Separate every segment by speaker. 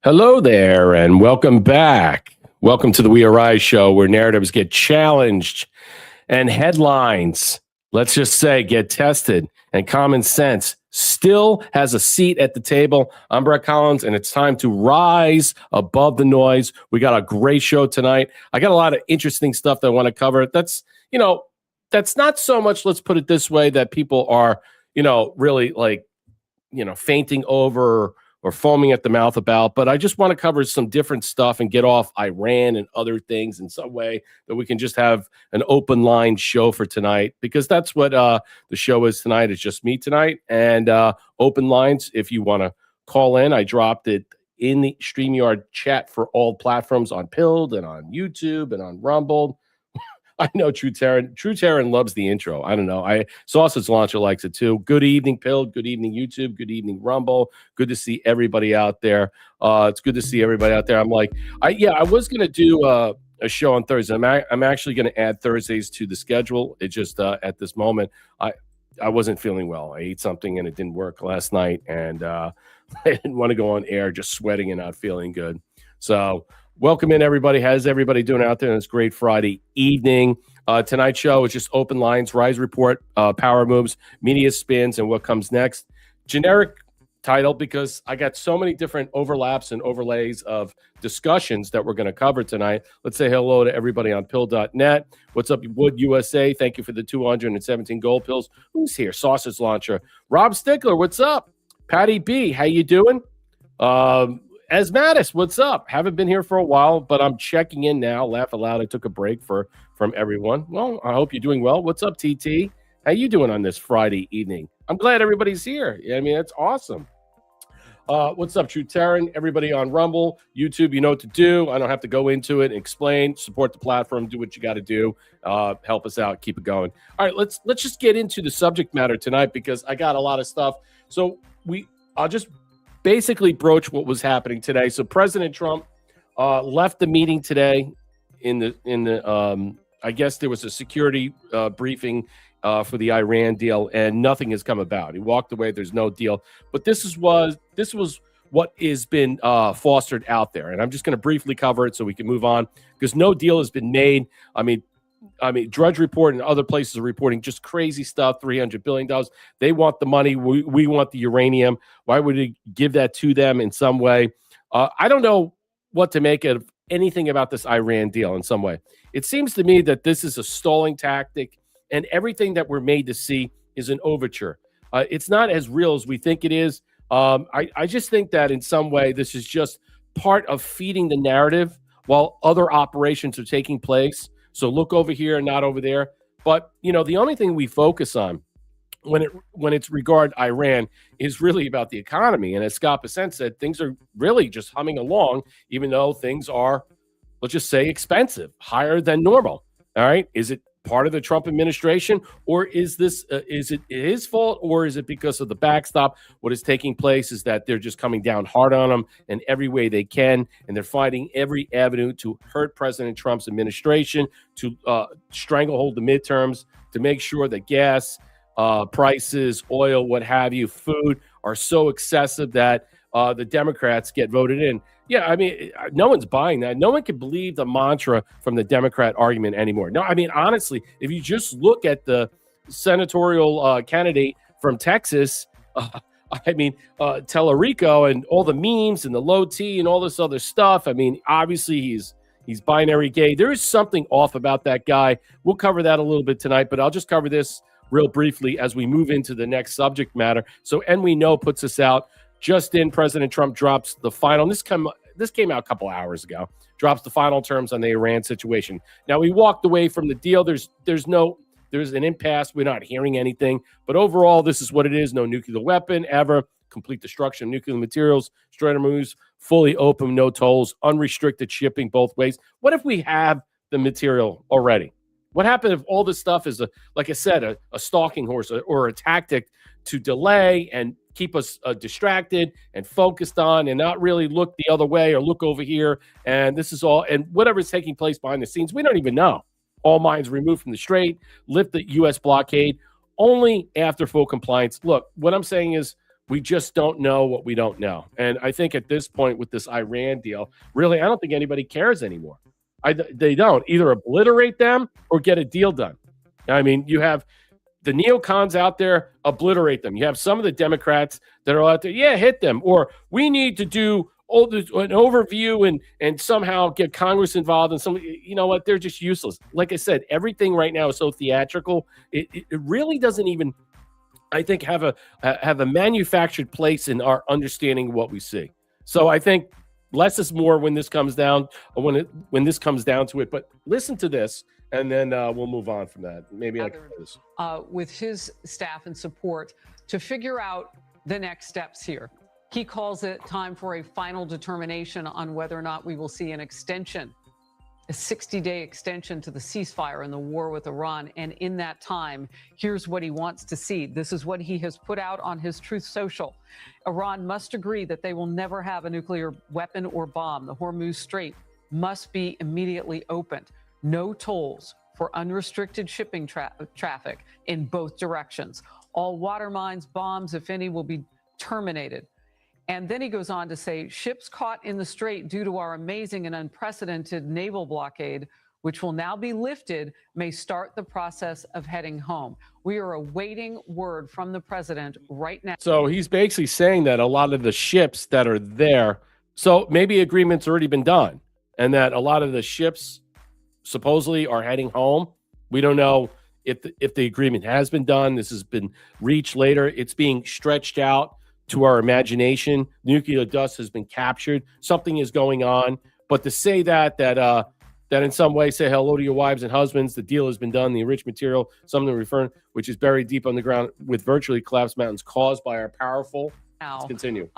Speaker 1: Hello there, and welcome back. Welcome to the We Are Rise show, where narratives get challenged and headlines, let's just say, get tested, and common sense still has a seat at the table. I'm Brett Collins, and it's time to rise above the noise. We got a great show tonight. I got a lot of interesting stuff that I want to cover. That's not so much, let's put it this way, that people are, really fainting over or foaming at the mouth about, but I just want to cover some different stuff and get off Iran and other things in some way that we can just have an open line show for tonight, because that's what the show is tonight. It's just me tonight, and open lines. If you want to call in, I dropped it in the StreamYard chat for all platforms, on Pilled and on YouTube and on Rumble. I know True Terran loves the intro. I don't know. Sausage Launcher likes it too. Good evening, Pilled. Good evening, YouTube. Good evening, Rumble. Good to see everybody out there. It's good to see everybody out there. I was going to do a show on Thursday. I'm actually going to add Thursdays to the schedule. It just at this moment, I wasn't feeling well. I ate something and it didn't work last night, and I didn't want to go on air just sweating and not feeling good. So welcome in, everybody. How's everybody doing out there on this great Friday evening? Tonight's show is just open lines, Rise Report, power moves, media spins, and what comes next. Generic title, because I got so many different overlaps and overlays of discussions that we're going to cover tonight. Let's say hello to everybody on pill.net. What's up, Wood USA? Thank you for the 217 gold pills. Who's here? Sausage Launcher. Rob Stickler, what's up? Patty B, how you doing? Asmatis, what's up? Haven't been here for a while, but I'm checking in now. Laugh aloud. I took a break from everyone. Well, I hope you're doing well. What's up, TT? How you doing on this Friday evening? I'm glad everybody's here. I mean, that's awesome. What's up, True Terran? Everybody on Rumble, YouTube, you know what to do. I don't have to go into it and explain. Support the platform. Do what you got to do. Help us out. Keep it going. All right, let's just get into the subject matter tonight, because I got a lot of stuff. So I'll just basically broach what was happening today. So President Trump left the meeting today in the I guess there was a security briefing for the Iran deal, and nothing has come about. He walked away. There's no deal. But this was what has been fostered out there, and I'm just going to briefly cover it so we can move on, because no deal has been made. I mean, Drudge Report and other places are reporting just crazy stuff. $300 billion. They want the money. We want the uranium. Why would we give that to them in some way? I don't know what to make of anything about this Iran deal in some way. It seems to me that this is a stalling tactic, and everything that we're made to see is an overture. It's not as real as we think it is. I just think that in some way this is just part of feeding the narrative while other operations are taking place. So look over here and not over there. But, the only thing we focus on when it's regard Iran is really about the economy. And as Scott Pacent said, things are really just humming along, even though things are, let's just say, expensive, higher than normal. All right. Is it part of the Trump administration, or is it his fault, or is it because of the backstop? What is taking place is that they're just coming down hard on him in every way they can, and they're finding every avenue to hurt President Trump's administration, to stranglehold the midterms, to make sure that gas prices, oil, what have you, food are so excessive that the Democrats get voted in. Yeah, I mean, no one's buying that. No one can believe the mantra from the Democrat argument anymore. No, I mean, honestly, if you just look at the senatorial candidate from Texas, Tellerico, and all the memes and the low T and all this other stuff, I mean, obviously he's binary gay. There is something off about that guy. We'll cover that a little bit tonight, but I'll just cover this real briefly as we move into the next subject matter. So We Know puts us out. Just in, President Trump drops the final. This came out a couple hours ago. Drops the final terms on the Iran situation. Now, we walked away from the deal. There's an impasse. We're not hearing anything. But overall, this is what it is. No nuclear weapon ever. Complete destruction of nuclear materials. Strategic moves. Fully open. No tolls. Unrestricted shipping both ways. What if we have the material already? What happened if all this stuff is, like I said, a stalking horse or a tactic to delay and keep us distracted and focused on, and not really look the other way or look over here? And this is all, and whatever's taking place behind the scenes, we don't even know. All mines removed from the strait, lift the U.S. blockade only after full compliance. Look, what I'm saying is We just don't know what we don't know. And I think at this point with this Iran deal, really, I don't think anybody cares anymore. They don't either obliterate them or get a deal done. I mean, you have the neocons out there, obliterate them. You have some of the Democrats that are out there, yeah, hit them. Or we need to do an overview and somehow get Congress involved. And you know what? They're just useless. Like I said, everything right now is so theatrical. It really doesn't even, I think, have a manufactured place in our understanding of what we see. So I think less is more when this comes down, when this comes down to it. But listen to this, and then we'll move on from that. Maybe I can do this.
Speaker 2: With his staff and support to figure out the next steps here. He calls it time for a final determination on whether or not we will see an extension, a 60-day extension to the ceasefire in the war with Iran. And in that time, here's what he wants to see. This is what he has put out on his Truth Social. Iran must agree that they will never have a nuclear weapon or bomb. The Hormuz Strait must be immediately opened. No tolls for unrestricted shipping traffic in both directions. All water mines, bombs, if any, will be terminated. And then he goes on to say, ships caught in the strait due to our amazing and unprecedented naval blockade, which will now be lifted, may start the process of heading home. We are awaiting word from the president right now.
Speaker 1: So he's basically saying that a lot of the ships that are there, so maybe agreement's already been done, and that a lot of the ships supposedly are heading home. We don't know if the agreement has been done. This has been reached later. It's being stretched out to our imagination. Nuclear dust has been captured. Something is going on. But to say that in some way, say hello to your wives and husbands, the deal has been done, the enriched material, something referring, which is buried deep underground with virtually collapsed mountains caused by our powerful. Let's continue.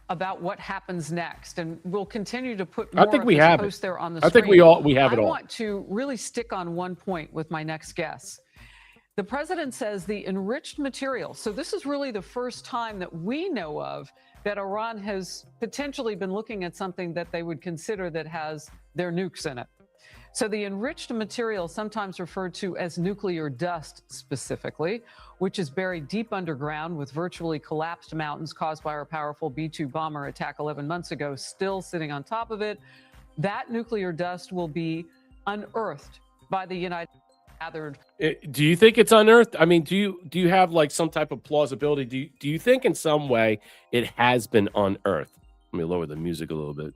Speaker 2: About what happens next. And we'll continue to put more
Speaker 1: I think we have
Speaker 2: posts there on the
Speaker 1: screen. I think we have it all.
Speaker 2: I want to really stick on one point with my next guest. The president says the enriched material. So this is really the first time that we know of that Iran has potentially been looking at something that they would consider that has their nukes in it. So the enriched material, sometimes referred to as nuclear dust specifically, which is buried deep underground with virtually collapsed mountains caused by our powerful B-2 bomber attack 11 months ago, still sitting on top of it. That nuclear dust will be unearthed by the United States.
Speaker 1: Do you think it's unearthed? I mean, do you have like some type of plausibility? Do you think in some way it has been unearthed? Let me lower the music a little bit.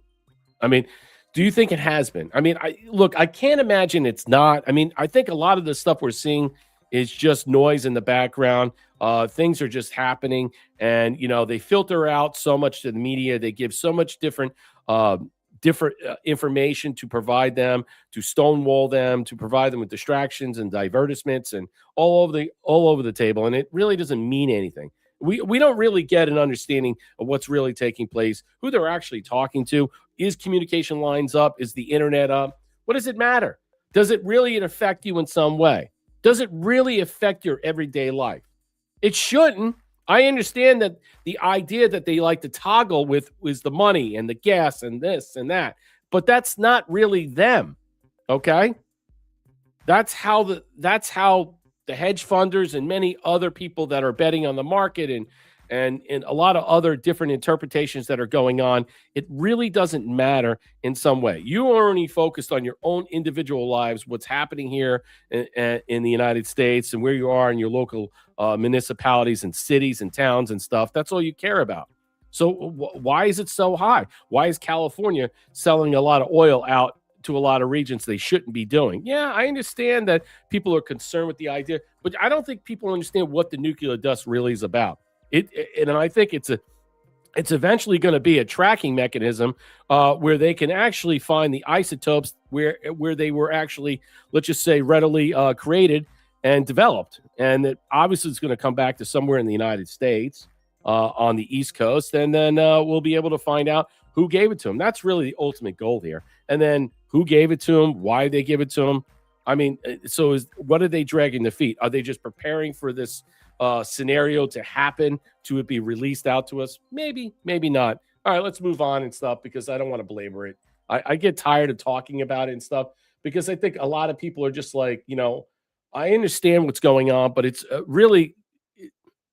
Speaker 1: I mean, do you think it has been? I mean, I can't imagine it's not. I mean, I think a lot of the stuff we're seeing is just noise in the background. Things are just happening, and they filter out so much to the media. They give so much different information to provide them, to stonewall them, to provide them with distractions and divertissements and all over the table. And it really doesn't mean anything. We don't really get an understanding of what's really taking place, who they're actually talking to. Is communication lines up? Is the internet up? What does it matter? Does it really affect you in some way? Does it really affect your everyday life? It shouldn't. I understand that the idea that they like to toggle with is the money and the gas and this and that, but that's not really them. Okay. That's how the hedge funders and many other people that are betting on the market and a lot of other different interpretations that are going on, it really doesn't matter in some way. You are only focused on your own individual lives, what's happening here in the United States and where you are in your local municipalities and cities and towns and stuff. That's all you care about. So why is it so high? Why is California selling a lot of oil out to a lot of regions they shouldn't be doing? Yeah, I understand that people are concerned with the idea, but I don't think people understand what the nuclear dust really is about. And I think it's eventually going to be a tracking mechanism where they can actually find the isotopes where they were actually, let's just say, readily created and developed. And that obviously it's going to come back to somewhere in the United States on the East Coast. And then we'll be able to find out who gave it to them. That's really the ultimate goal here. And then who gave it to them, why they give it to them. I mean, what are they dragging their feet? Are they just preparing for this scenario to happen, to it be released out to us? Maybe not. All right, let's move on and stuff because I don't want to belabor it. I get tired of talking about it and stuff because I think a lot of people are just like, I understand what's going on, but it's really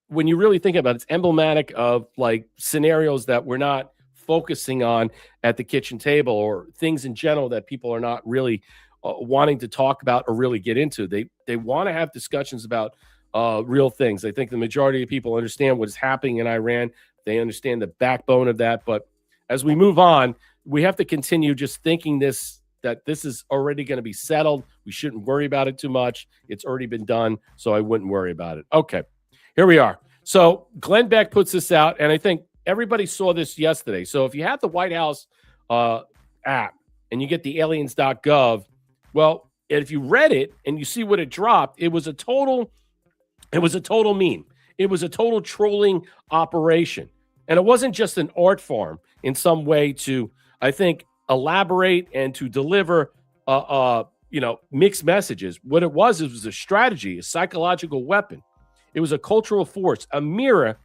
Speaker 1: when you really think about it, it's emblematic of like scenarios that we're not focusing on at the kitchen table, or things in general that people are not really wanting to talk about or really get into. They want to have discussions about real things. I think the majority of people understand what is happening in Iran. They understand the backbone of that. But as we move on, we have to continue just thinking that this is already going to be settled. We shouldn't worry about it too much. It's already been done, so I wouldn't worry about it. Okay, here we are. So Glenn Beck puts this out, and I think everybody saw this yesterday. So if you have the White House app and you get the aliens.gov, well, if you read it and you see what it dropped, it was a total meme. It was a total trolling operation. And it wasn't just an art form in some way to, I think, elaborate and to deliver mixed messages. What it was a strategy, a psychological weapon. It was a cultural force, a mirror.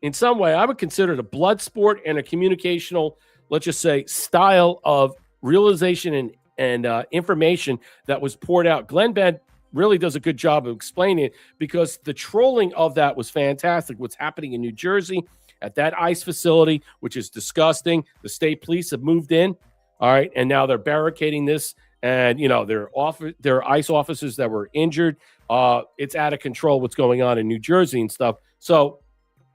Speaker 1: In some way, I would consider it a blood sport and a communicational, let's just say, style of realization and information that was poured out. Glenn Beck really does a good job of explaining it, because the trolling of that was fantastic. What's happening in New Jersey at that ICE facility, which is disgusting. The state police have moved in, all right, and now they're barricading this. And, there are ICE officers that were injured. It's out of control what's going on in New Jersey and stuff. So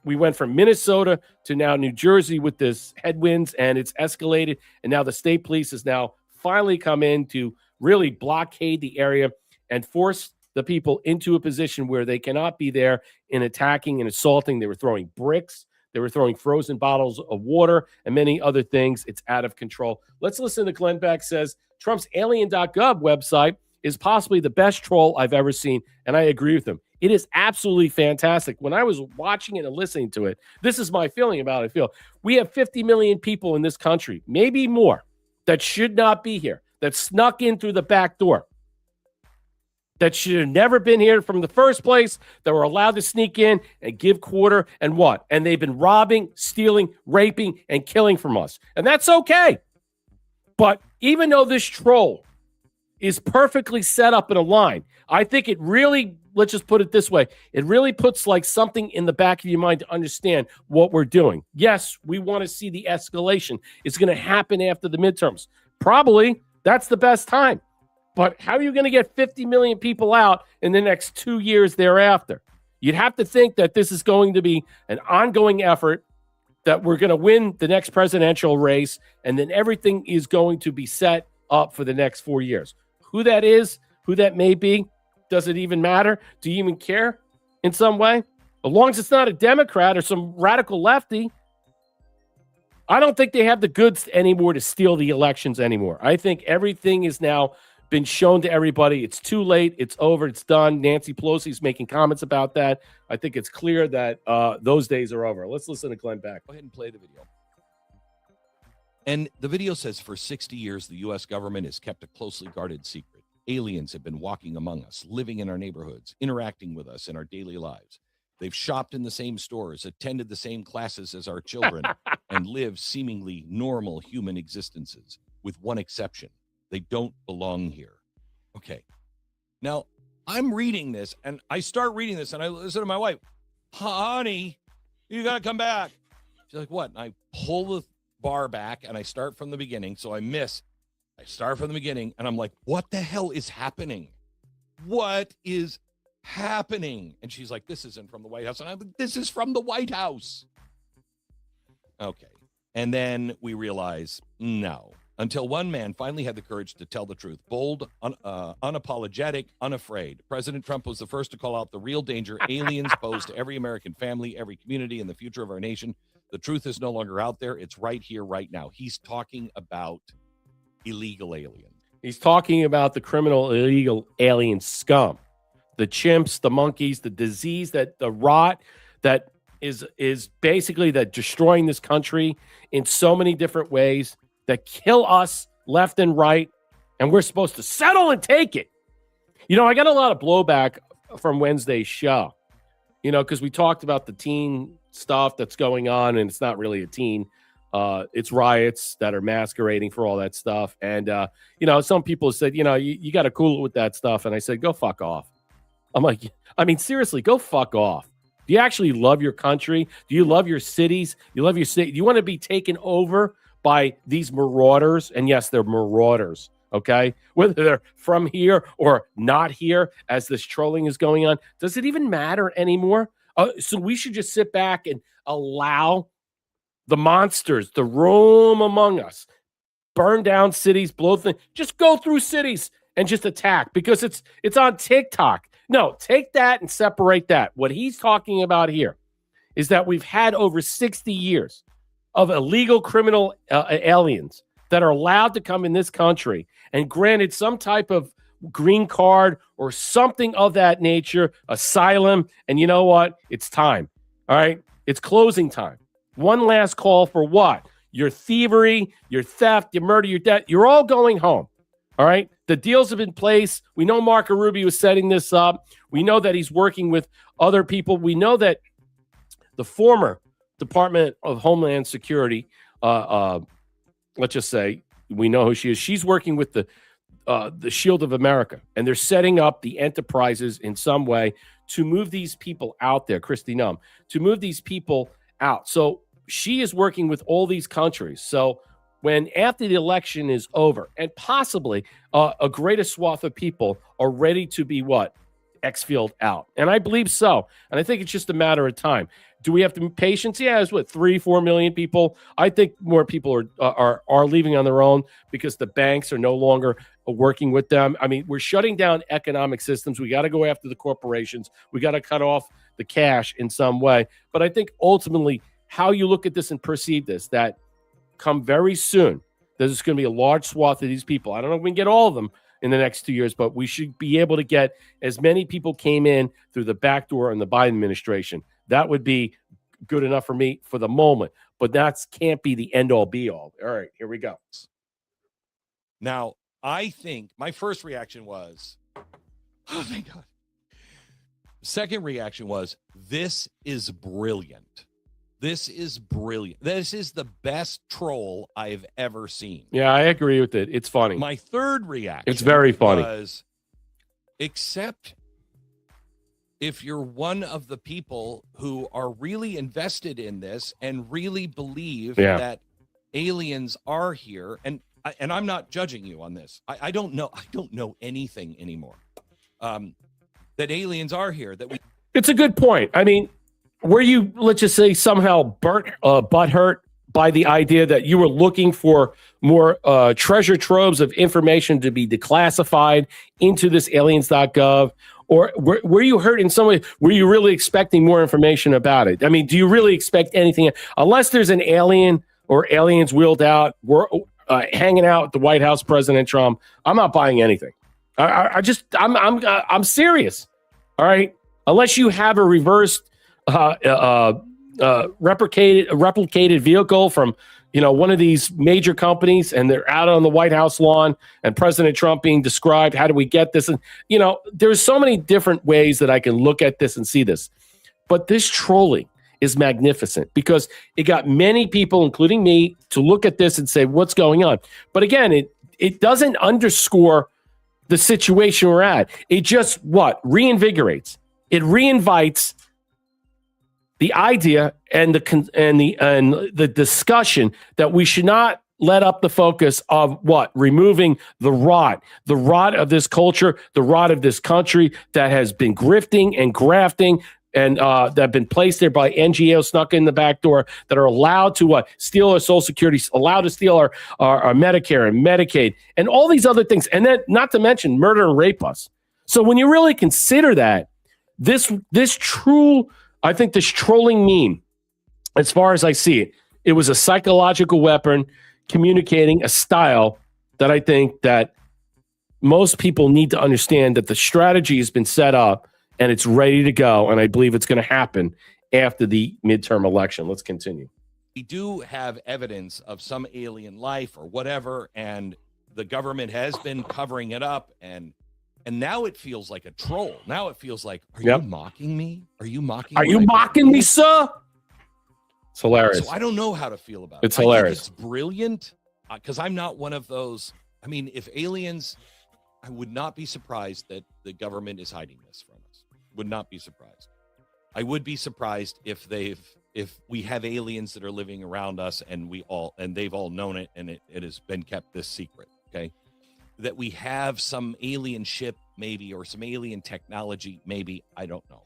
Speaker 1: we went from Minnesota to now New Jersey with this headwinds, and it's escalated. And now the state police has now finally come in to really blockade the area and force the people into a position where they cannot be there in attacking and assaulting. They were throwing bricks. They were throwing frozen bottles of water and many other things. It's out of control. Let's listen to Glenn Beck says Trump's alien.gov website is possibly the best troll I've ever seen. And I agree with him. It is absolutely fantastic. When I was watching it and listening to it, this is my feeling about it. We have 50 million people in this country, maybe more, that should not be here, that snuck in through the back door, that should have never been here from the first place, that were allowed to sneak in and give quarter and what? And they've been robbing, stealing, raping, and killing from us. And that's okay. But even though this troll is perfectly set up in a line, I think it really, let's just put it this way, it really puts like something in the back of your mind to understand what we're doing. Yes, we want to see the escalation. It's going to happen after the midterms. Probably that's the best time. But how are you going to get 50 million people out in the next 2 years thereafter? You'd have to think that this is going to be an ongoing effort, that we're going to win the next presidential race, and then everything is going to be set up for the next 4 years. Who that is, who that may be, does it even matter? Do you even care in some way? As long as it's not a Democrat or some radical lefty, I don't think they have the goods anymore to steal the elections anymore. I think everything is now been shown to everybody. It's too late. It's over. It's done. Nancy Pelosi's making comments about that. I think it's clear that those days are over. Let's listen to Glenn Beck.
Speaker 3: Go ahead and play the video. And the video says, for 60 years, the U.S. government has kept a closely guarded secret. Aliens have been walking among us, living in our neighborhoods, interacting with us in our daily lives. They've shopped in the same stores, attended the same classes as our children, and lived seemingly normal human existences, with one exception. They don't belong here. Okay. Now, I'm reading this, and I start reading this, and I listen to my wife. Honey, you got to come back. She's like, what? And I pull the bar back, and I start from the beginning, so I miss. I start from the beginning, and I'm like, what the hell is happening? What is happening? And she's like, this isn't from the White House. And I'm like, this is from the White House. Okay. And then we realize, no. Until one man finally had the courage to tell the truth. Bold, unapologetic, unafraid. President Trump was the first to call out the real danger aliens pose to every American family, every community, and the future of our nation. The truth is no longer out there. It's right here, right now. He's talking about illegal alien.
Speaker 1: He's talking about the criminal illegal alien scum. The chimps, the monkeys, the disease, that the rot that is basically that destroying this country in so many different ways, that kill us left and right, and we're supposed to settle and take it. I got a lot of blowback from Wednesday's show, because we talked about the teen stuff that's going on, and it's not really a teen. It's riots that are masquerading for all that stuff. And, some people said, you got to cool it with that stuff. And I said, go fuck off. I'm like, seriously, go fuck off. Do you actually love your country? Do you love your cities? You love your city? Do you want to be taken over by these marauders? And yes, they're marauders, okay? Whether they're from here or not here as this trolling is going on, does it even matter anymore? So we should just sit back and allow the monsters to roam among us, burn down cities, blow things, just go through cities and just attack because it's on TikTok. No, take that and separate that. What he's talking about here is that we've had over 60 years of illegal criminal aliens that are allowed to come in this country and granted some type of green card or something of that nature, asylum. And you know what? It's time. All right. It's closing time. One last call for what? Your thievery, your theft, your murder, your death. You're all going home. All right. The deals have been in place. We know Marco Rubio is setting this up. We know that he's working with other people. We know that the former Department of Homeland Security, let's just say, we know who she is. She's working with the Shield of America, and they're setting up the enterprises in some way to move these people out there, Kristi Num, to move these people out. So she is working with all these countries. So when after the election is over and possibly a greater swath of people are ready to be what? Exfilled out. And I believe so. And I think it's just a matter of time. Do we have to be patient? Yeah, it's what, 3-4 million people. I think more people are leaving on their own because the banks are no longer working with them. I mean, we're shutting down economic systems. We got to go after the corporations. We got to cut off the cash in some way. But I think ultimately how you look at this and perceive this, that come very soon, there's going to be a large swath of these people. I don't know if we can get all of them in the next 2 years, but we should be able to get as many people came in through the back door in the Biden administration. That would be good enough for me for the moment, but that can't be the end all be all. All right, here we go.
Speaker 3: Now, I think my first reaction was, oh, thank God. Second reaction was, this is brilliant. This is brilliant. This is the best troll I've ever seen.
Speaker 1: Yeah, I agree with it. It's funny.
Speaker 3: My third reaction,
Speaker 1: it's very funny,
Speaker 3: was, except if you're one of the people who are really invested in this and really believe that aliens are here, and I'm not judging you on this. I don't know anything anymore. That aliens are here.
Speaker 1: It's a good point. I mean, were you, let's just say, somehow butthurt by the idea that you were looking for more treasure troves of information to be declassified into this aliens.gov? Or were you hurt in some way? Were you really expecting more information about it? I mean, do you really expect anything? Unless there's an alien or aliens wheeled out, hanging out with the White House, President Trump, I'm not buying anything. I'm serious. All right. Unless you have a reversed replicated vehicle from one of these major companies, and they're out on the White House lawn and President Trump being described. How do we get this? And there's so many different ways that I can look at this and see this, but this trolling is magnificent because it got many people, including me, to look at this and say, what's going on? But again, it doesn't underscore the situation we're at. It just reinvigorates. It reinvites the idea and the discussion that we should not let up the focus of removing the rot of this culture, the rot of this country that has been grifting and grafting and that have been placed there by NGOs snuck in the back door that are allowed to steal our Social Security, allowed to steal our Medicare and Medicaid and all these other things. And then not to mention murder and rape us. So when you really consider that, this trolling meme, as far as I see it, it was a psychological weapon communicating a style that I think that most people need to understand that the strategy has been set up and it's ready to go. And I believe it's going to happen after the midterm election. Let's continue.
Speaker 3: We do have evidence of some alien life or whatever, and the government has been covering it up, and now it feels like a troll. Now it feels like, are you mocking me? Are you mocking
Speaker 1: me? Are you mocking me, sir? It's hilarious.
Speaker 3: So I don't know how to feel about it.
Speaker 1: It's hilarious.
Speaker 3: It's brilliant because I'm not one of those. I mean, if aliens, I would not be surprised that the government is hiding this from us. Would not be surprised. I would be surprised if we have aliens that are living around us and they've all known it and it has been kept this secret. Okay. That we have some alien ship maybe, or some alien technology, maybe, I don't know.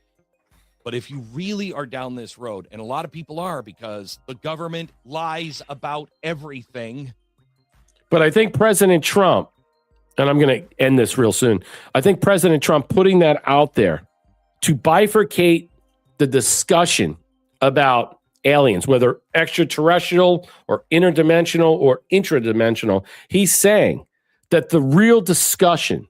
Speaker 3: But if you really are down this road, and a lot of people are, because the government lies about everything.
Speaker 1: But I think President Trump, and I'm going to end this real soon, I think President Trump putting that out there to bifurcate the discussion about aliens, whether extraterrestrial or interdimensional or intradimensional, he's saying that the real discussion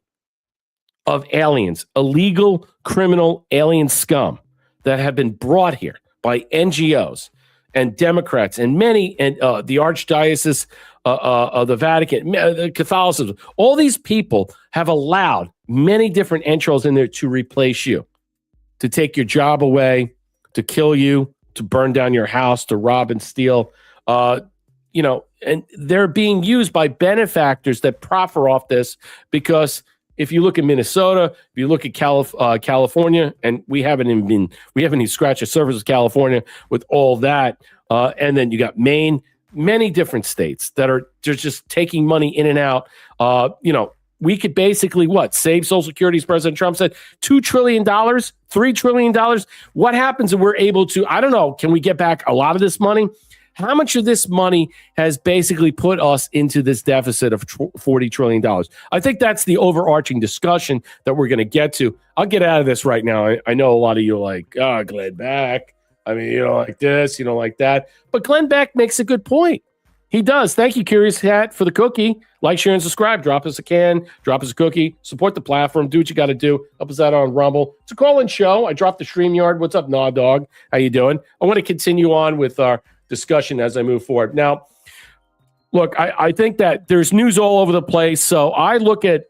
Speaker 1: of aliens, illegal criminal alien scum that have been brought here by NGOs and Democrats and many, and the Archdiocese of the Vatican, Catholicism, all these people have allowed many different entrails in there to replace you, to take your job away, to kill you, to burn down your house, to rob and steal, and they're being used by benefactors that proffer off this, because if you look at Minnesota, if you look at California, and we haven't even scratched the surface of California with all that, and then you got Maine, many different states that are just taking money in and out. We could basically save Social Security, as President Trump said, $2 trillion, $3 trillion. What happens if we're able to, I don't know, can we get back a lot of this money? How much of this money has basically put us into this deficit of $40 trillion? I think that's the overarching discussion that we're going to get to. I'll get out of this right now. I know a lot of you are like, Glenn Beck. I mean, you don't like this, you don't like that. But Glenn Beck makes a good point. He does. Thank you, Curious Cat, for the cookie. Like, share, and subscribe. Drop us a can. Drop us a cookie. Support the platform. Do what you got to do. Help us out on Rumble. It's a call-in show. I dropped the StreamYard. What's up, Nah Dog? How you doing? I want to continue on with our discussion as I move forward. Now, look, I think that there's news all over the place. So I look at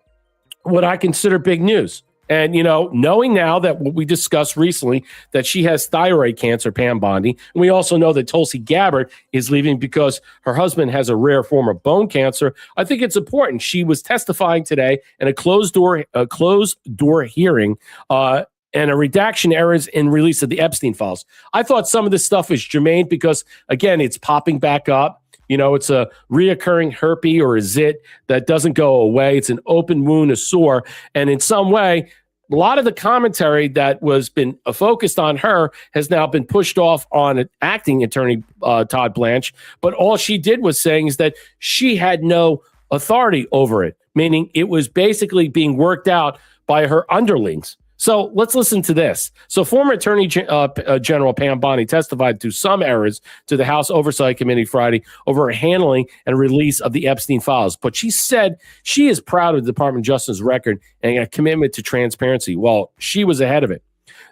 Speaker 1: what I consider big news. And, knowing now that what we discussed recently, that she has thyroid cancer, Pam Bondi, and we also know that Tulsi Gabbard is leaving because her husband has a rare form of bone cancer, I think it's important. She was testifying today in a closed door hearing, and a redaction errors in release of the Epstein files. I thought some of this stuff is germane because, again, it's popping back up. It's a reoccurring herpes or a zit that doesn't go away. It's an open wound, a sore. And in some way, a lot of the commentary that was been focused on her has now been pushed off on an acting attorney, Todd Blanche. But all she did was saying is that she had no authority over it, meaning it was basically being worked out by her underlings. So let's listen to this. So former Attorney General Pam Bondi testified to some errors to the House Oversight Committee Friday over her handling and release of the Epstein files. But she said she is proud of the Department of Justice's record and a commitment to transparency. Well, she was ahead of it.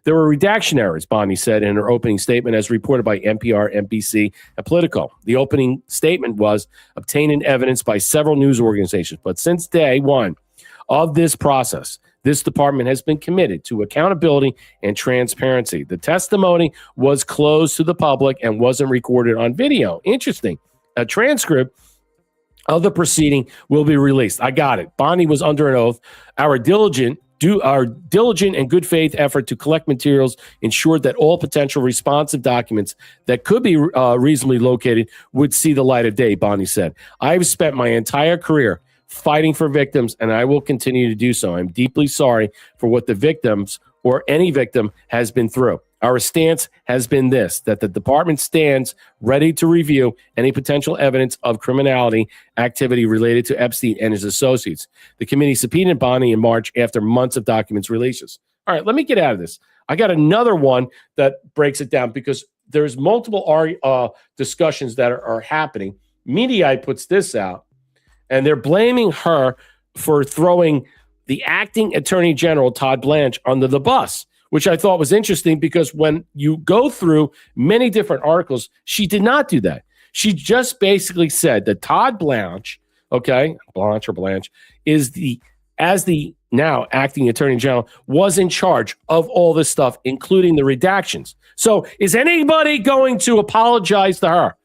Speaker 1: There were redaction errors, Bondi said in her opening statement, as reported by NPR, NBC, and Politico. The opening statement was obtaining evidence by several news organizations. But since day one of this process, this department has been committed to accountability and transparency. The testimony was closed to the public and wasn't recorded on video. Interesting. A transcript of the proceeding will be released. I got it. Bondi was under an oath. Our diligent and good faith effort to collect materials ensured that all potential responsive documents that could be reasonably located would see the light of day, Bondi said. I've spent my entire career fighting for victims, and I will continue to do so. I'm deeply sorry for what the victims or any victim has been through. Our stance has been this, that the department stands ready to review any potential evidence of criminality activity related to Epstein and his associates. The committee subpoenaed Bondi in March after months of documents releases. All right, let me get out of this. I got another one that breaks it down because there's multiple discussions that are happening. Mediaite puts this out, and they're blaming her for throwing the acting attorney general, Todd Blanche, under the bus, which I thought was interesting because when you go through many different articles, she did not do that. She just basically said that Todd Blanche, Blanche, is as the now acting attorney general, was in charge of all this stuff, including the redactions. So is anybody going to apologize to her?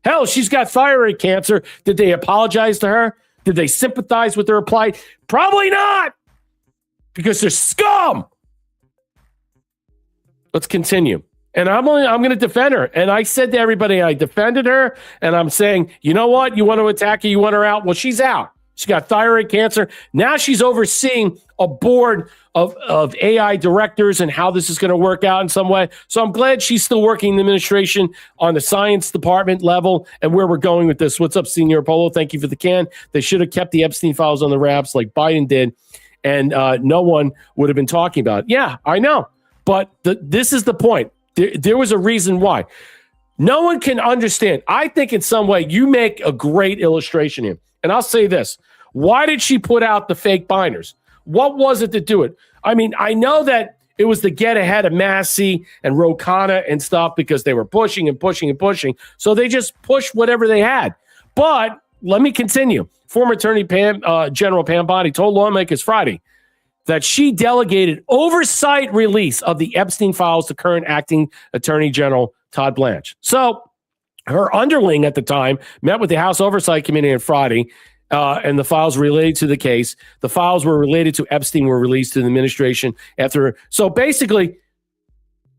Speaker 1: Hell, she's got thyroid cancer. Did they apologize to her? Did they sympathize with her plight? Probably not, because they're scum. Let's continue. And I'm going to defend her. And I said to everybody, I defended her. And I'm saying, you know what? You want to attack her? You want her out? Well, she's out. She got thyroid cancer. Now she's overseeing a board of AI directors and how this is going to work out in some way. So I'm glad she's still working in the administration on the science department level and where we're going with this. What's up, Senior Polo? Thank you for the can. They should have kept the Epstein files on the wraps like Biden did. And no one would have been talking about it. Yeah, I know. But this is the point. There was a reason why. No one can understand. I think in some way you make a great illustration here. And I'll say this. Why did she put out the fake binders? What was it to do it? I mean, I know that it was to get ahead of Massey and Ro Khanna and stuff because they were pushing and pushing and pushing. So they just pushed whatever they had. But let me continue. Former Attorney General Pam Bondi told lawmakers Friday that she delegated oversight release of the Epstein files to current acting Attorney General Todd Blanche. So her underling at the time met with the House Oversight Committee on Friday, and the files related to the case. The files were related to Epstein were released to the administration after. So basically,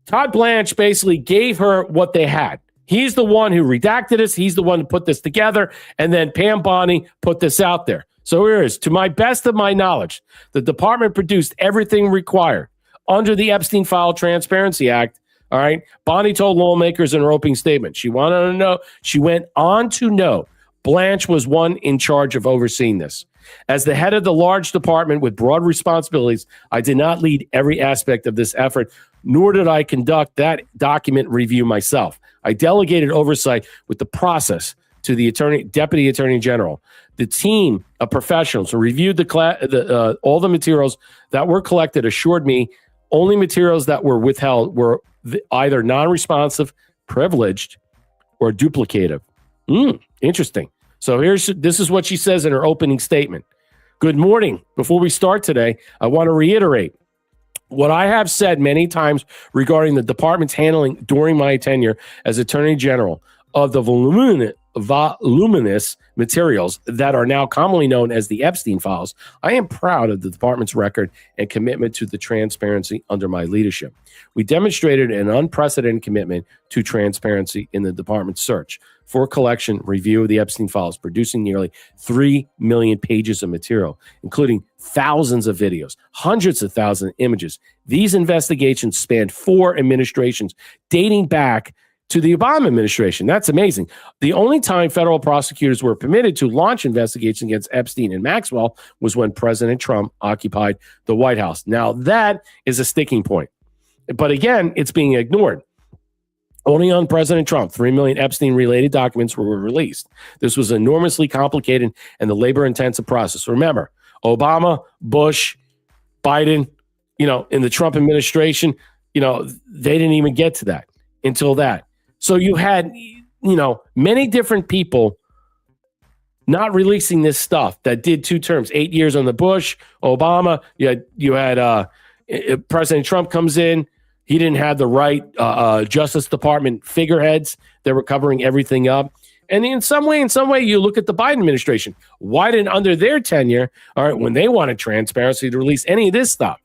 Speaker 1: Todd Blanche basically gave her what they had. He's the one who redacted this. He's the one who put this together. And then Pam Bondi put this out there. So here it is. To my best of my knowledge, the department produced everything required under the Epstein File Transparency Act. All right. Bondi told lawmakers in her opening statement. She wanted to know. She went on to know Blanche was one in charge of overseeing this. As the head of the large department with broad responsibilities, I did not lead every aspect of this effort, nor did I conduct that document review myself. I delegated oversight with the process to the Deputy Attorney General. The team of professionals who reviewed all the materials that were collected assured me only materials that were withheld were either non-responsive, privileged, or duplicative. Interesting. So this is what she says in her opening statement. Good morning. Before we start today, I want to reiterate what I have said many times regarding the department's handling during my tenure as Attorney General of the voluminous materials that are now commonly known as the Epstein files. I am proud of the department's record and commitment to the transparency under my leadership. We demonstrated an unprecedented commitment to transparency in the department's search for collection, review of the Epstein files, producing nearly 3 million pages of material, including thousands of videos, hundreds of thousands of images. These investigations spanned 4 administrations dating back to the Obama administration. That's amazing. The only time federal prosecutors were permitted to launch investigations against Epstein and Maxwell was when President Trump occupied the White House. Now, that is a sticking point. But again, it's being ignored. Only on President Trump, 3 million Epstein-related documents were released. This was enormously complicated and the labor-intensive process. Remember, Obama, Bush, Biden, in the Trump administration, they didn't even get to that until that. So you had, many different people not releasing this stuff that did 2 terms, 8 years on the Bush, Obama. You had President Trump comes in. He didn't have the right Justice Department figureheads that were covering everything up. And in some way, you look at the Biden administration. Why didn't under their tenure, all right, when they wanted transparency to release any of this stuff?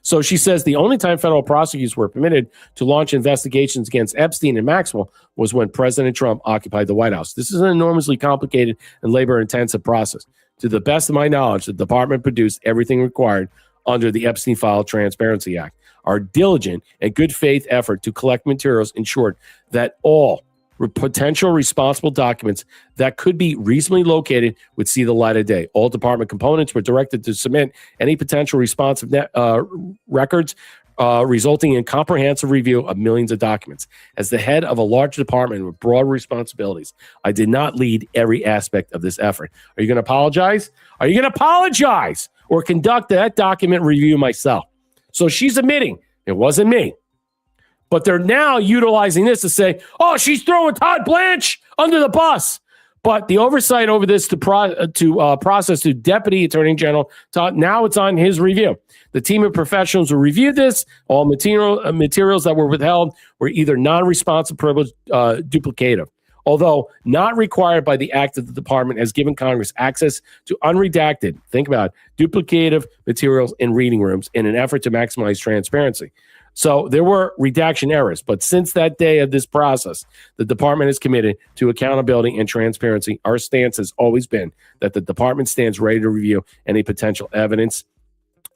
Speaker 1: So she says the only time federal prosecutors were permitted to launch investigations against Epstein and Maxwell was when President Trump occupied the White House. This is an enormously complicated and labor-intensive process. To the best of my knowledge, the department produced everything required under the Epstein File Transparency Act. Our diligent and good faith effort to collect materials ensured that all potential responsible documents that could be reasonably located would see the light of day. All department components were directed to submit any potential responsive records, resulting in comprehensive review of millions of documents. As the head of a large department with broad responsibilities, I did not lead every aspect of this effort. Are you going to apologize? Are you going to apologize or conduct that document review myself? So she's admitting it wasn't me. But they're now utilizing this to say, oh, she's throwing Todd Blanche under the bus. But the oversight over this to process to Deputy Attorney General Todd, now it's on his review. The team of professionals who reviewed this, all materials that were withheld were either non-responsive, privileged, duplicative. Although not required by the act of the department, has given Congress access to unredacted, think about it, duplicative materials in reading rooms in an effort to maximize transparency. So there were redaction errors, but since that day of this process, the department is committed to accountability and transparency. Our stance has always been that the department stands ready to review any potential evidence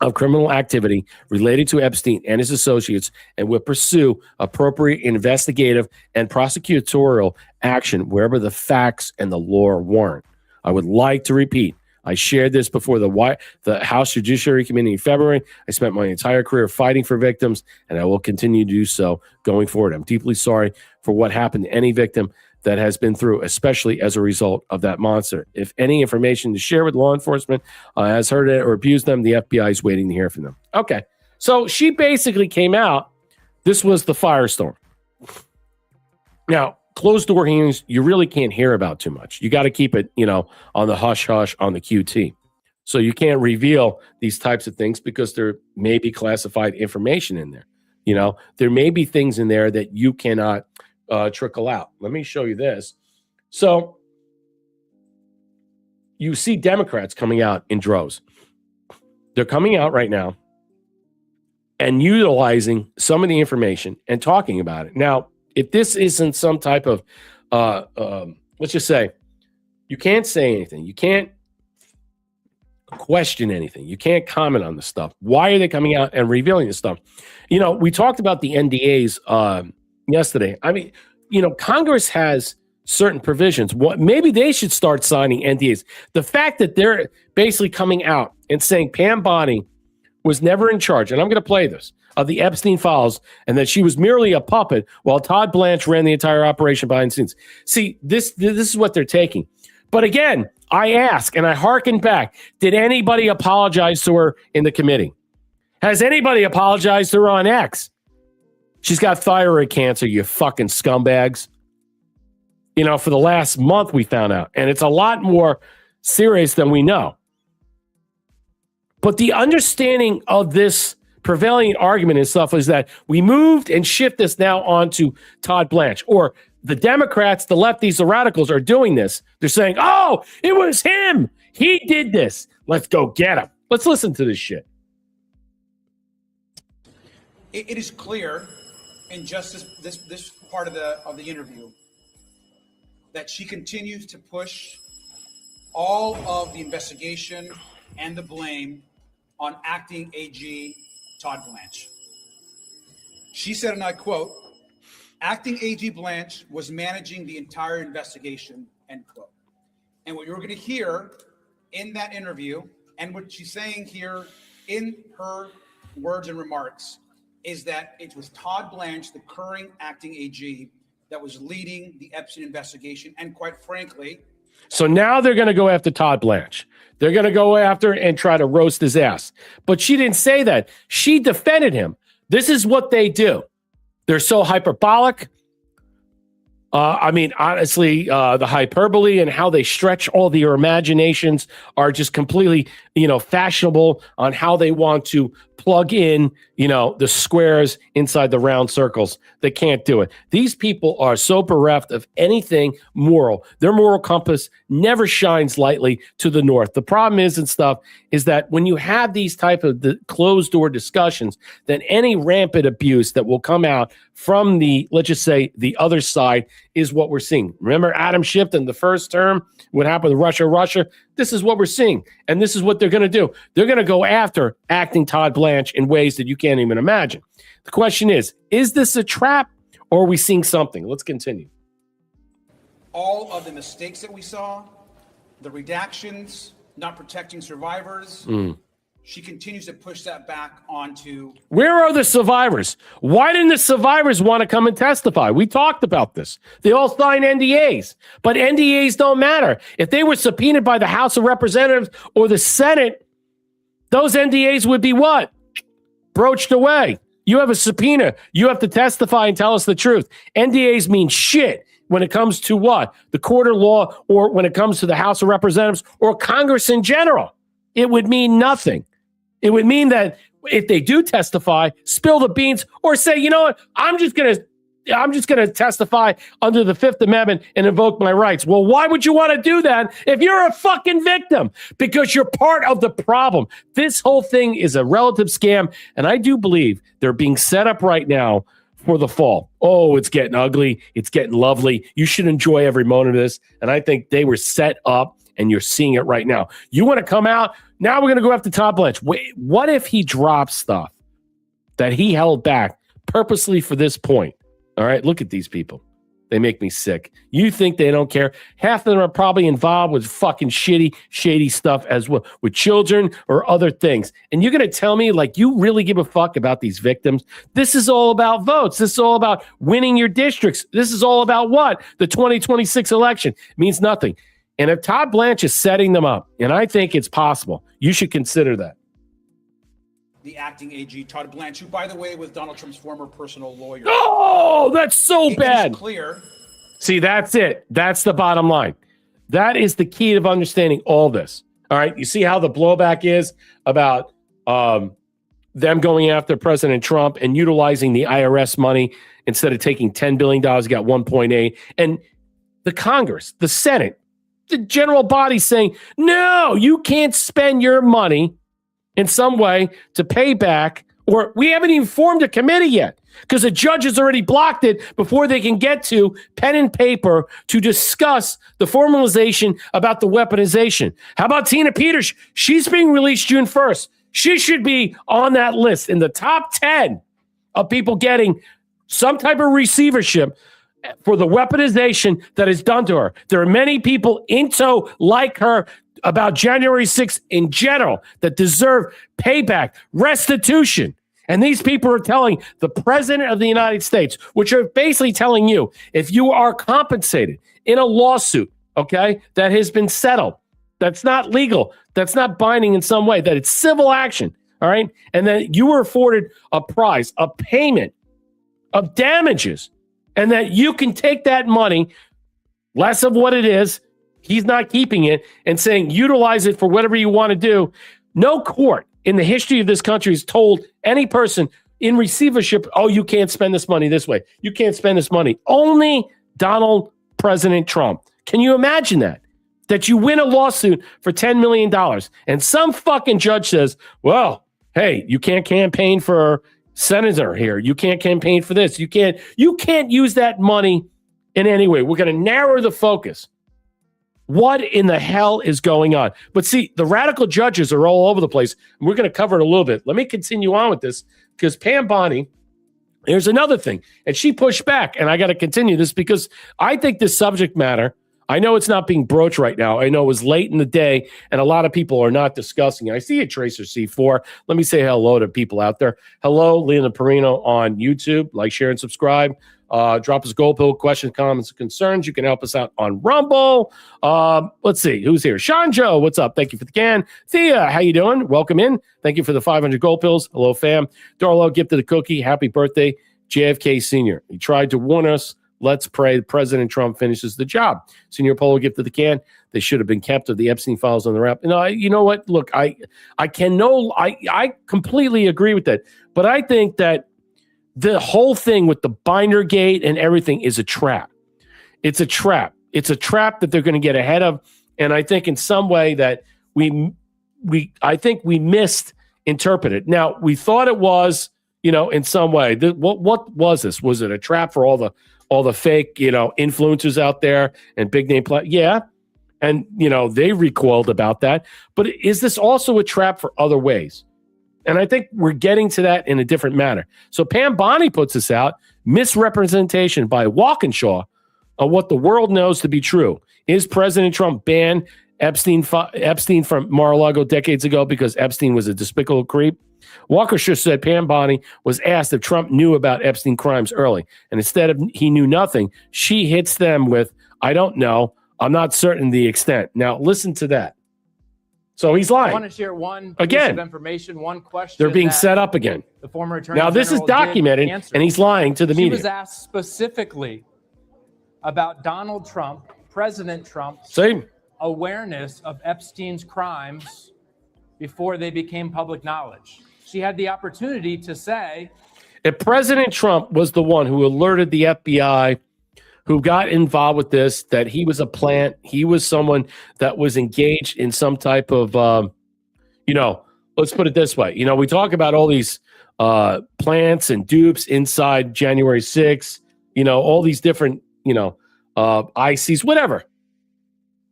Speaker 1: of criminal activity related to Epstein and his associates and will pursue appropriate investigative and prosecutorial action wherever the facts and the law warrant. I would like to repeat, I shared this before the House Judiciary Committee in February. I spent my entire career fighting for victims, and I will continue to do so going forward. I'm deeply sorry for what happened to any victim that has been through, especially as a result of that monster. If any information to share with law enforcement has hurt it or abused them, the FBI is waiting to hear from them. Okay, so she basically came out. This was the firestorm. Now, closed door hearings, you really can't hear about too much. You got to keep it, on the hush hush on the QT. So you can't reveal these types of things because there may be classified information in there. There may be things in there that you cannot trickle out. Let me show you this. So you see Democrats coming out in droves. They're coming out right now and utilizing some of the information and talking about it. Now, if this isn't some type of, let's just say, you can't say anything. You can't question anything. You can't comment on the stuff. Why are they coming out and revealing this stuff? We talked about the NDAs yesterday. I mean, Congress has certain provisions. Maybe they should start signing NDAs. The fact that they're basically coming out and saying Pam Bondi was never in charge, and I'm going to play this, of the Epstein files, and that she was merely a puppet while Todd Blanche ran the entire operation behind the scenes. See, this is what they're taking. But again, I ask and I hearken back, did anybody apologize to her in the committee? Has anybody apologized to her on X? She's got thyroid cancer, you fucking scumbags. For the last month we found out, and it's a lot more serious than we know. But the understanding of this prevailing argument and stuff is that we moved and shift this now onto Todd Blanche, or the Democrats, the lefties, the radicals are doing this. They're saying, oh, it was him. He did this. Let's go get him. Let's listen to this shit.
Speaker 4: It is clear in just this part of the interview that she continues to push all of the investigation and the blame on acting AG Todd Blanche. She said, and I quote, acting AG Blanche was managing the entire investigation, end quote. And what you're going to hear in that interview, and what she's saying here in her words and remarks, is that it was Todd Blanche, the current acting AG, that was leading the Epstein investigation. And quite frankly,
Speaker 1: so now they're going to go after Todd Blanche. They're going to go after and try to roast his ass. But she didn't say that. She defended him. This is what they do. They're so hyperbolic. Honestly, the hyperbole and how they stretch all their imaginations are just completely, fashionable on how they want to plug in, the squares inside the round circles. They can't do it. These people are so bereft of anything moral. Their moral compass never shines lightly to the north. The problem is that when you have these type of closed door discussions, then any rampant abuse that will come out from let's just say the other side is what we're seeing. Remember Adam Schiff in the first term, what happened with Russia? This is what we're seeing. And this is what they're going to do. They're going to go after acting Todd Blanche in ways that you can't even imagine. The question is this a trap or are we seeing something? Let's continue.
Speaker 4: All of the mistakes that we saw, the redactions, not protecting survivors, she continues to push that back onto... Where
Speaker 1: are the survivors? Why didn't the survivors want to come and testify? We talked about this. They all signed NDAs, but NDAs don't matter. If they were subpoenaed by the House of Representatives or the Senate, those NDAs would be what? Broached away. You have a subpoena. You have to testify and tell us the truth. NDAs mean shit when it comes to what? The court of law, or when it comes to the House of Representatives or Congress in general. It would mean nothing. It would mean that if they do testify, spill the beans, or say, you know what, I'm just going to I'm just going to testify under the Fifth Amendment and invoke my rights. Well, why would you want to do that if you're a fucking victim? Because you're part of the problem. This whole thing is a relative scam, and I do believe they're being set up right now for the fall. Oh, it's getting ugly. It's getting lovely. You should enjoy every moment of this, and I think they were set up, and you're seeing it right now. You want to come out? Now we're going to go after Todd Blanche. Wait, what if he drops stuff that he held back purposely for this point? All right, look at these people. They make me sick. You think they don't care? Half of them are probably involved with fucking shady stuff as well, with children or other things. And you're going to tell me, like, you really give a fuck about these victims? This is all about votes. This is all about winning your districts. This is all about what? The 2026 election. It means nothing. And if Todd Blanche is setting them up, and I think it's possible, you should consider that.
Speaker 4: The acting AG, Todd Blanche, who, by the way, was Donald Trump's former personal lawyer.
Speaker 1: Oh, that's so bad.
Speaker 4: It's clear.
Speaker 1: See, that's it. That's the bottom line. That is the key of understanding all this. All right. You see how the blowback is about them going after President Trump and utilizing the IRS money instead of taking $10 billion, you got 1.8. And the Congress, the Senate, the general body saying, no, you can't spend your money in some way to pay back, or we haven't even formed a committee yet because the judge has already blocked it before they can get to pen and paper to discuss the formalization about the weaponization. How about Tina Peters? She's being released June 1st. She should be on that list in the top 10 of people getting some type of receivership for the weaponization that is done to her. There are many people in tow like her about January 6th in general that deserve payback, restitution. And these people are telling the president of the United States, which are basically telling you, if you are compensated in a lawsuit, okay, that has been settled, that's not legal, that's not binding in some way, that it's civil action, all right, and that you were afforded a prize, a payment of damages, and that you can take that money, less of what it is, he's not keeping it, and saying utilize it for whatever you want to do. No court in the history of this country has told any person in receivership, oh, you can't spend this money this way. You can't spend this money. Only President Trump. Can you imagine that? That you win a lawsuit for $10 million and some fucking judge says, well, hey, you can't campaign for senator here. You can't campaign for this. You can't use that money in any way. We're going to narrow the focus. What in the hell is going on? But see, the radical judges are all over the place. And we're going to cover it a little bit. Let me continue on with this because Pam Bondi, here's another thing. And she pushed back. And I got to continue this because I think this subject matter, I know it's not being broached right now. I know it was late in the day and a lot of people are not discussing it. I see a Tracer C4. Let me say hello to people out there. Hello, Leonard Perino on YouTube. Like, share, and subscribe. Drop us a gold pill, questions, comments, and concerns. You can help us out on Rumble. Let's see who's here. Sean Joe, what's up? Thank you for the can. Thea, how you doing? Welcome in. Thank you for the 500 gold pills. Hello, fam. Darlo gifted a cookie. Happy birthday, JFK Senior. He tried to warn us. Let's pray President Trump finishes the job. Senior Polo gifted the can. They should have been kept of the Epstein files on the wrap. You know what? Look, I completely agree with that. But I think that the whole thing with the binder gate and everything is a trap. It's a trap. It's a trap that they're going to get ahead of. And I think in some way that we misinterpreted. Now, we thought it was, in some way. What was this? Was it a trap for all the fake, influencers out there and big name play? Yeah. And, they recoiled about that. But is this also a trap for other ways? And I think we're getting to that in a different manner. So Pam Bondi puts this out, misrepresentation by Walkinshaw of what the world knows to be true. Is President Trump banned Epstein from Mar-a-Lago decades ago because Epstein was a despicable creep? Walkinshaw said Pam Bondi was asked if Trump knew about Epstein crimes early. And instead of he knew nothing, she hits them with, I don't know. I'm not certain the extent. Now, listen to that. So he's lying.
Speaker 5: I want to share one
Speaker 1: piece
Speaker 5: of information, one question.
Speaker 1: They're being set up again.
Speaker 5: The former attorney
Speaker 1: now, this is documented, and he's lying to the media.
Speaker 5: She was asked specifically about Donald Trump, President Trump's awareness of Epstein's crimes before they became public knowledge. She had the opportunity to say,
Speaker 1: If President Trump was the one who alerted the FBI, who got involved with this, that he was a plant, he was someone that was engaged in some type of, let's put it this way. We talk about all these plants and dupes inside January 6th, all these different, ICs, whatever.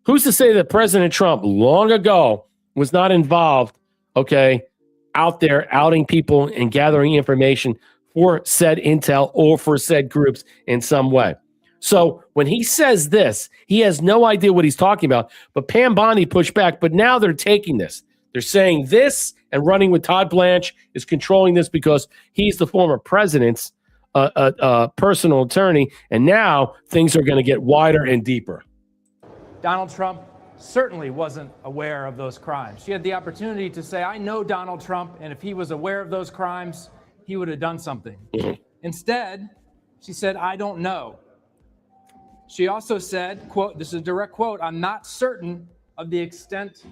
Speaker 1: Who's to say that President Trump long ago was not involved, out there outing people and gathering information for said intel or for said groups in some way? So when he says this, he has no idea what he's talking about. But Pam Bondi pushed back. But now they're taking this. They're saying this and running with Todd Blanche is controlling this because he's the former president's personal attorney. And now things are going to get wider and deeper.
Speaker 5: Donald Trump certainly wasn't aware of those crimes. She had the opportunity to say, I know Donald Trump, and if he was aware of those crimes, he would have done something. Instead, she said, I don't know. She also said, quote, this is a direct quote, I'm not certain of the extent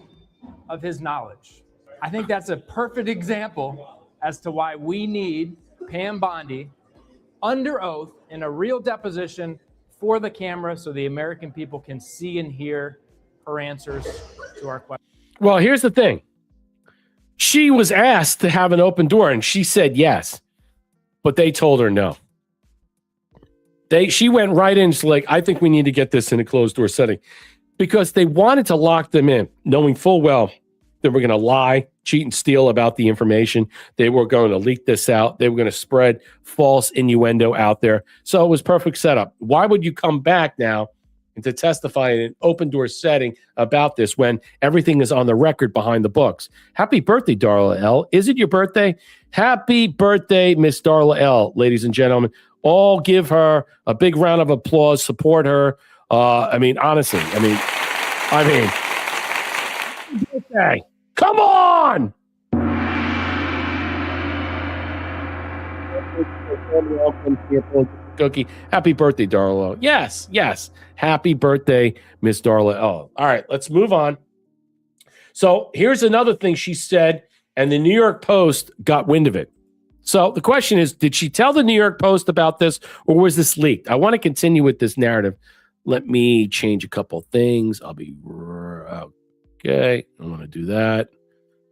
Speaker 5: of his knowledge. I think that's a perfect example as to why we need Pam Bondi under oath in a real deposition for the camera so the American people can see and hear her answers to our questions.
Speaker 1: Well, here's the thing. She was asked to have an open door and she said yes, but they told her no. She went right in. She's like, I think we need to get this in a closed door setting because they wanted to lock them in, knowing full well they were going to lie, cheat, and steal about the information. They were going to leak this out. They were going to spread false innuendo out there. So it was perfect setup. Why would you come back now and to testify in an open door setting about this when everything is on the record behind the books? Happy birthday, Darla L. Is it your birthday? Happy birthday, Miss Darla L. Ladies and gentlemen, all give her a big round of applause, support her. Honestly, birthday. Come on! Cookie. Happy birthday, Darla. Yes. Happy birthday, Miss Darla L. All right, let's move on. So here's another thing she said, and the New York Post got wind of it. So the question is, did she tell the New York Post about this, or was this leaked? I want to continue with this narrative. Let me change a couple things. I'll be okay. I want to do that.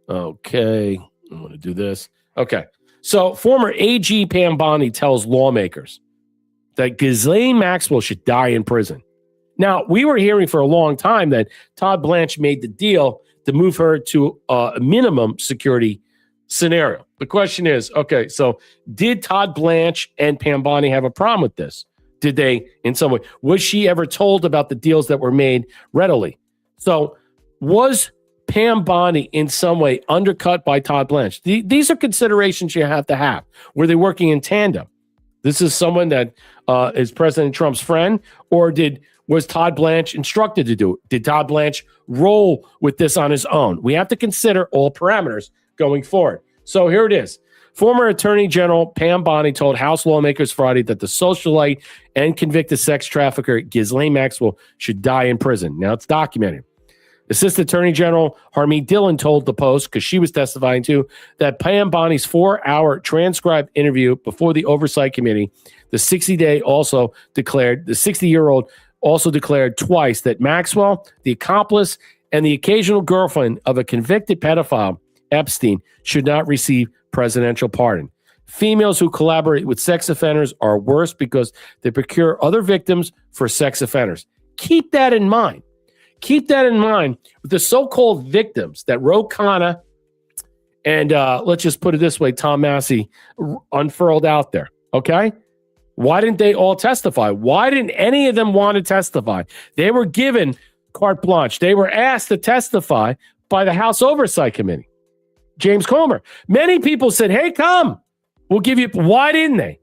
Speaker 1: Okay. I want to do this. Okay. So former AG Pam Bondi tells lawmakers that Ghislaine Maxwell should die in prison. Now, we were hearing for a long time that Todd Blanche made the deal to move her to a minimum security scenario. The question is, okay, so did Todd Blanche and Pam Bondi have a problem with this? Did they, in some way, was she ever told about the deals that were made readily? So was Pam Bondi in some way undercut by Todd Blanche? These are considerations you have to have. Were they working in tandem? This is someone that is President Trump's friend, or was Todd Blanche instructed to do it? Did Todd Blanche roll with this on his own? We have to consider all parameters going forward. So here it is. Former Attorney General Pam Bondi told House lawmakers Friday that the socialite and convicted sex trafficker Ghislaine Maxwell should die in prison. Now it's documented. Assistant Attorney General Harmeet Dillon told the Post, because she was testifying too, that Pam Bondi's 4-hour transcribed interview before the Oversight Committee, the 60-year-old also declared twice that Maxwell, the accomplice, and the occasional girlfriend of a convicted pedophile, Epstein, should not receive presidential pardon. Females who collaborate with sex offenders are worse because they procure other victims for sex offenders. Keep that in mind. Keep that in mind with the so-called victims that Ro Khanna and let's just put it this way, Tom Massey unfurled out there. Okay? Why didn't they all testify? Why didn't any of them want to testify? They were given carte blanche. They were asked to testify by the House Oversight Committee. James Comer. Many people said, hey, come. We'll give you. Why didn't they?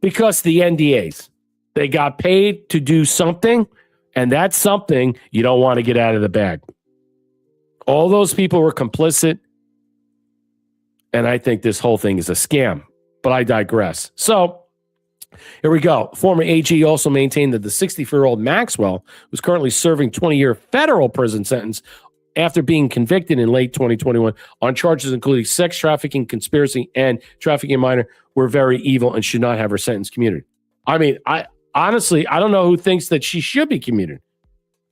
Speaker 1: Because the NDAs. They got paid to do something, and that's something you don't want to get out of the bag. All those people were complicit, and I think this whole thing is a scam, but I digress. So here we go. Former AG also maintained that the 64-year-old Maxwell, who's currently serving 20-year federal prison sentence, after being convicted in late 2021 on charges including sex trafficking, conspiracy, and trafficking a minor, were very evil and should not have her sentence commuted. I mean, I honestly don't know who thinks that she should be commuted.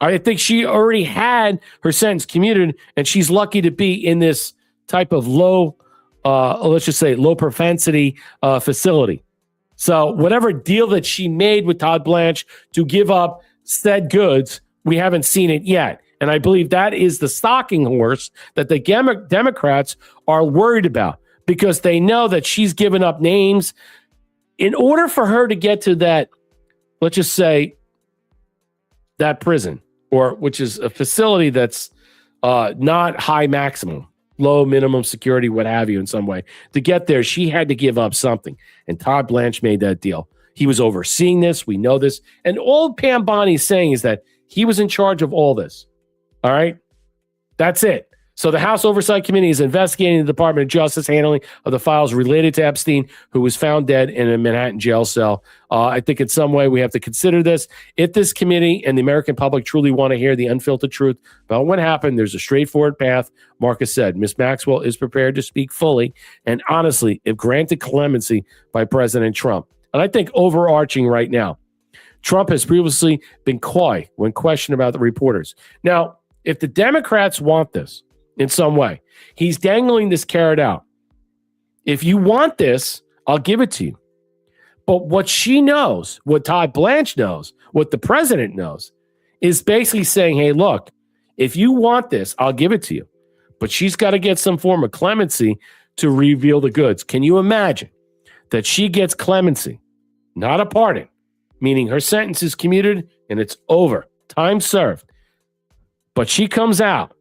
Speaker 1: I think she already had her sentence commuted, and she's lucky to be in this type of low, let's just say low propensity facility. So whatever deal that she made with Todd Blanche to give up said goods, we haven't seen it yet. And I believe that is the stalking horse that the Democrats are worried about, because they know that she's given up names. In order for her to get to that, let's just say, that prison, or which is a facility that's not high maximum, low minimum security, what have you, in some way, to get there, she had to give up something. And Todd Blanche made that deal. He was overseeing this. We know this. And all Pam Bondi is saying is that he was in charge of all this. All right? That's it. So the House Oversight Committee is investigating the Department of Justice handling of the files related to Epstein, who was found dead in a Manhattan jail cell. I think in some way we have to consider this. If this committee and the American public truly want to hear the unfiltered truth about what happened, there's a straightforward path. Marcus said, Ms. Maxwell is prepared to speak fully and honestly if granted clemency by President Trump. And I think overarching right now, Trump has previously been coy when questioned about the reporters. Now, if the Democrats want this, in some way, he's dangling this carrot out. If you want this, I'll give it to you. But what she knows, what Todd Blanche knows, what the president knows, is basically saying, hey, look, if you want this, I'll give it to you. But she's got to get some form of clemency to reveal the goods. Can you imagine that she gets clemency, not a pardon, meaning her sentence is commuted and it's over, time served. But she comes out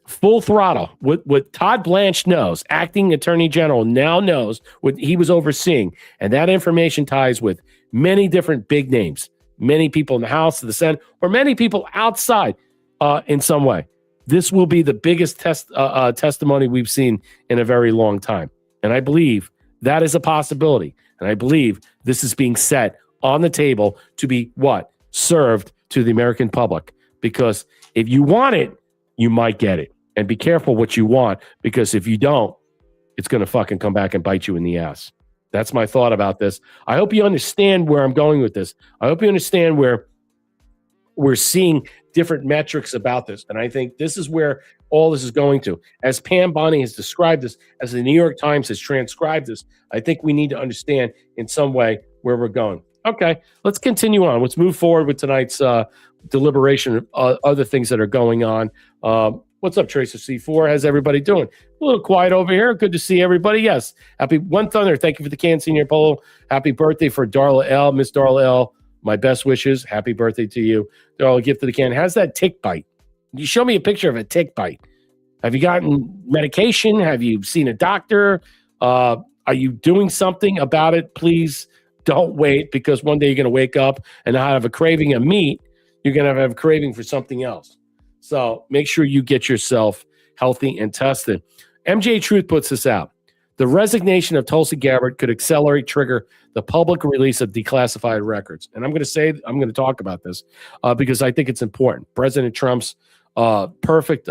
Speaker 1: full throttle. What Todd Blanche knows, acting attorney general, now knows what he was overseeing. And that information ties with many different big names, many people in the House, the Senate, or many people outside in some way. This will be the biggest testimony we've seen in a very long time. And I believe that is a possibility. And I believe this is being set on the table to be what? Served to the American public. Because if you want it, you might get it. And be careful what you want, because if you don't, it's going to fucking come back and bite you in the ass. That's my thought about this. I hope you understand where I'm going with this. I hope you understand where we're seeing different metrics about this. And I think this is where all this is going to. As Pam Bondi has described this, as the New York Times has transcribed this, I think we need to understand in some way where we're going. Okay, let's continue on. Let's move forward with tonight's deliberation of other things that are going on. What's up, Tracer C4? How's everybody doing? A little quiet over here. Good to see everybody. Yes. Happy One Thunder. Thank you for the can, Senior Polo. Happy birthday for Darla L. Miss Darla L. My best wishes. Happy birthday to you. Darla, gift of the can. How's that tick bite? You show me a picture of a tick bite. Have you gotten medication? Have you seen a doctor? Are you doing something about it? Please don't wait, because one day you're going to wake up and not have a craving of meat. You're going to have a craving for something else. So make sure you get yourself healthy and tested. MJ Truth puts this out. The resignation of Tulsi Gabbard could trigger the public release of declassified records. And I'm going to talk about this because I think it's important. President Trump's perfect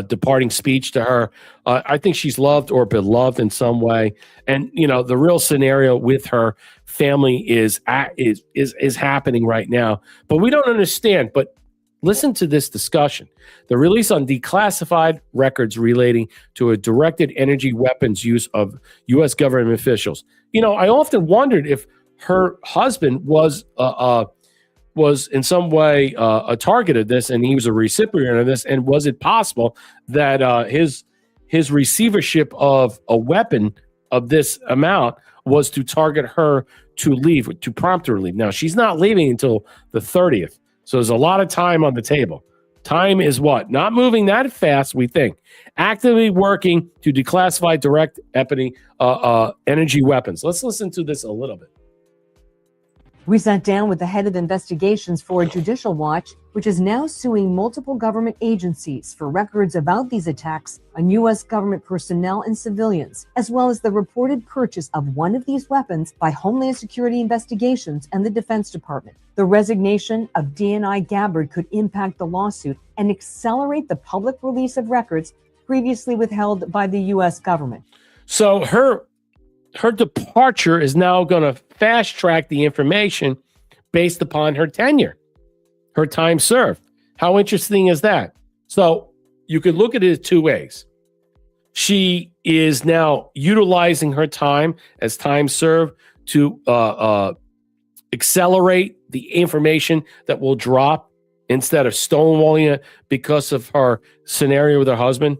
Speaker 1: departing speech to her. I think she's loved or beloved in some way. And, you know, the real scenario with her family is happening right now. But we don't understand. But listen to this discussion. The release on declassified records relating to a directed energy weapons use of U.S. government officials. You know, I often wondered if her husband was in some way a target of this, and he was a recipient of this. And was it possible that his receivership of a weapon of this amount was to target her to leave, to prompt her to leave? Now, she's not leaving until the 30th. So there's a lot of time on the table. Time is what? Not moving that fast, we think. Actively working to declassify direct energy weapons. Let's listen to this a little bit.
Speaker 6: We sat down with the head of investigations for a judicial watch, which is now suing multiple government agencies for records about these attacks on U.S. government personnel and civilians, as well as the reported purchase of one of these weapons by Homeland Security Investigations and the Defense Department. The resignation of DNI Gabbard could impact the lawsuit and accelerate the public release of records previously withheld by the U.S. government.
Speaker 1: So her departure is now going to fast track the information based upon her tenure, her time served. How interesting is that? So you could look at it two ways. She is now utilizing her time as time served to accelerate the information that will drop instead of stonewalling it because of her scenario with her husband,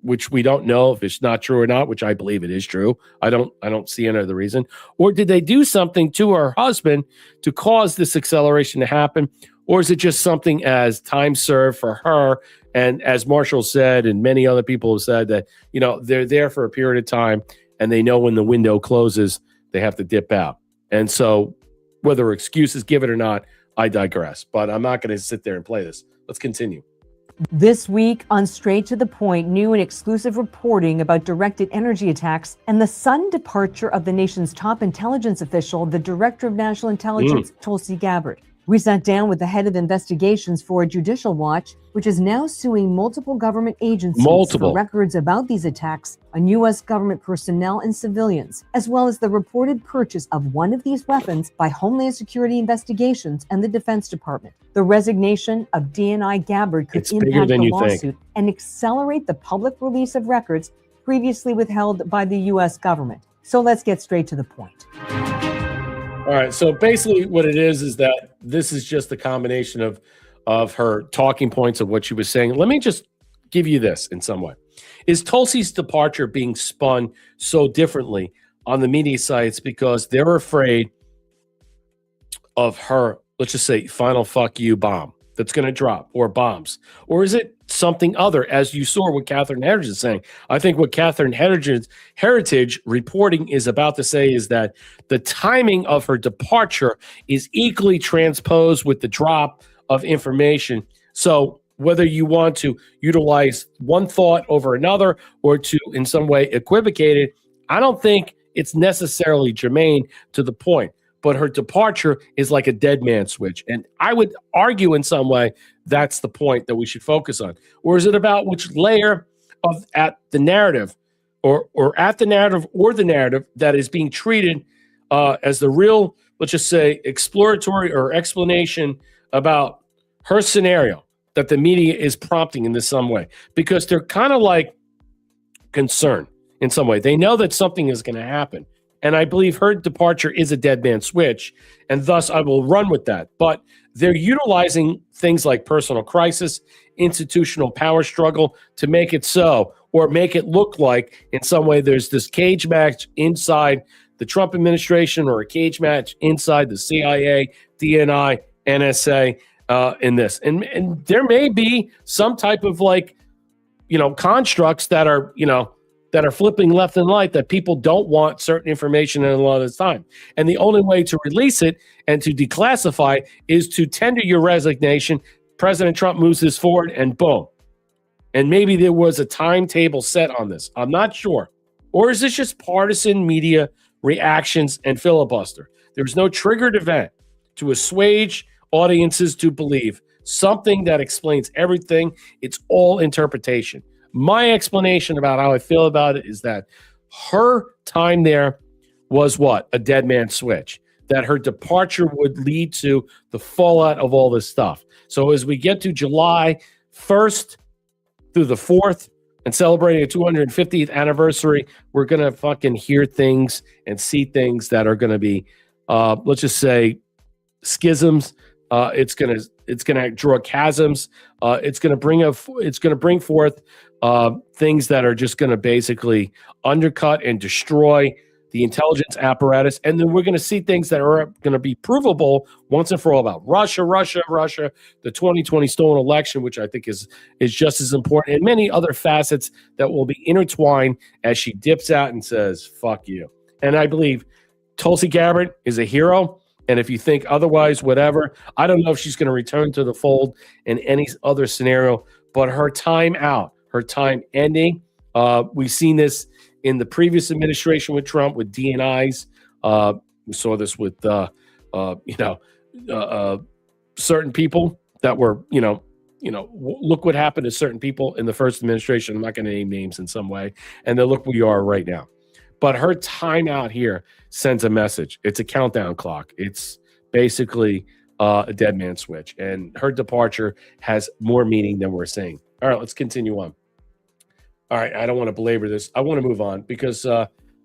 Speaker 1: which we don't know if it's not true or not, which I believe it is true. I don't see any other reason. Or did they do something to her husband to cause this acceleration to happen? Or is it just something as time served for her? And as Marshall said, and many other people have said that, you know, they're there for a period of time and they know when the window closes, they have to dip out. And so whether excuse is given or not, I digress. But I'm not going to sit there and play this. Let's continue.
Speaker 6: This week on Straight to the Point, new and exclusive reporting about directed energy attacks and the sudden departure of the nation's top intelligence official, the Director of National Intelligence, Tulsi Gabbard. We sat down with the head of investigations for a judicial watch, which is now suing multiple government agencies for records about these attacks on U.S. government personnel and civilians, as well as the reported purchase of one of these weapons by Homeland Security Investigations and the Defense Department. The resignation of DNI Gabbard could impact the lawsuit and accelerate the public release of records previously withheld by the U.S. government. So let's get straight to the point.
Speaker 1: All right. So basically what it is that this is just a combination of her talking points of what she was saying. Let me just give you this in some way. Is Tulsi's departure being spun so differently on the media sites because they're afraid of her, let's just say, final fuck you bomb that's going to drop, or bombs? Or is it something other, as you saw what Catherine Heritage is saying? I think what Catherine Heritage reporting is about to say is that the timing of her departure is equally transposed with the drop of information. So whether you want to utilize one thought over another or to in some way equivocate it, I don't think it's necessarily germane to the point. But her departure is like a dead man switch. And I would argue in some way that's the point that we should focus on. Or is it about which layer of at the narrative or at the narrative or the narrative that is being treated as the real, let's just say, exploratory or explanation about her scenario that the media is prompting in some way? Because they're kind of like concerned in some way. They know that something is going to happen. And I believe her departure is a dead man switch, and thus I will run with that. But they're utilizing things like personal crisis, institutional power struggle to make it so, or make it look like in some way there's this cage match inside the Trump administration or a cage match inside the CIA, DNI, NSA in this. And there may be some type of constructs that are, that are flipping left and right, that people don't want certain information in a lot of the time. And the only way to release it and to declassify is to tender your resignation. President Trump moves this forward and boom. And maybe there was a timetable set on this. I'm not sure. Or is this just partisan media reactions and filibuster? There's no triggered event to assuage audiences to believe something that explains everything. It's all interpretation. My explanation about how I feel about it is that her time there was what? A dead man switch. That her departure would lead to the fallout of all this stuff. So as we get to July 1st through the 4th and celebrating a 250th anniversary, we're going to fucking hear things and see things that are going to be, let's just say, schisms. It's going to draw chasms. It's going to bring forth things that are just going to basically undercut and destroy the intelligence apparatus. And then we're going to see things that are going to be provable once and for all about Russia, the 2020 stolen election, which I think is just as important, and many other facets that will be intertwined as she dips out and says, fuck you. And I believe Tulsi Gabbard is a hero. And if you think otherwise, whatever, I don't know if she's going to return to the fold in any other scenario, but her time out, her time ending. We've seen this in the previous administration with Trump, with DNIs. We saw this with, certain people that were, look what happened to certain people in the first administration. I'm not going to name names in some way. And then look where we are right now. But her time out here sends a message. It's a countdown clock. It's basically a dead man switch. And her departure has more meaning than we're saying. All right, let's continue on. All right, I don't want to belabor this. I want to move on because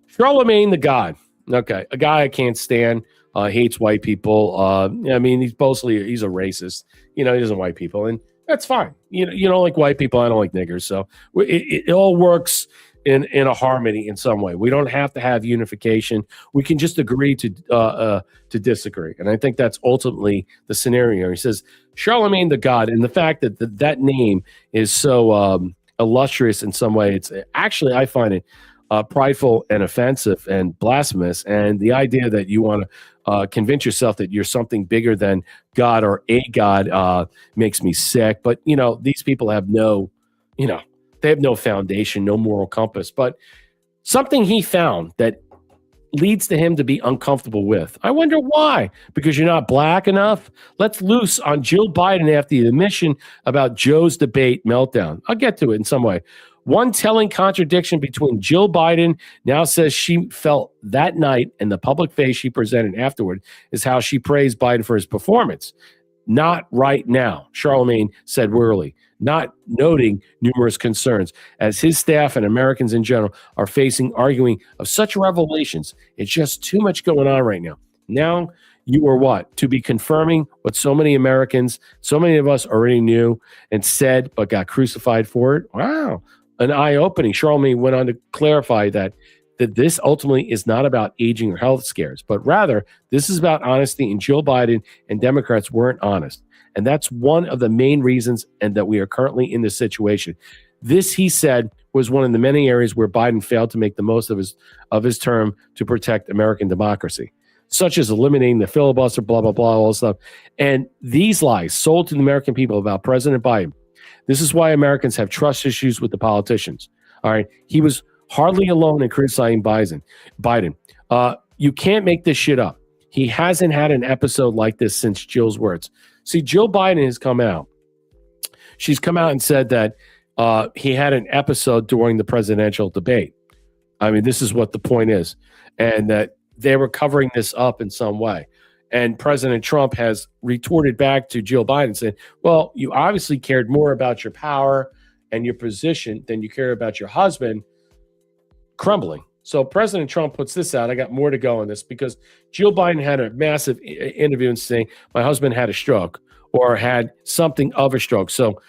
Speaker 1: Charlemagne the God, okay, a guy I can't stand, hates white people. He's a racist. He doesn't white people, and that's fine. You don't like white people. I don't like niggers. So it all works in a harmony in some way. We don't have to have unification. We can just agree to disagree. And I think that's ultimately the scenario. He says Charlemagne the God, and the fact that that name is so illustrious in some way. It's actually, I find it prideful and offensive and blasphemous. And the idea that you want to convince yourself that you're something bigger than God or a God makes me sick. But, these people have they have no foundation, no moral compass. But something he found that leads to him to be uncomfortable with. I wonder why. Because you're not black enough? Let's loose on Jill Biden after the admission about Joe's debate meltdown. I'll get to it in some way. One telling contradiction between Jill Biden now says she felt that night and the public face she presented afterward is how she praised Biden for his performance. Not right now, Charlemagne said wearily, not noting numerous concerns as his staff and Americans in general are arguing of such revelations. It's just too much going on right now. Now you are what? To be confirming what so many Americans, so many of us already knew and said, but got crucified for it. Wow. An eye-opening. Charlemagne went on to clarify that this ultimately is not about aging or health scares, but rather this is about honesty, and Jill Biden and Democrats weren't honest. And that's one of the main reasons and that we are currently in this situation. This, he said, was one of the many areas where Biden failed to make the most of his term to protect American democracy, such as eliminating the filibuster, blah, blah, blah, all this stuff. And these lies sold to the American people about President Biden. This is why Americans have trust issues with the politicians. All right. He was hardly alone in criticizing Biden. You can't make this shit up. He hasn't had an episode like this since Jill's words. See, Jill Biden has come out. She's come out and said that he had an episode during the presidential debate. I mean, this is what the point is. And that they were covering this up in some way. And President Trump has retorted back to Jill Biden saying, well, you obviously cared more about your power and your position than you care about your husband crumbling. So President Trump puts this out. I got more to go on this because Jill Biden had a massive interview and saying, my husband had a stroke or had something of a stroke. So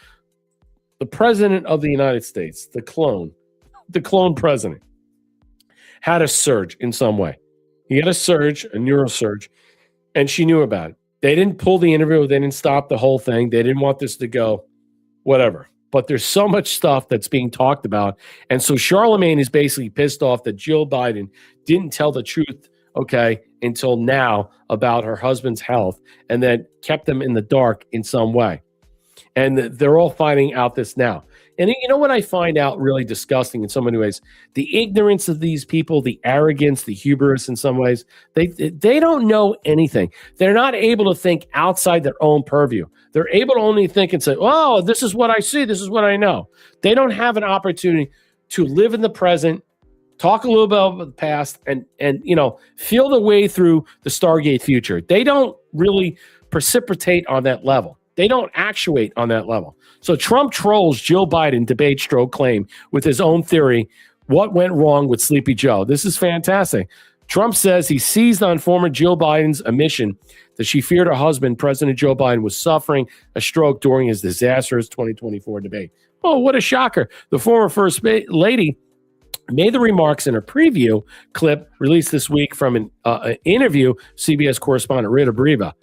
Speaker 1: the president of the United States, the clone president, had a surge in some way. He had a surge, a neurosurge, and she knew about it. They didn't pull the interview. They didn't stop the whole thing. They didn't want this to go, whatever. But there's so much stuff that's being talked about. And so Charlemagne is basically pissed off that Jill Biden didn't tell the truth, okay, until now about her husband's health and then kept them in the dark in some way. And they're all finding out this now. And you know what I find out really disgusting in so many ways? The ignorance of these people, the arrogance, the hubris in some ways. They don't know anything. They're not able to think outside their own purview. They're able to only think and say, oh, this is what I see. This is what I know. They don't have an opportunity to live in the present, talk a little bit about the past, and feel the way through the Stargate future. They don't really precipitate on that level. They don't actuate on that level. So Trump trolls Jill Biden debate stroke claim with his own theory. What went wrong with Sleepy Joe? This is fantastic. Trump says he seized on former Jill Biden's admission that she feared her husband, President Joe Biden, was suffering a stroke during his disastrous 2024 debate. Oh, what a shocker. The former First Lady made the remarks in a preview clip released this week from an interview CBS correspondent Rita Briva.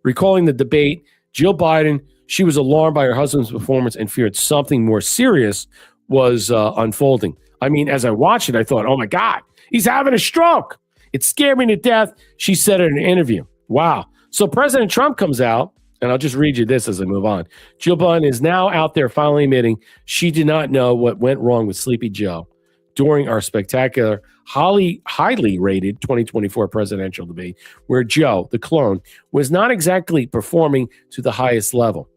Speaker 1: Recalling the debate, Jill Biden, she was alarmed by her husband's performance and feared something more serious was unfolding. I mean, as I watched it, I thought, oh my God, he's having a stroke. It scared me to death, she said in an interview. Wow. So President Trump comes out, and I'll just read you this as I move on. Jill Biden is now out there finally admitting she did not know what went wrong with Sleepy Joe during our spectacular, highly rated 2024 presidential debate, where Joe, the clone, was not exactly performing to the highest level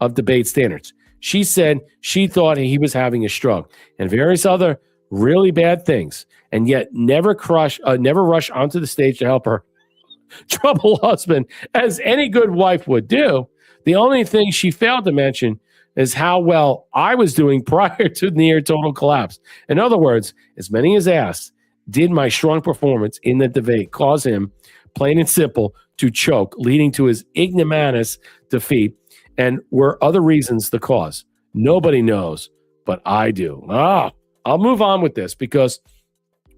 Speaker 1: of debate standards. She said she thought he was having a stroke and various other really bad things, and yet never rush onto the stage to help her troubled husband, as any good wife would do. The only thing she failed to mention is how well I was doing prior to near total collapse. In other words, as many as asked, did my strong performance in the debate cause him, plain and simple, to choke, leading to his ignominious defeat? And were other reasons the cause? Nobody knows, but I do. I'll move on with this, because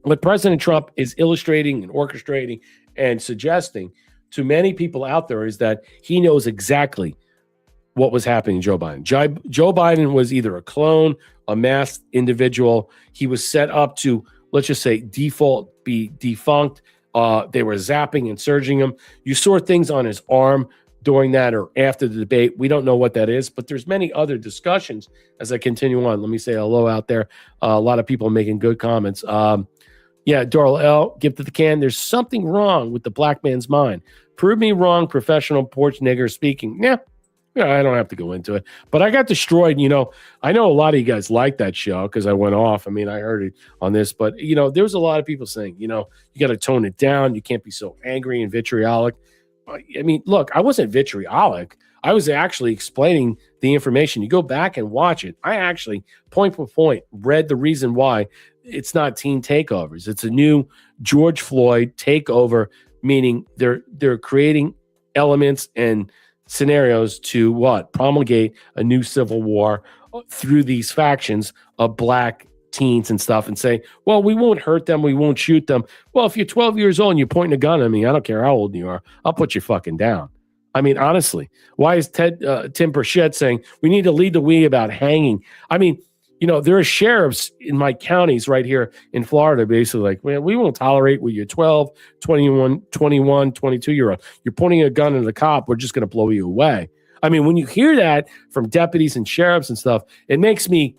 Speaker 1: what President Trump is illustrating and orchestrating and suggesting to many people out there is that he knows exactly what was happening to Joe Biden. Joe Biden was either a clone, a masked individual. He was set up to, let's just say, be defunct. They were zapping and surging him. You saw things on his arm during that or after the debate. We don't know what that is, but there's many other discussions as I continue on. Let me say hello out there. A lot of people making good comments. Yeah, Doral L, gift of the can. There's something wrong with the black man's mind. Prove me wrong, professional porch nigger speaking. Yeah, I don't have to go into it. But I got destroyed. I know a lot of you guys like that show because I went off. I mean, I heard it on this. But, there was a lot of people saying, you got to tone it down. You can't be so angry and vitriolic. I mean, look, I wasn't vitriolic. I was actually explaining the information. You go back and watch it. I actually, point for point, read the reason why it's not teen takeovers. It's a new George Floyd takeover, meaning they're creating elements and scenarios to promulgate a new civil war through these factions of black teens and stuff, and say, well, we won't hurt them, we won't shoot them. Well, if you're 12 years old and you're pointing a gun at me, I don't care how old you are, I'll put you fucking down. I mean, honestly, why is Tim Burchett saying we need to lead the way about hanging? I mean, there are sheriffs in my counties right here in Florida basically like, man, we won't tolerate with your 12, 21, 22-year-old. You're pointing a gun at the cop, we're just going to blow you away. I mean, when you hear that from deputies and sheriffs and stuff, it makes me,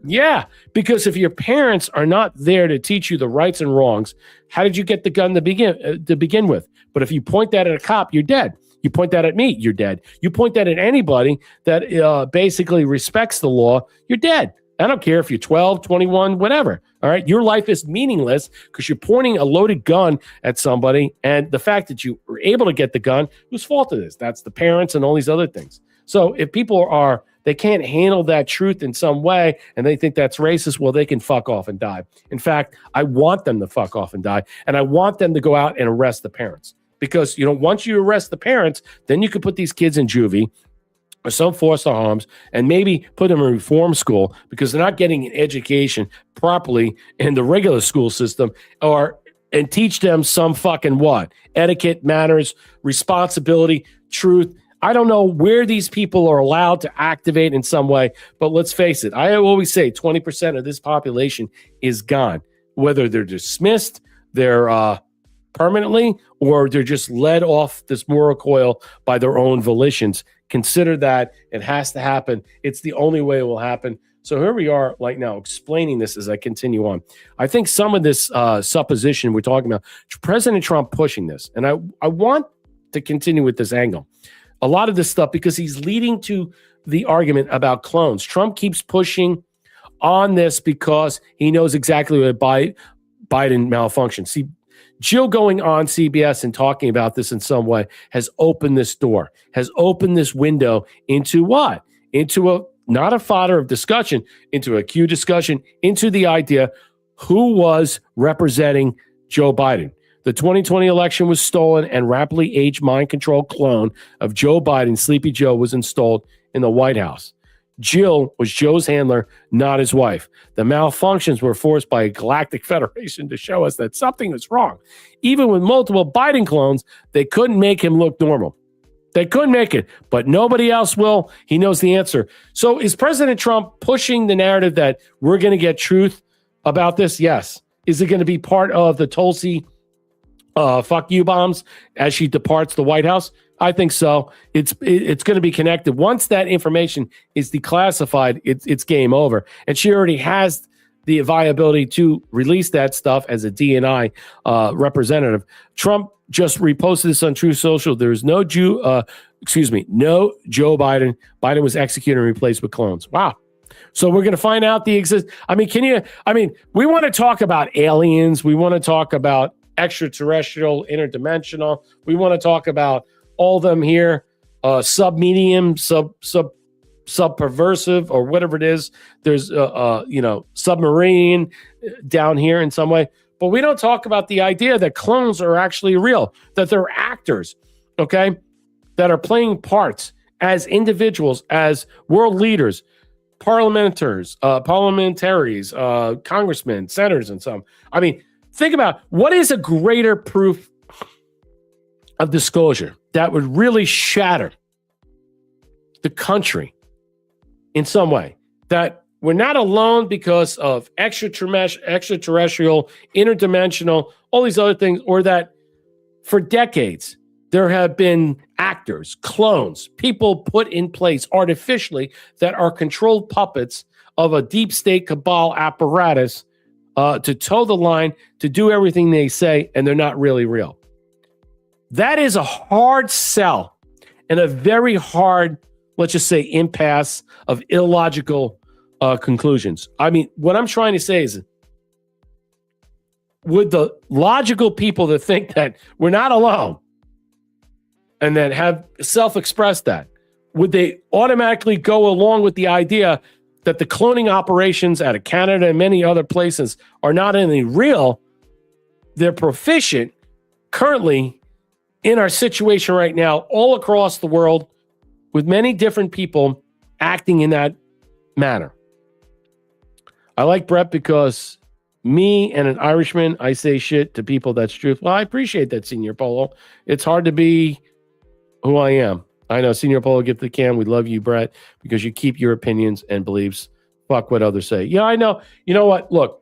Speaker 1: yeah, because if your parents are not there to teach you the rights and wrongs, how did you get the gun to begin with? But if you point that at a cop, you're dead. You point that at me, you're dead. You point that at anybody that basically respects the law, you're dead. I don't care if you're 12, 21, whatever. All right. Your life is meaningless because you're pointing a loaded gun at somebody. And the fact that you were able to get the gun, whose fault it is? That's the parents and all these other things. So if people they can't handle that truth in some way and they think that's racist, well, they can fuck off and die. In fact, I want them to fuck off and die. And I want them to go out and arrest the parents. Because, once you arrest the parents, then you can put these kids in juvie or some foster homes and maybe put them in reform school because they're not getting an education properly in the regular school system, and teach them some fucking etiquette, manners, responsibility, truth. I don't know where these people are allowed to activate in some way, but let's face it. I always say 20% of this population is gone, whether they're dismissed, they're permanently, or they're just led off this moral coil by their own volitions. Consider that it has to happen. It's the only way it will happen. So here we are right now explaining this as I continue on. I think some of this supposition we're talking about, President Trump pushing this, and I want to continue with this angle. A lot of this stuff, because he's leading to the argument about clones. Trump keeps pushing on this because he knows exactly what Biden malfunctioned. See, Jill going on CBS and talking about this in some way has opened this door, has opened this window into what? Into not a fodder of discussion, into a Q discussion, into the idea who was representing Joe Biden. The 2020 election was stolen, and rapidly aged mind control clone of Joe Biden, Sleepy Joe, was installed in the White House. Jill was Joe's handler, not his wife. The malfunctions were forced by a galactic federation to show us that something was wrong. Even with multiple Biden clones, they couldn't make him look normal. They couldn't make it, but nobody else will. He knows the answer. So is President Trump pushing the narrative that we're going to get truth about this? Yes. Is it going to be part of the Tulsi fuck you bombs as she departs the White House? I think so. It's going to be connected. Once that information is declassified, it's game over. And she already has the viability to release that stuff as a DNI representative. Trump just reposted this on True Social. There's no no Joe Biden. Biden was executed and replaced with clones. Wow. So we're going to find out the exist. We want to talk about aliens. We want to talk about extraterrestrial, interdimensional. We want to talk about all of them here, sub-medium, sub-perversive, or whatever it is. There's, submarine down here in some way. But we don't talk about the idea that clones are actually real, that they're actors, okay, that are playing parts as individuals, as world leaders, parliamentaries, congressmen, senators, and some. Think about what is a greater proof of disclosure that would really shatter the country in some way, that we're not alone because of extraterrestrial, interdimensional, all these other things, or that for decades there have been actors, clones, people put in place artificially that are controlled puppets of a deep state cabal apparatus to toe the line, to do everything they say, and they're not really real. That is a hard sell and a very hard, let's just say, impasse of illogical conclusions. What I'm trying to say is, would the logical people that think that we're not alone and that have self-expressed that, would they automatically go along with the idea that the cloning operations out of Canada and many other places are not only real, they're proficient currently in our situation right now, all across the world, with many different people acting in that manner? I like Brett because me and an Irishman, I say shit to people that's truth. Well, I appreciate that, Senior Polo. It's hard to be who I am. I know, Senior Polo, get the can. We love you, Brett, because you keep your opinions and beliefs. Fuck what others say. Yeah, I know. You know what? Look,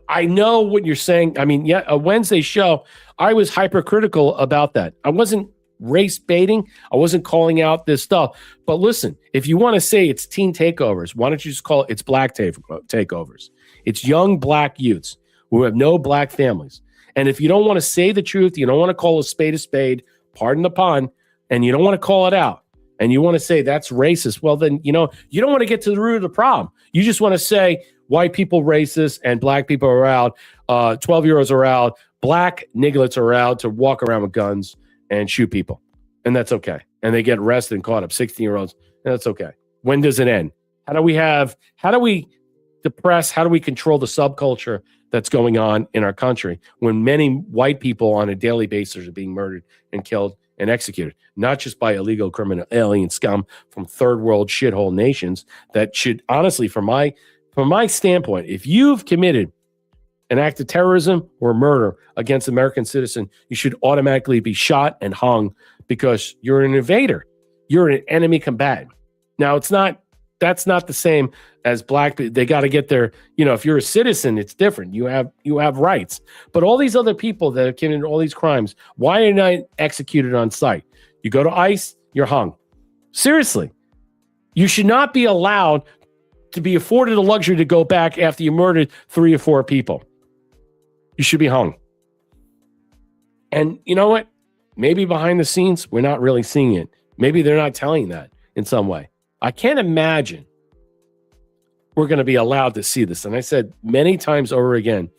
Speaker 1: I know what you're saying. A Wednesday show, I was hypercritical about that. I wasn't race baiting. I wasn't calling out this stuff. But listen, if you want to say it's teen takeovers, why don't you just call it's black takeovers? It's young black youths who have no black families. And if you don't want to say the truth, you don't want to call a spade, pardon the pun, and you don't want to call it out, and you want to say that's racist, well, then, you don't want to get to the root of the problem. You just want to say white people racist and black people are out, 12-year-olds are out, black nigglets are out to walk around with guns and shoot people. And that's okay. And they get arrested and caught up, 16-year-olds, and that's okay. When does it end? How do we depress, how do we control the subculture that's going on in our country when many white people on a daily basis are being murdered and killed and executed, not just by illegal criminal alien scum from third world shithole nations that should, honestly, from my standpoint, if you've committed an act of terrorism or murder against an American citizen, you should automatically be shot and hung because you're an invader. You're an enemy combatant. Now, that's not the same as black people. They got to get their, if you're a citizen, it's different. You have rights. But all these other people that have committed all these crimes, why are they not executed on sight? You go to ICE, you're hung. Seriously. You should not be allowed to be afforded the luxury to go back after you murdered 3 or 4 people. You should be hung. And you know what? Maybe behind the scenes, we're not really seeing it. Maybe they're not telling that in some way. I can't imagine we're going to be allowed to see this. And I said many times over again,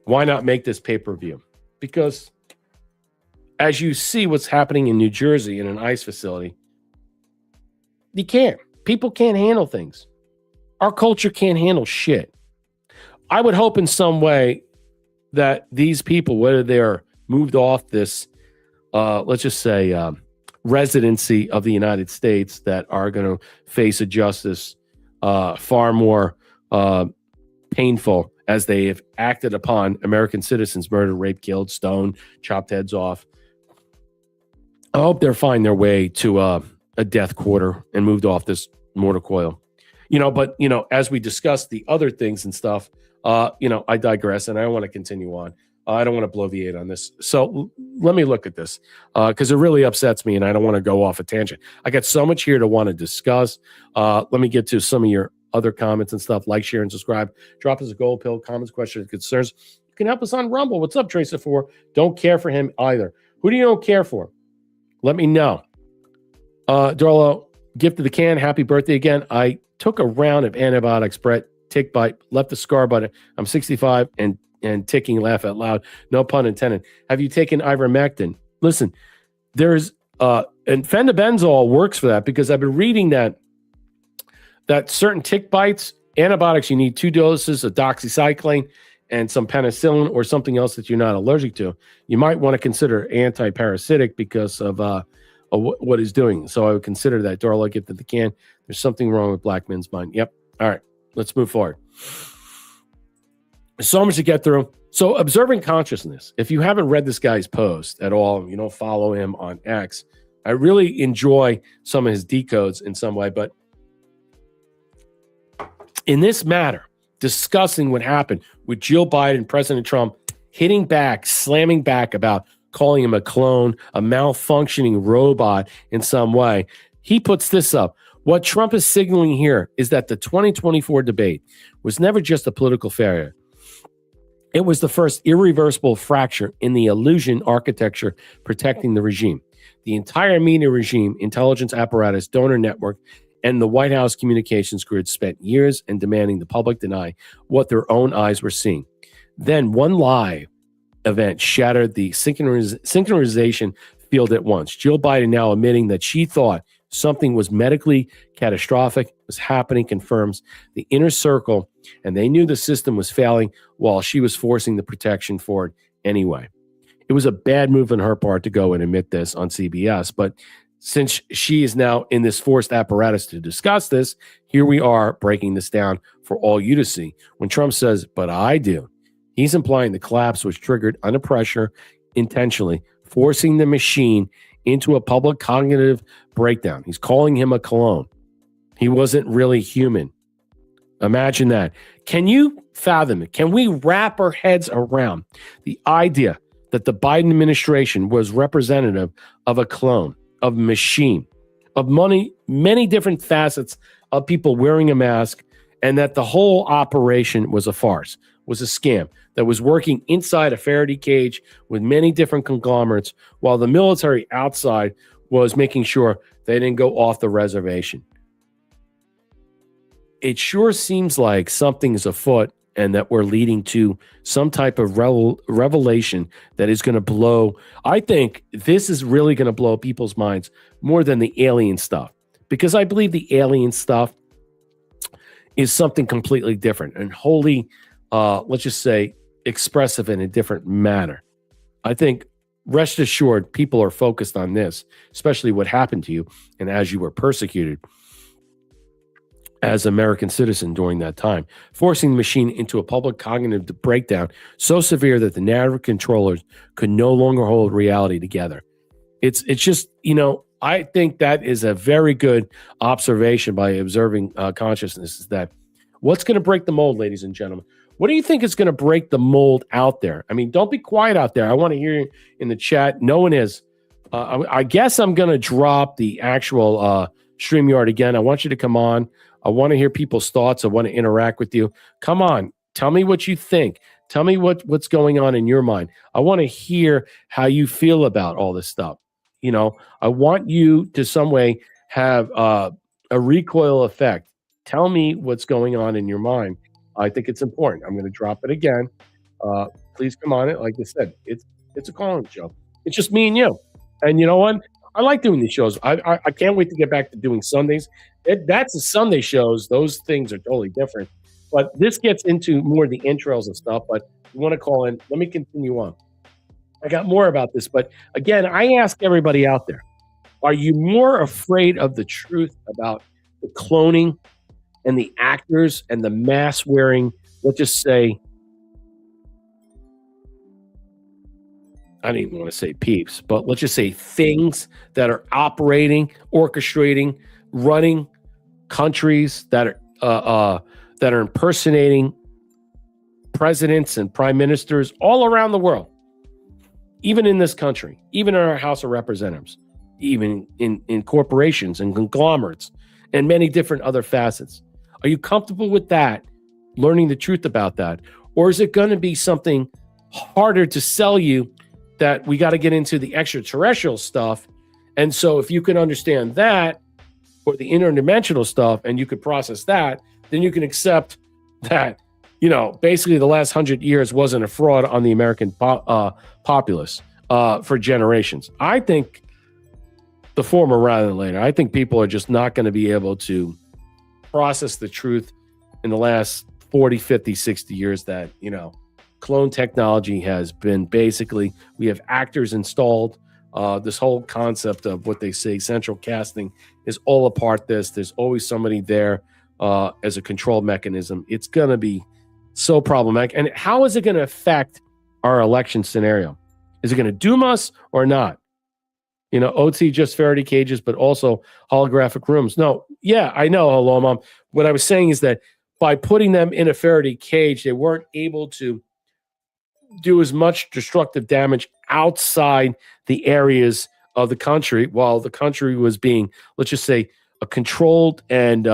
Speaker 1: why not make this pay-per-view? Because as you see what's happening in New Jersey in an ICE facility, you can't. People can't handle things. Our culture can't handle shit. I would hope in some way that these people, whether they're moved off this, let's just say, residency of the United States, that are going to face a justice far more painful as they have acted upon American citizens, murdered, raped, killed, stoned, chopped heads off. I hope they'll find their way to a death quarter and moved off this mortal coil. But as we discuss the other things and stuff, I digress and I want to continue on. I don't want to bloviate on this. So let me look at this because it really upsets me and I don't want to go off a tangent. I got so much here to want to discuss. Let me get to some of your other comments and stuff. Like, share, and subscribe. Drop us a gold pill, comments, questions, concerns. You can help us on Rumble. What's up, Tracer4? Don't care for him either. Who do you don't care for? Let me know. Darlo, gift of the can. Happy birthday again. I took a round of antibiotics, Brett. Tick bite. Left the scar button. I'm 65 and ticking, laugh out loud. No pun intended. Have you taken ivermectin? Listen, there's and fenbendazole works for that because I've been reading that certain tick bites, antibiotics, you need 2 doses of doxycycline and some penicillin or something else that you're not allergic to. You might want to consider anti-parasitic because of what he's doing. So I would consider that. Darla, get to the can. There's something wrong with black men's mind. Yep. All right. Let's move forward. So much to get through. So observing consciousness. If you haven't read this guy's post at all, you don't follow him on X, I really enjoy some of his decodes in some way. But in this matter, discussing what happened with Jill Biden, President Trump, hitting back, slamming back about calling him a clone, a malfunctioning robot in some way, he puts this up. What Trump is signaling here is that the 2024 debate was never just a political failure. It was the first irreversible fracture in the illusion architecture protecting the regime. The entire media regime, intelligence apparatus, donor network, and the White House communications grid spent years in demanding the public deny what their own eyes were seeing. Then one live event shattered the synchronization field at once. Jill Biden now admitting that she thought something was medically catastrophic was happening confirms the inner circle, and they knew the system was failing while she was forcing the protection for it anyway. It was a bad move on her part to go and admit this on CBS, but since she is now in this forced apparatus to discuss this, here we are breaking this down for all you to see. When Trump says, but I do, he's implying the collapse was triggered under pressure intentionally, forcing the machine into a public cognitive breakdown. He's calling him a clone. He wasn't really human. Imagine that. Can you fathom it? Can we wrap our heads around the idea that the Biden administration was representative of a clone, of a machine, of many different facets of people wearing a mask, and that the whole operation was a farce, was a scam that was working inside a Faraday cage with many different conglomerates, while the military outside was making sure they didn't go off the reservation. It sure seems like something is afoot and that we're leading to some type of revelation that is going to blow. I think this is really going to blow people's minds more than the alien stuff, because I believe the alien stuff is something completely different and wholly, let's just say, expressive in a different manner. I think, rest assured, people are focused on this, especially what happened to you and as you were persecuted as an American citizen during that time, forcing the machine into a public cognitive breakdown so severe that the narrative controllers could no longer hold reality together. It's just, I think that is a very good observation by observing consciousness, is that what's going to break the mold, ladies and gentlemen? What do you think is going to break the mold out there? I mean, don't be quiet out there. I want to hear you in the chat. No one is. I guess I'm going to drop the actual StreamYard again. I want you to come on. I want to hear people's thoughts. I want to interact with you. Come on. Tell me what you think. Tell me what's going on in your mind. I want to hear how you feel about all this stuff. I want you to some way have a recoil effect. Tell me what's going on in your mind. I think it's important. I'm going to drop it again. Please come on it. Like I said, it's a call-in show. It's just me and you. And you know what? I like doing these shows. I can't wait to get back to doing Sundays. That's the Sunday shows. Those things are totally different. But this gets into more the intros and stuff. But you want to call in, let me continue on. I got more about this. But again, I ask everybody out there, are you more afraid of the truth about the cloning and the actors and the mask wearing, let's just say, I don't even want to say peeps, but let's just say things that are operating, orchestrating, running countries that are impersonating presidents and prime ministers all around the world, even in this country, even in our House of Representatives, even in corporations and conglomerates and many different other facets. Are you comfortable with that, learning the truth about that? Or is it going to be something harder to sell you that we got to get into the extraterrestrial stuff? And so if you can understand that, or the interdimensional stuff, and you could process that, then you can accept that, basically the last 100 years wasn't a fraud on the American populace for generations. I think the former rather than later. I think people are just not going to be able to process the truth in the last 40, 50, 60 years that, clone technology has been basically, we have actors installed. This whole concept of what they say, central casting, is all a part this. There's always somebody there as a control mechanism. It's going to be so problematic. And how is it going to affect our election scenario? Is it going to doom us or not? OT just Faraday cages, but also holographic rooms. No, yeah, I know. Hello, Mom. What I was saying is that by putting them in a Faraday cage, they weren't able to do as much destructive damage outside the areas of the country while the country was being, let's just say, controlled and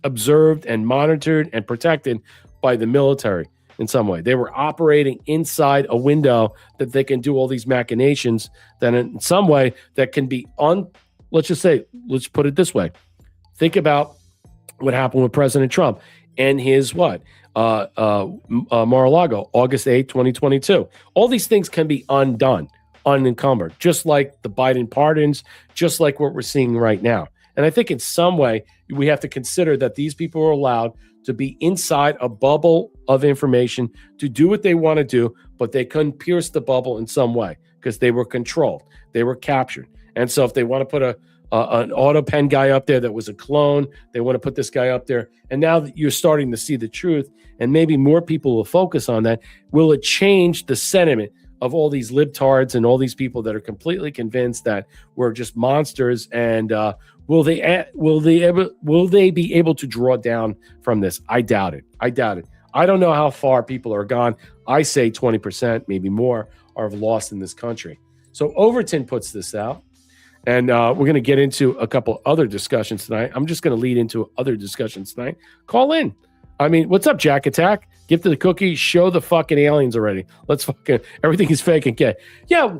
Speaker 1: observed and monitored and protected by the military in some way. They were operating inside a window that they can do all these machinations that in some way that can be let's put it this way. Think about what happened with President Trump and his Mar-a-Lago, August 8, 2022. All these things can be undone, unencumbered, just like the Biden pardons, just like what we're seeing right now. And I think in some way, we have to consider that these people are allowed to be inside a bubble of information to do what they want to do, but they couldn't pierce the bubble in some way because they were controlled. They were captured. And so if they want to put an auto pen guy up there that was a clone, they want to put this guy up there. And now that you're starting to see the truth, and maybe more people will focus on that, will it change the sentiment of all these libtards and all these people that are completely convinced that we're just monsters? And will they be able to draw down from this? I doubt it. I don't know how far people are gone. I say 20%, maybe more, are lost in this country. So Overton puts this out, and we're going to get into a couple other discussions tonight. I'm just going to lead into other discussions tonight. Call in. I mean, what's up, Jack Attack? Gift of the cookie. Show the fucking aliens already. Let's fucking, everything is fake and gay. Yeah,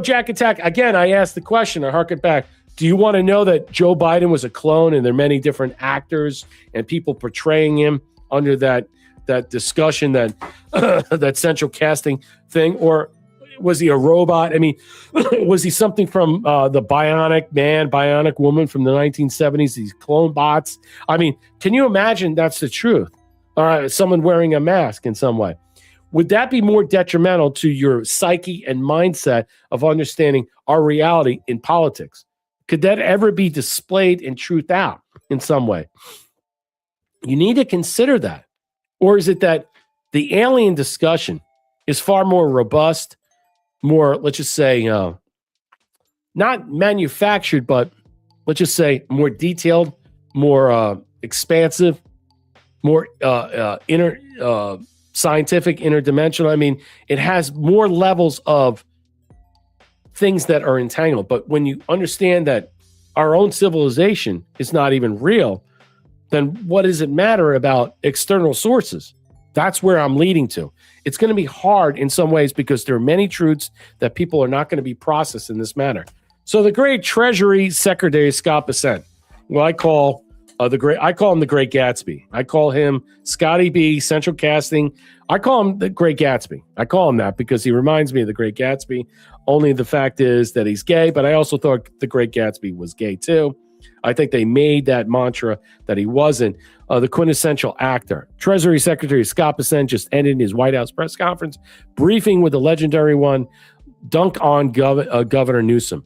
Speaker 1: Jack Attack, again, I asked the question, I hark it back. Do you want to know that Joe Biden was a clone and there are many different actors and people portraying him under that discussion, that central casting thing? Or was he a robot? I mean, was he something from the Bionic Man, Bionic Woman from the 1970s, these clone bots? I mean, can you imagine that's the truth? Someone wearing a mask in some way. Would that be more detrimental to your psyche and mindset of understanding our reality in politics? Could that ever be displayed and truthed out in some way? You need to consider that. Or is it that the alien discussion is far more robust, more, let's just say, not manufactured, but let's just say more detailed, more expansive, more scientific, interdimensional? I mean, it has more levels of things that are entangled. But when you understand that our own civilization is not even real, then what does it matter about external sources? That's where I'm leading to. It's going to be hard in some ways because there are many truths that people are not going to be processed in this manner. So the great Treasury Secretary Scott Bessent, well, I call him the Great Gatsby. I call him Scotty B, Central Casting. I call him the Great Gatsby. I call him that because he reminds me of the Great Gatsby. Only the fact is that he's gay, but I also thought the Great Gatsby was gay too. I think they made that mantra that he wasn't. The quintessential actor. Treasury Secretary Scott Bessent just ended his White House press conference briefing with the legendary one, dunk on Governor Newsom.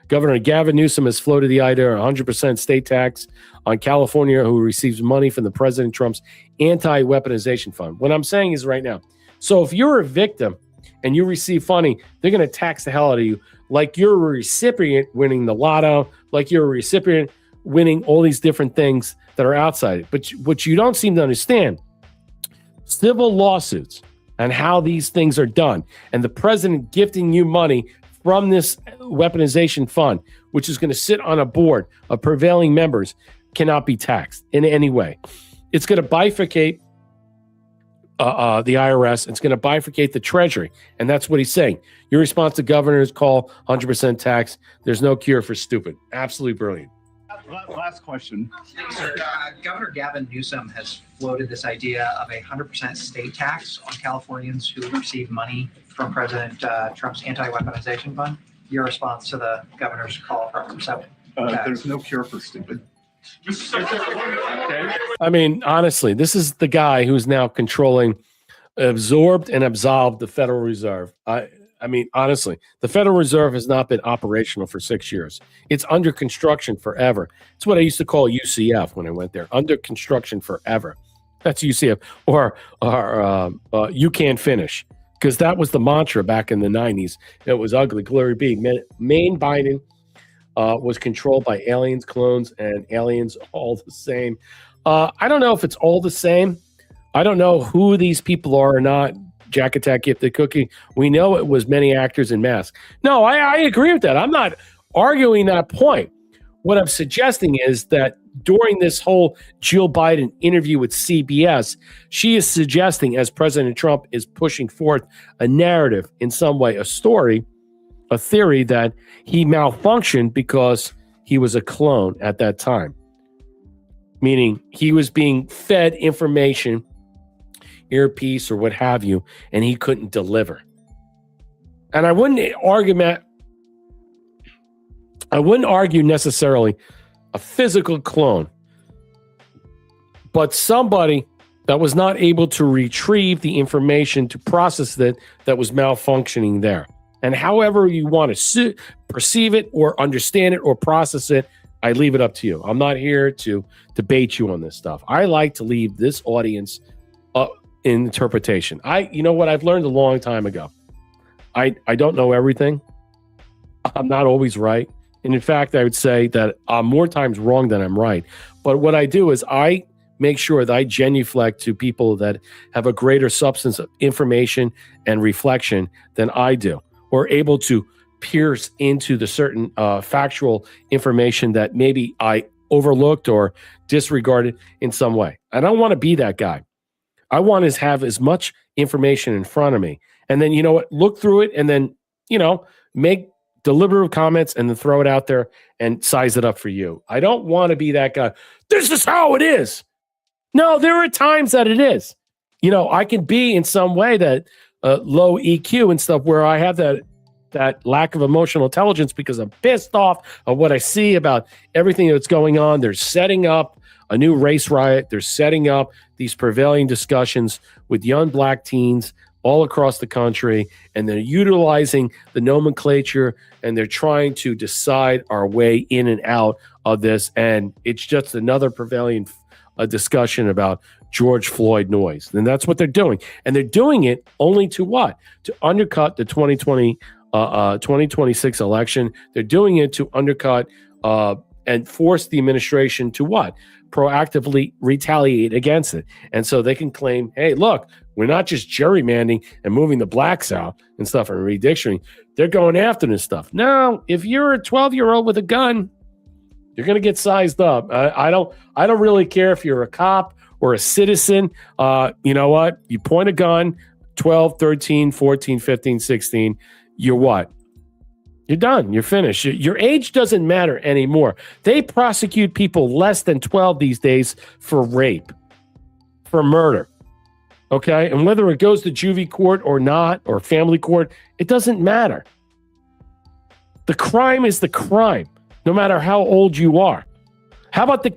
Speaker 1: Governor Gavin Newsom has floated the idea of 100% state tax on California, who receives money from the President Trump's anti-weaponization fund. What I'm saying is right now, so if you're a victim and you receive funding, they're going to tax the hell out of you like you're a recipient winning the lotto, like you're a recipient winning all these different things that are outside it. But what you don't seem to understand, civil lawsuits and how these things are done. And the president gifting you money from this weaponization fund, which is going to sit on a board of prevailing members, cannot be taxed in any way. It's going to bifurcate the IRS. It's going to bifurcate the Treasury. And that's what he's saying. Your response to governors call 100% tax. There's no cure for stupid. Absolutely brilliant.
Speaker 7: Last question.
Speaker 8: Sir, Governor Gavin Newsom has floated this idea of a 100% state tax on Californians who receive money from President Trump's anti-weaponization fund. Your response to the governor's call for 100%?
Speaker 7: There's no cure for stupid.
Speaker 1: I mean, honestly, this is the guy who's now controlling, absorbed and absolved the Federal Reserve. I mean, honestly, the Federal Reserve has not been operational for 6 years. It's under construction forever. It's what I used to call UCF when I went there. Under construction forever. That's UCF. Or you can't finish. Because that was the mantra back in the 90s. It was ugly. Glory be. Maine Biden was controlled by aliens, clones, and aliens all the same. I don't know if it's all the same. I don't know who these people are or not. Jack Attack Gifted Cookie. We know it was many actors in masks. No, I agree with that. I'm not arguing that point. What I'm suggesting is that during this whole Jill Biden interview with CBS, she is suggesting, as President Trump is pushing forth a narrative in some way, a story, a theory that he malfunctioned because he was a clone at that time. Meaning he was being fed information, earpiece or what have you, and he couldn't deliver. And I wouldn't argue necessarily a physical clone, but somebody that was not able to retrieve the information to process it that was malfunctioning there. And however you want to perceive it or understand it or process it, I leave it up to you. I'm not here to debate you on this stuff. I like to leave this audience in interpretation. You know what I've learned a long time ago. I don't know everything. I'm not always right. And in fact, I would say that I'm more times wrong than I'm right. But what I do is I make sure that I genuflect to people that have a greater substance of information and reflection than I do, or able to pierce into the certain factual information that maybe I overlooked or disregarded in some way. I don't want to be that guy. I want to have as much information in front of me. And then, you know what, look through it and then, make deliberative comments and then throw it out there and size it up for you. I don't want to be that guy. This is how it is. No, there are times that it is. I can be in some way that low EQ and stuff where I have that lack of emotional intelligence because I'm pissed off of what I see about everything that's going on. They're setting up a new race riot. They're setting up these prevailing discussions with young black teens all across the country, and they're utilizing the nomenclature, and they're trying to decide our way in and out of this. And it's just another prevailing discussion about George Floyd noise. And that's what they're doing. And they're doing it only to what? To undercut the 2026 election. They're doing it to undercut and force the administration to what? Proactively retaliate against it. And so they can claim, hey, look, we're not just gerrymandering and moving the blacks out and stuff and redistricting. They're going after this stuff. No, if you're a 12-year-old with a gun, you're going to get sized up. I don't really care if you're a cop or a citizen. You know what? You point a gun, 12, 13, 14, 15, 16, you're what? You're done. You're finished. Your age doesn't matter anymore. They prosecute people less than 12 these days for rape, for murder. Okay? And whether it goes to juvie court or not, or family court, it doesn't matter. The crime is the crime, no matter how old you are. How about the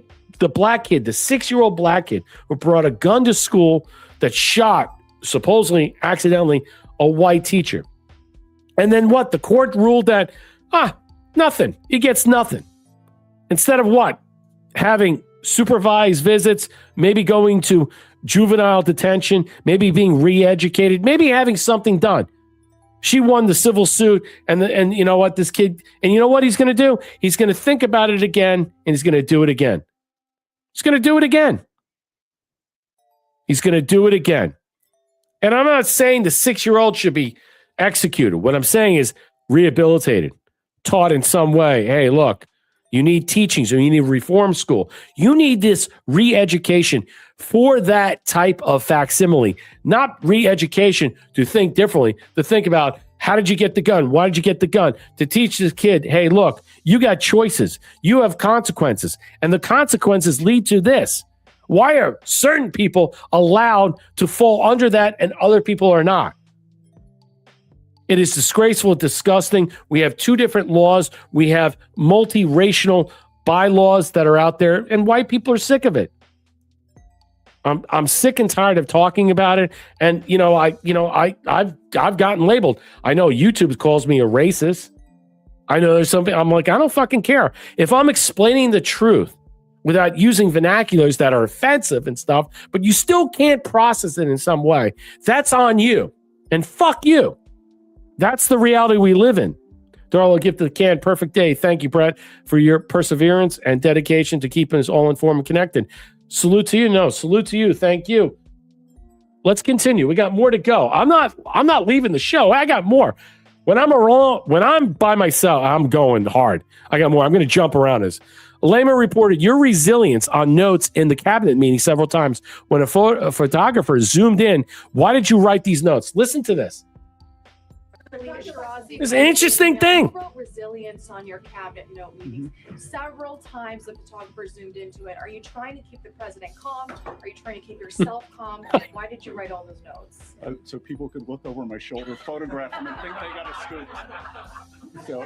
Speaker 1: black kid, the 6-year-old black kid who brought a gun to school that shot, supposedly accidentally, a white teacher? And then what? The court ruled that, nothing. He gets nothing. Instead of what? Having supervised visits, maybe going to juvenile detention, maybe being re-educated, maybe having something done. She won the civil suit, and you know what? This kid, and you know what he's going to do? He's going to think about it again, and he's going to do it again. He's going to do it again. He's going to do it again. And I'm not saying the 6-year-old should be executed. What I'm saying is rehabilitated, taught in some way. Hey, look, you need teachings or you need reform school. You need this re-education for that type of facsimile, not re-education to think differently, to think about how did you get the gun? Why did you get the gun? To teach this kid, hey, look, you got choices. You have consequences. And the consequences lead to this. Why are certain people allowed to fall under that and other people are not? It is disgraceful, disgusting. We have 2 different laws. We have multiracial bylaws that are out there, and white people are sick of it. I'm sick and tired of talking about it. And I've gotten labeled. I know YouTube calls me a racist. I know there's something. I'm like, I don't fucking care. If I'm explaining the truth without using vernaculars that are offensive and stuff, but you still can't process it in some way, that's on you. And fuck you. That's the reality we live in. Darla, gift of the can. Perfect day. Thank you, Brett, for your perseverance and dedication to keeping us all informed and connected. Salute to you. No, salute to you. Thank you. Let's continue. We got more to go. I'm not leaving the show. I got more. When I'm by myself, I'm going hard. I got more. I'm going to jump around this. Lehman reported your resilience on notes in the cabinet meeting several times when a photographer zoomed in. Why did you write these notes? Listen to this. It's an interesting thing.
Speaker 9: You wrote resilience on your cabinet note meetings. Several times the photographer zoomed into it. Are you trying to keep the president calm? Are you trying to keep yourself calm? Why did you write all those notes?
Speaker 7: So people could look over my shoulder, photograph them, and think they got a scoop. So,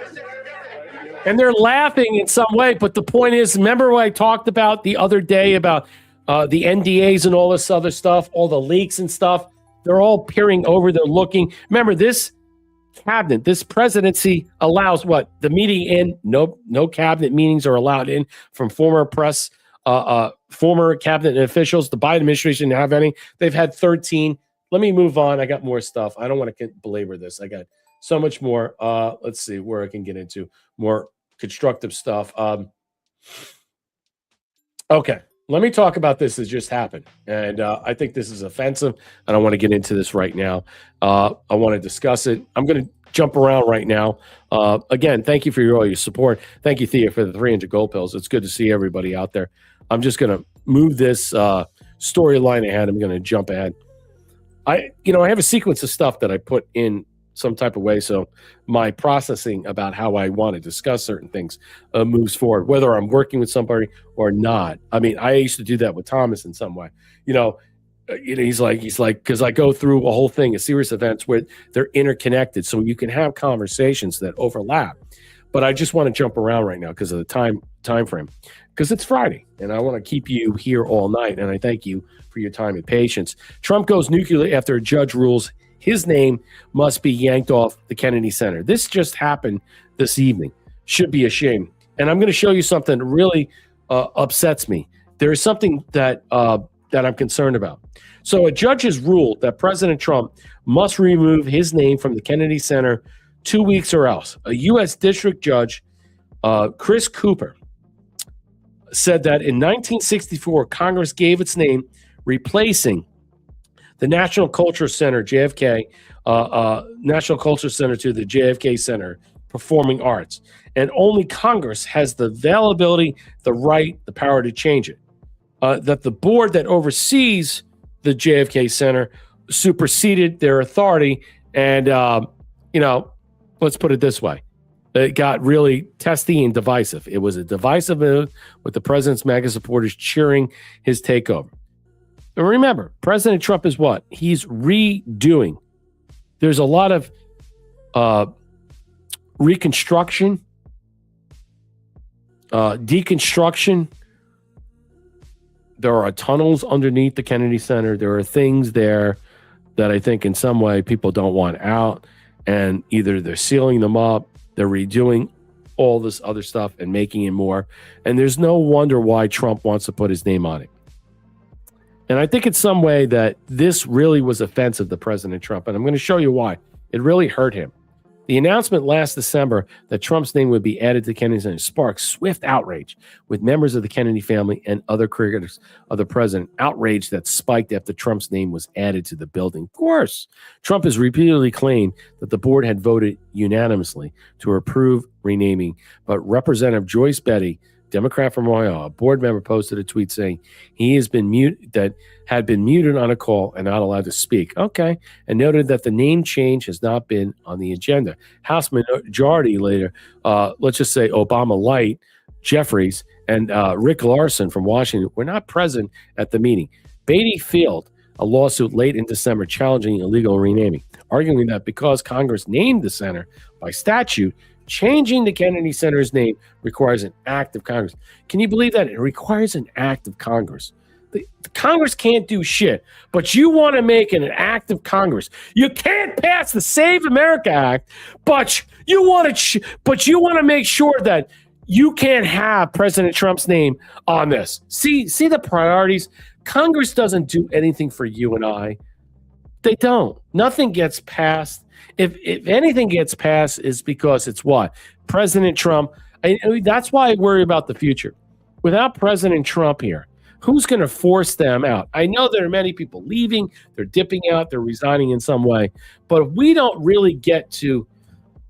Speaker 1: and they're laughing in some way, but the point is, remember what I talked about the other day about the NDAs and all this other stuff, all the leaks and stuff? They're all peering over, they're looking. Remember, this cabinet, this presidency allows what? The meeting in, no cabinet meetings are allowed in from former cabinet officials. The Biden administration didn't have any. They've had 13. Let me move on. I got more stuff. I don't want to belabor this. I got so much more. Let's see where I can get into more constructive stuff. Okay. Let me talk about this that just happened. And I think this is offensive. I don't want to get into this right now. I want to discuss it. I'm going to jump around right now. Again, thank you for all your support. Thank you, Thea, for the 300 gold pills. It's good to see everybody out there. I'm just going to move this storyline ahead. I'm going to jump ahead. I have a sequence of stuff that I put in some type of way. So my processing about how I want to discuss certain things moves forward, whether I'm working with somebody or not. I mean, I used to do that with Thomas in some way. He's like, because I go through a whole thing, a series of events where they're interconnected. So you can have conversations that overlap. But I just want to jump around right now because of the time frame, because it's Friday and I want to keep you here all night. And I thank you for your time and patience. Trump goes nuclear after a judge rules his name must be yanked off the Kennedy Center. This just happened this evening. Should be a shame. And I'm going to show you something that really upsets me. There is something that I'm concerned about. So a judge has ruled that President Trump must remove his name from the Kennedy Center 2 weeks or else. A U.S. District Judge, Chris Cooper, said that in 1964, Congress gave its name, replacing the National Culture Center, JFK, National Culture Center to the JFK Center, Performing Arts. And only Congress has the availability, the right, the power to change it. That the board that oversees the JFK Center superseded their authority. And, let's put it this way. It got really testy and divisive. It was a divisive move with the president's MAGA supporters cheering his takeover. And remember, President Trump is what? He's redoing. There's a lot of reconstruction, deconstruction. There are tunnels underneath the Kennedy Center. There are things there that I think in some way people don't want out. And either they're sealing them up, they're redoing all this other stuff and making it more. And there's no wonder why Trump wants to put his name on it. And I think in some way that this really was offensive to President Trump. And I'm going to show you why. It really hurt him. The announcement last December that Trump's name would be added to Kennedy Center sparked swift outrage with members of the Kennedy family and other critics of the president. Outrage that spiked after Trump's name was added to the building. Of course, Trump has repeatedly claimed that the board had voted unanimously to approve renaming, but Representative Joyce Betty, Democrat from Ohio, a board member, posted a tweet saying he has been had been muted on a call and not allowed to speak. Okay. And noted that the name change has not been on the agenda. House Majority Leader, let's just say Obama Light, Jeffries, and Rick Larson from Washington were not present at the meeting. Beatty filed a lawsuit late in December challenging illegal renaming, arguing that because Congress named the center by statute, changing the Kennedy Center's name requires an act of Congress. Can you believe that? It requires an act of Congress. The Congress can't do shit, but you want to make an act of Congress. You can't pass the Save America Act, but you want to make sure that you can't have President Trump's name on this. See the priorities. Congress doesn't do anything for you and I. They don't. Nothing gets passed. If anything gets passed, it's because it's what? President Trump. That's why I worry about the future. Without President Trump here, who's going to force them out? I know there are many people leaving. They're dipping out. They're resigning in some way. But if we don't really get to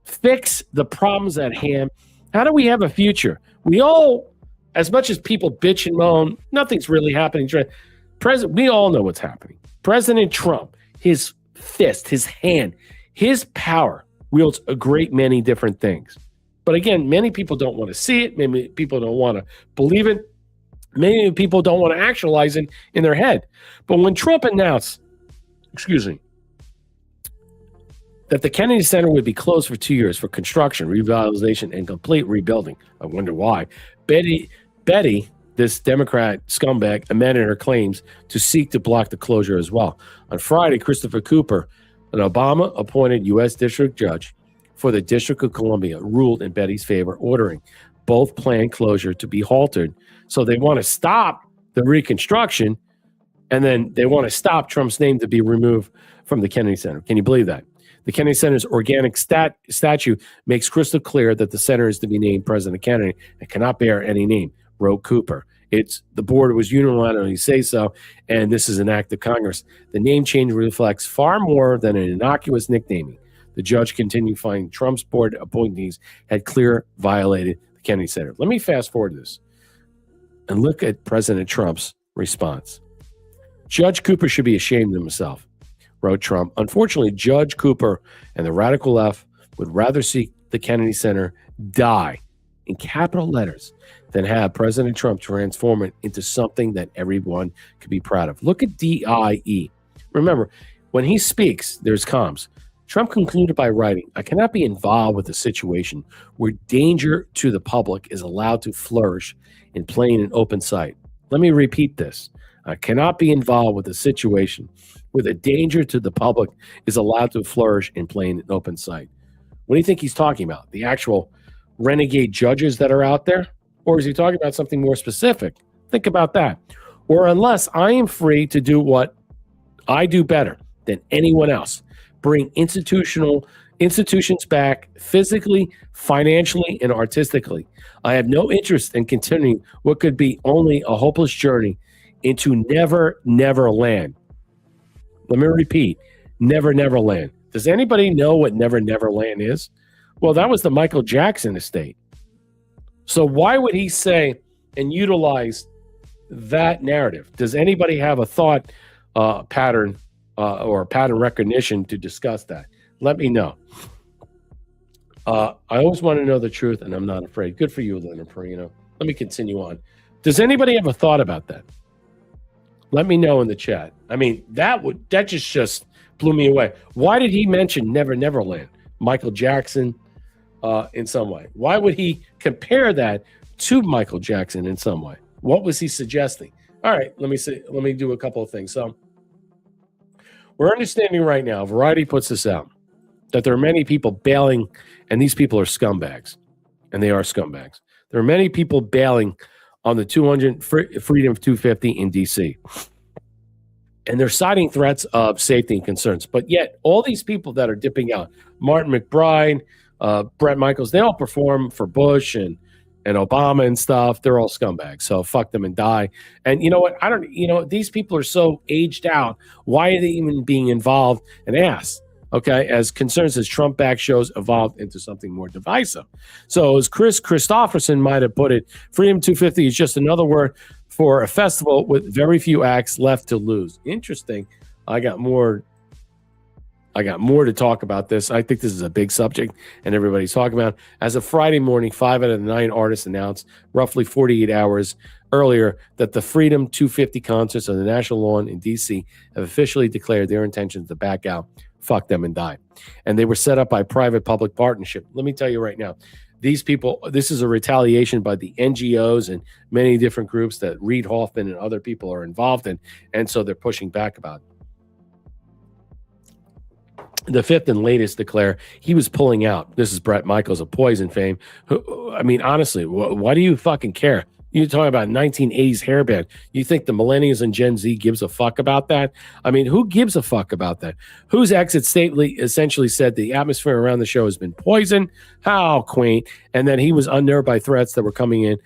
Speaker 1: fix the problems at hand, how do we have a future? We all, as much as people bitch and moan, nothing's really happening. We all know what's happening. President Trump, his fist, his hand, his power wields a great many different things. But again, many people don't want to see it. Many people don't want to believe it. Many people don't want to actualize it in their head. But when Trump announced, that the Kennedy Center would be closed for 2 years for construction, revitalization, and complete rebuilding, I wonder why. Betty, this Democrat scumbag, amended her claims to seek to block the closure as well. On Friday, Christopher Cooper, an Obama-appointed U.S. District Judge for the District of Columbia, ruled in Betty's favor, ordering both planned closure to be halted. So they want to stop the reconstruction, and then they want to stop Trump's name to be removed from the Kennedy Center. Can you believe that? The Kennedy Center's organic statute makes crystal clear that the center is to be named President Kennedy and cannot bear any name, wrote Cooper. The board was unilaterally say so, and this is an act of Congress. The name change reflects far more than an innocuous nicknaming. The judge continued finding Trump's board appointees had clear violated the Kennedy Center. Let me fast forward this and look at President Trump's response. Judge Cooper should be ashamed of himself, wrote Trump. Unfortunately, Judge Cooper and the radical left would rather see the Kennedy Center die in capital letters than have President Trump transform it into something that everyone could be proud of. Look at DIE. Remember, when he speaks, there's comms. Trump concluded by writing, I cannot be involved with a situation where danger to the public is allowed to flourish in plain and open sight. Let me repeat this. I cannot be involved with a situation where the danger to the public is allowed to flourish in plain and open sight. What do you think he's talking about? The actual renegade judges that are out there? Or is he talking about something more specific? Think about that. Or unless I am free to do what I do better than anyone else, bring institutions back physically, financially, and artistically. I have no interest in continuing what could be only a hopeless journey into never, never land. Let me repeat, never, never land. Does anybody know what never, never land is? Well, that was the Michael Jackson estate. So why would he say and utilize that narrative? Does anybody have a thought pattern or pattern recognition to discuss that? Let me know. I always want to know the truth, and I'm not afraid. Good for you, Leonard Perino. Let me continue on. Does anybody have a thought about that? Let me know in the chat. I mean, that just blew me away. Why did he mention Never Never Land? Michael Jackson in some way. Why would he compare that to Michael Jackson in some way? What was he suggesting? All right, let me do a couple of things. So we're understanding right now, Variety puts this out, that there are many people bailing, and these people are scumbags, and they are scumbags. There are many people bailing on the Freedom 250 in D.C. and they're citing threats of safety and concerns. But yet, all these people that are dipping out, Martin McBride, Brett Michaels, they all perform for Bush and Obama and stuff. They're all scumbags. So fuck them and die. And you know what? These people are so aged out. Why are they even being involved and asked? Okay, as concerns as Trump-backed shows evolved into something more divisive. So as Chris Christopherson might have put it, Freedom 250 is just another word for a festival with very few acts left to lose. Interesting. I got more to talk about this. I think this is a big subject, and everybody's talking about it. As of Friday morning, 5 out of the 9 artists announced roughly 48 hours earlier that the Freedom 250 concerts on the National Lawn in D.C. have officially declared their intentions to back out. Fuck them and die. And they were set up by private-public partnership. Let me tell you right now, these people, this is a retaliation by the NGOs and many different groups that Reid Hoffman and other people are involved in, and so they're pushing back about it. The fifth and latest declare he was pulling out. This is Brett Michaels of Poison fame. I mean, honestly, why do you fucking care? You're talking about 1980s hairband. You think the millennials and Gen Z gives a fuck about that? I mean, who gives a fuck about that? Whose exit statement essentially said the atmosphere around the show has been poisoned? How quaint. And then he was unnerved by threats that were coming in.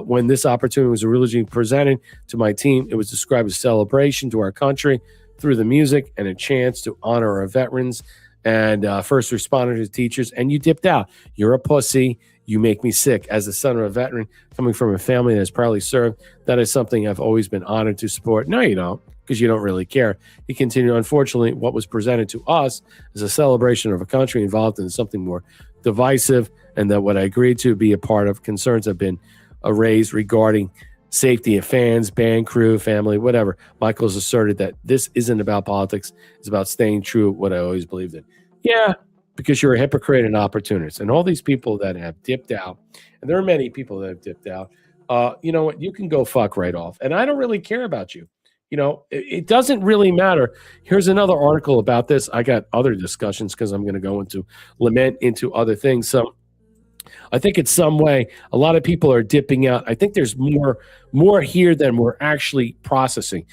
Speaker 1: When this opportunity was originally presented to my team, it was described as a celebration to our country through the music and a chance to honor our veterans and first responders and teachers. And you dipped out. You're a pussy. You make me sick. As the son of a veteran coming from a family that has proudly served, that is something I've always been honored to support. No, you don't, because you don't really care. He continued, unfortunately, what was presented to us is a celebration of a country involved in something more divisive, and that what I agreed to be a part of concerns have been raised regarding safety of fans, band crew, family, whatever. Michaels asserted that this isn't about politics. It's about staying true to what I always believed in. Yeah, because you're a hypocrite and opportunist. And all these people that have dipped out, and there are many people that have dipped out, you know what? You can go fuck right off. And I don't really care about you. You know, it doesn't really matter. Here's another article about this. I got other discussions because I'm going to go into other things. So I think in some way, a lot of people are dipping out. I think there's more here than we're actually processing.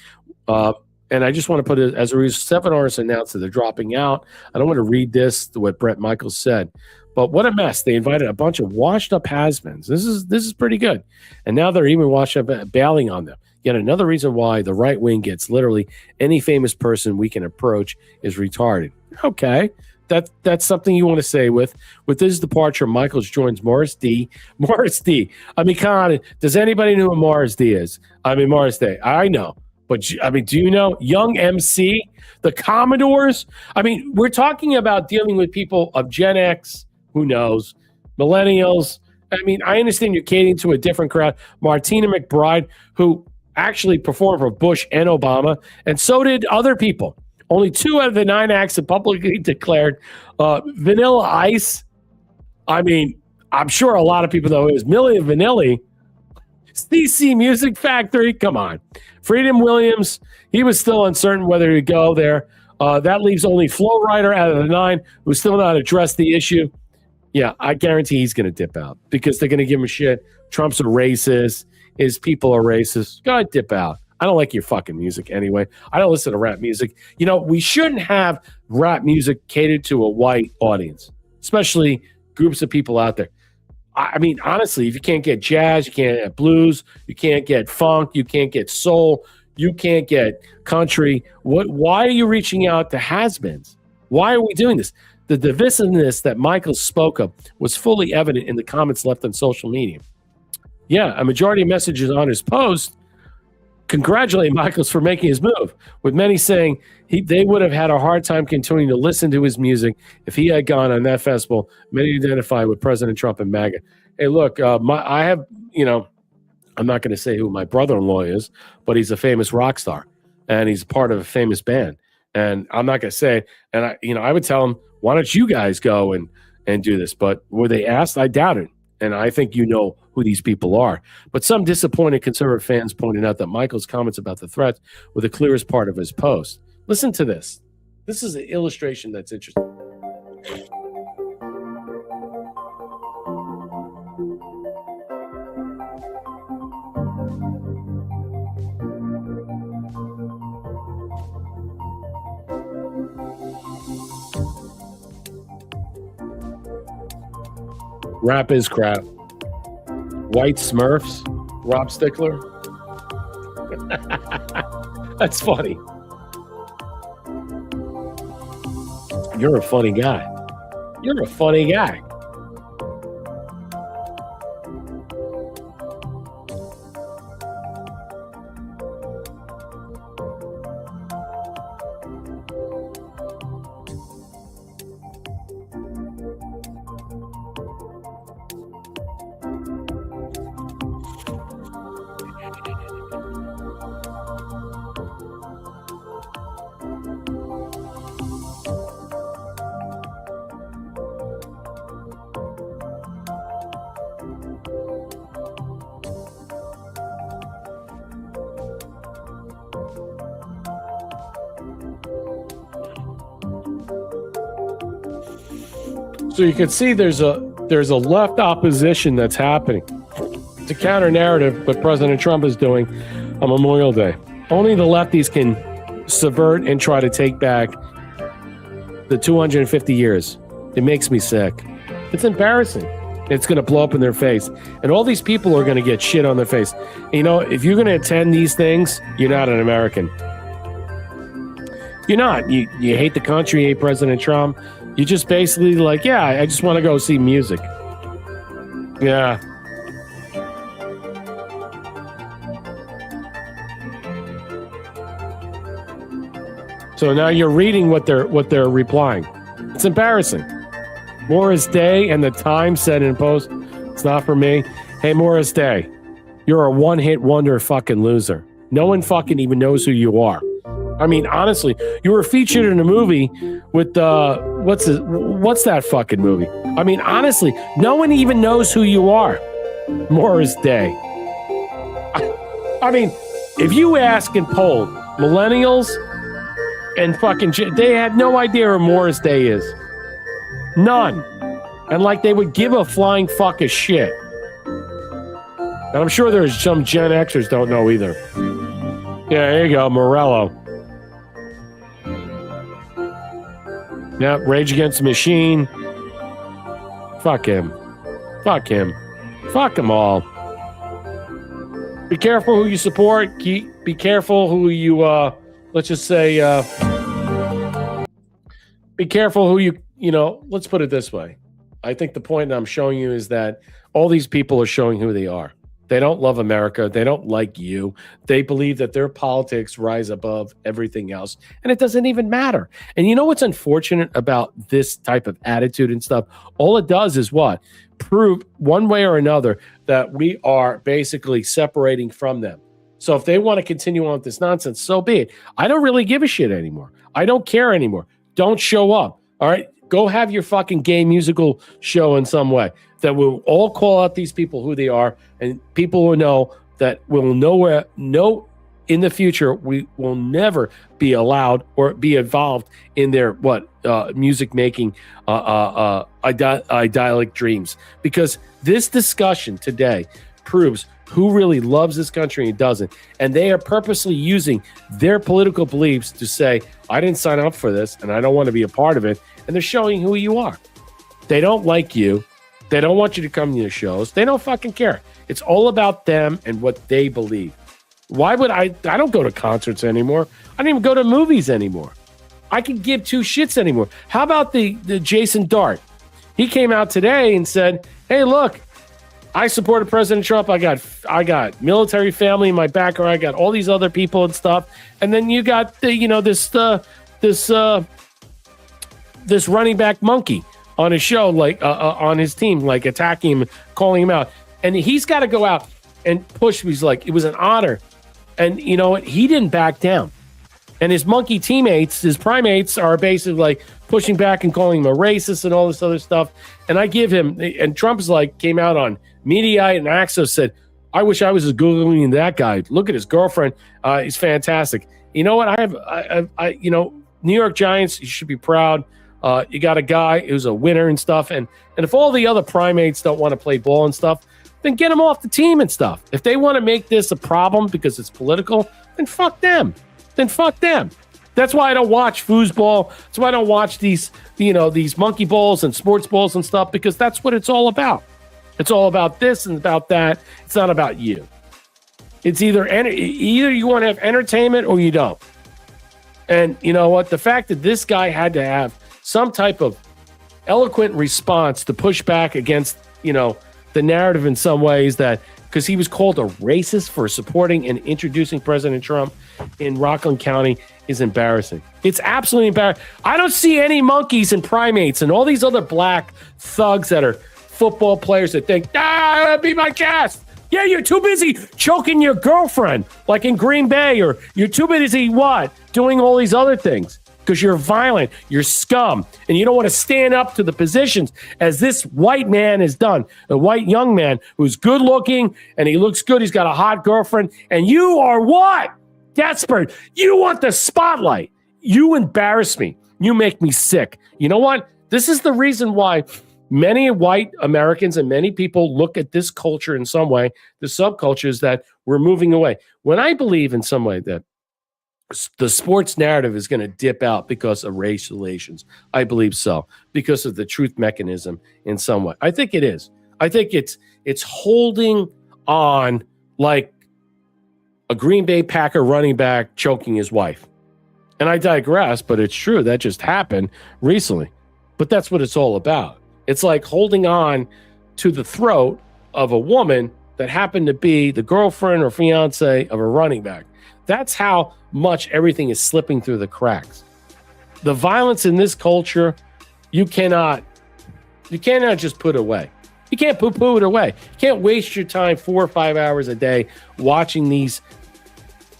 Speaker 1: And I just want to put it as a reason, 7 artists announced that they're dropping out. I don't want to read this, what Brett Michaels said, but what a mess. They invited a bunch of washed up has-beens. This is pretty good. And now they're even washed up bailing on them. Yet another reason why the right wing gets literally any famous person we can approach is retarded. Okay. That's something you want to say with this departure. Michaels joins Morris D. I mean, come on. Does anybody know who Morris D is? I mean, Morris Day. I know. But, I mean, do you know Young MC, the Commodores? I mean, we're talking about dealing with people of Gen X, who knows, millennials. I mean, I understand you're catering to a different crowd. Martina McBride, who actually performed for Bush and Obama, and so did other people. Only 2 out of the 9 acts have publicly declared. Vanilla Ice, I mean, I'm sure a lot of people know it was Milli Vanilli. CC Music Factory, come on. Freedom Williams, he was still uncertain whether to go there. That leaves only Flo Rida out of the 9 who still not addressed the issue. Yeah, I guarantee he's going to dip out because they're going to give him shit. Trump's a racist. His people are racist. Go ahead, dip out. I don't like your fucking music anyway. I don't listen to rap music. You know, we shouldn't have rap music catered to a white audience, especially groups of people out there. I mean, honestly, if you can't get jazz, you can't get blues, you can't get funk, you can't get soul, you can't get country. Why are you reaching out to has-beens? Why are we doing this? The divisiveness that Michael spoke of was fully evident in the comments left on social media. Yeah, a majority of messages on his post congratulate Michaels for making his move, with many saying they would have had a hard time continuing to listen to his music if he had gone on that festival. Many identify with President Trump and MAGA. Hey, look, I have, you know, I'm not going to say who my brother-in-law is, but he's a famous rock star, and he's part of a famous band. And I'm not going to say, and I would tell him, why don't you guys go and do this? But were they asked? I doubt it. And I think you know who these people are. But some disappointed conservative fans pointed out that Michael's comments about the threats were the clearest part of his post. Listen to this. This is an illustration that's interesting. Rap is crap. White Smurfs. Rob Stickler. That's funny. You're a funny guy. You're a funny guy. So you can see there's a left opposition that's happening. It's a counter narrative what President Trump is doing on Memorial Day. Only the lefties can subvert and try to take back the 250 years. It makes me sick. It's embarrassing. It's going to blow up in their face. And all these people are going to get shit on their face. You know, if you're going to attend these things, you're not an American. You're not. You hate the country, you hate President Trump. You just basically like, yeah, I just want to go see music. Yeah. So now you're reading what they're replying. It's embarrassing. Morris Day and the Times said in a post, it's not for me. Hey, Morris Day, you're a one-hit wonder fucking loser. No one fucking even knows who you are. I mean, honestly, you were featured in a movie with what's that fucking movie? I mean, honestly, no one even knows who you are. Morris Day. I mean, if you ask and poll millennials and fucking they had no idea who Morris Day is. None. And like they would give a flying fuck a shit. And I'm sure there's some Gen Xers don't know either. Yeah, there you go, Morello. Yeah, Rage Against the Machine. Fuck him. Fuck him. Fuck them all. Be careful who you support. Be careful who you, let's just say, be careful who you know, let's put it this way. I think the point I'm showing you is that all these people are showing who they are. They don't love America. They don't like you. They believe that their politics rise above everything else. And it doesn't even matter. And you know what's unfortunate about this type of attitude and stuff? All it does is what? Prove one way or another that we are basically separating from them. So if they want to continue on with this nonsense, so be it. I don't really give a shit anymore. I don't care anymore. Don't show up. All right? Go have your fucking gay musical show in some way that will all call out these people who they are, and people will know that will know in the future we will never be allowed or be involved in their music making idyllic dreams. Because this discussion today proves who really loves this country and doesn't. And they are purposely using their political beliefs to say, I didn't sign up for this and I don't want to be a part of it. And they're showing who you are. They don't like you. They don't want you to come to the shows. They don't fucking care. It's all about them and what they believe. Why would I don't go to concerts anymore. I don't even go to movies anymore. I can give two shits anymore. How about the Jason Dart? He came out today and said, hey, look, I supported President Trump. I got military family in my background. I got all these other people and stuff. And then you got this running back monkey on his show, like on his team, like attacking him, calling him out. And he's got to go out and push. He's like, it was an honor. And you know what? He didn't back down. And his monkey teammates, his primates, are basically like pushing back and calling him a racist and all this other stuff. And I give him, and Trump's like, came out on Mediaite and Axios, said, I wish I was as Googling that guy. Look at his girlfriend. He's fantastic. You know what? I New York Giants, you should be proud. You got a guy who's a winner and stuff. And if all the other primates don't want to play ball and stuff, then get them off the team and stuff. If they want to make this a problem because it's political, then fuck them. That's why I don't watch foosball. That's why I don't watch these monkey balls and sports balls and stuff, because that's what it's all about. It's all about this and about that. It's not about you. It's either you want to have entertainment or you don't. And you know what? The fact that this guy had to have some type of eloquent response to push back against, the narrative in some ways, that because he was called a racist for supporting and introducing President Trump in Rockland County is embarrassing. It's absolutely embarrassing. I don't see any monkeys and primates and all these other black thugs that are football players that think, be my guest. Yeah, you're too busy choking your girlfriend like in Green Bay, or you're too busy doing all these other things because you're violent, you're scum, and you don't want to stand up to the positions as this white man has done. A white young man who's good looking and he looks good. He's got a hot girlfriend, and you are what? Desperate. You want the spotlight. You embarrass me. You make me sick. You know what? This is the reason why many white Americans and many people look at this culture in some way, the subcultures that we're moving away. When I believe in some way that the sports narrative is going to dip out because of race relations, I believe so, because of the truth mechanism in some way. I think it is. I think it's holding on like a Green Bay Packer running back choking his wife. And I digress, but it's true. That just happened recently. But that's what it's all about. It's like holding on to the throat of a woman that happened to be the girlfriend or fiance of a running back. That's how much everything is slipping through the cracks. The violence in this culture, you cannot just put away. You can't poo-poo it away. You can't waste your time 4 or 5 hours a day watching these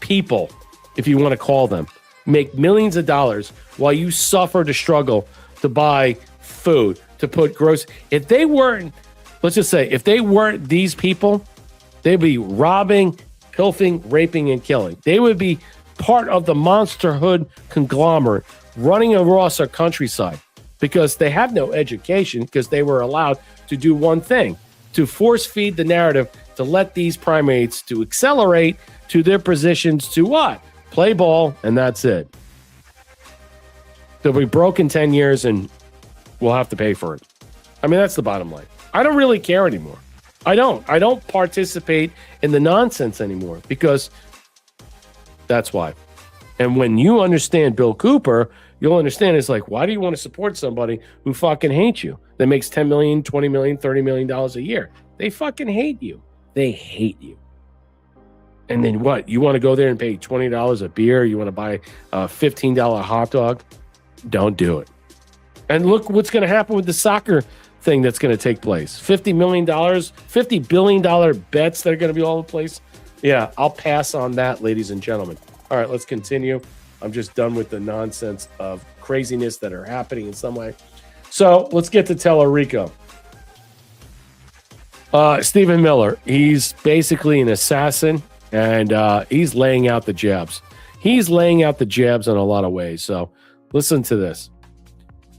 Speaker 1: people, if you want to call them, make millions of dollars while you suffer the struggle to buy food, to put gross. If they weren't, let's just say, if they weren't these people, they'd be robbing, pilfing, raping, and killing. They would be part of the monsterhood conglomerate running across our countryside because they have no education, because they were allowed to do one thing, to force feed the narrative, to let these primates to accelerate to their positions to what? Play ball, and that's it. They'll be broke in 10 years, and we'll have to pay for it. I mean, that's the bottom line. I don't really care anymore. I don't participate in the nonsense anymore because that's why. And when you understand Bill Cooper, you'll understand it's like, why do you want to support somebody who fucking hates you, that makes $10 million, $20 million, $30 million a year? They fucking hate you. They hate you. And then what? You want to go there and pay $20 a beer? You want to buy a $15 hot dog? Don't do it. And look what's going to happen with the soccer thing that's going to take place. $50 million, $50 billion bets that are going to be all over the place. Yeah, I'll pass on that, ladies and gentlemen. All right, let's continue. I'm just done with the nonsense of craziness that are happening in some way. So let's get to Tellerico. Stephen Miller, he's basically an assassin, and he's laying out the jabs. He's laying out the jabs in a lot of ways. So listen to this.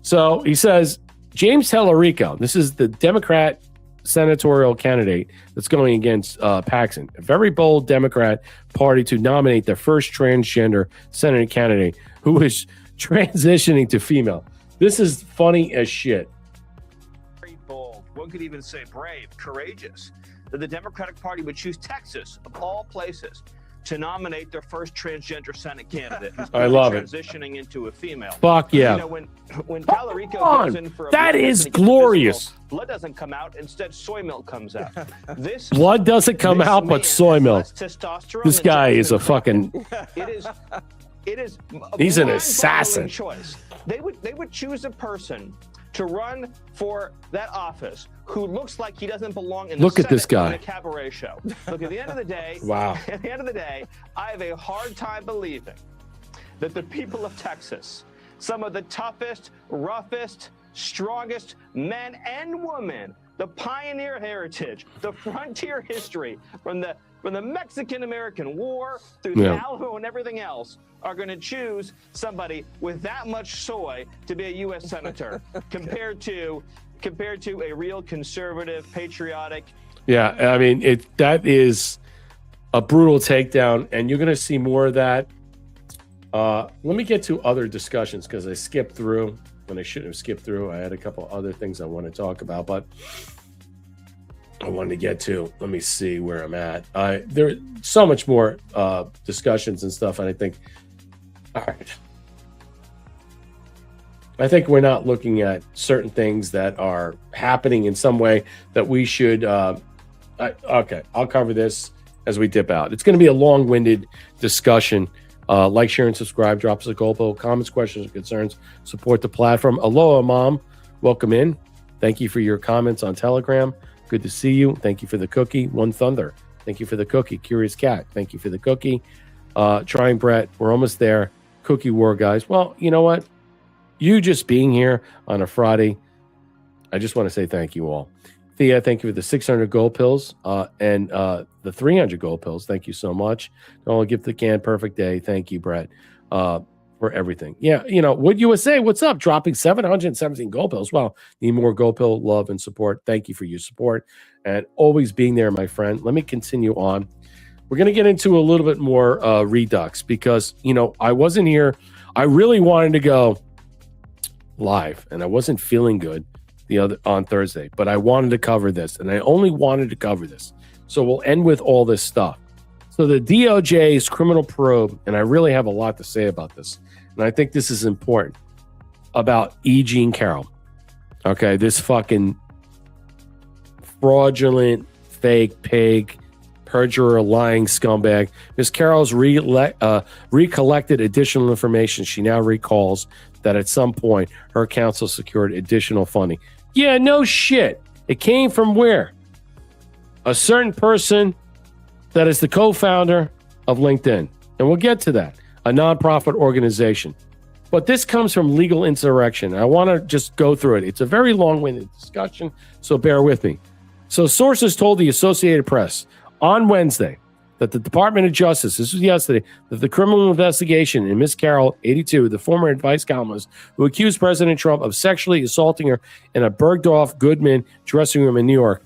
Speaker 1: So he says, James Tellerico, this is the Democrat senatorial candidate that's going against Paxton, a very bold Democrat party to nominate their first transgender Senate candidate who is transitioning to female. This is funny as shit.
Speaker 10: Very bold. One could even say brave, courageous, that the Democratic Party would choose Texas, of all places, to nominate their first transgender Senate candidate.
Speaker 1: I love it.
Speaker 10: Transitioning into a female.
Speaker 1: Fuck yeah.
Speaker 10: You know, when Tellerico goes in for a
Speaker 1: that is glorious.
Speaker 10: Physical, blood doesn't come out. Instead, soy milk comes out.
Speaker 1: Blood doesn't come out, but soy milk. This guy is a fucking.
Speaker 10: It is.
Speaker 1: He's an assassin.
Speaker 10: Choice. They would choose a person to run for that office who looks like he doesn't belong in the
Speaker 1: Look at this guy
Speaker 10: in a cabaret show. Look, at the end of the day,
Speaker 1: wow.
Speaker 10: At the end of the day, I have a hard time believing that the people of Texas, some of the toughest, roughest, strongest men and women, the pioneer heritage, the frontier history from the Mexican-American War through the Alamo and everything else, are going to choose somebody with that much soy to be a U.S. senator compared to a real conservative, patriotic.
Speaker 1: Yeah, I mean, that is a brutal takedown, and you're going to see more of that. Let me get to other discussions because I skipped through when I shouldn't have skipped through. I had a couple other things I want to talk about, but I wanted to get to. Let me see where I'm at. There are so much more discussions and stuff, and I think, all right. I think we're not looking at certain things that are happening in some way that we should. Okay, I'll cover this as we dip out. It's going to be a long-winded discussion. Like, share, and subscribe. Drop us a GoPro. Comments, questions, and concerns. Support the platform. Aloha, Mom. Welcome in. Thank you for your comments on Telegram. Good to see you. Thank you for the cookie. One Thunder. Thank you for the cookie. Curious Cat. Thank you for the cookie. Trying Brett. We're almost there. Cookie War, guys. Well, you know what? You just being here on a Friday, I just want to say thank you all. Thea, thank you for the 600 gold pills and the 300 gold pills. Thank you so much. Don't give the can. Perfect day. Thank you, Brett, for everything. Yeah, you know, Wood USA, what's up? Dropping 717 gold pills. Well, need more gold pill love and support. Thank you for your support and always being there, my friend. Let me continue on. We're going to get into a little bit more Redux because, you know, I wasn't here. I really wanted to go live and I wasn't feeling good on Thursday, but I wanted to cover this and I only wanted to cover this. So we'll end with all this stuff. So the DOJ's criminal probe, and I really have a lot to say about this, and I think this is important, about E. Jean Carroll. Okay, this fucking fraudulent, fake pig, perjurer, lying scumbag. Ms. Carroll's recollected additional information. She now recalls that at some point her counsel secured additional funding. Yeah, no shit. It came from where? A certain person that is the co-founder of LinkedIn. And we'll get to that. A nonprofit organization. But this comes from Legal Insurrection. I want to just go through it. It's a very long-winded discussion, so bear with me. So sources told the Associated Press on Wednesday that the Department of Justice, this was yesterday, that the criminal investigation in Ms. Carroll, 82, the former advice columnist who accused President Trump of sexually assaulting her in a Bergdorf Goodman dressing room in New York,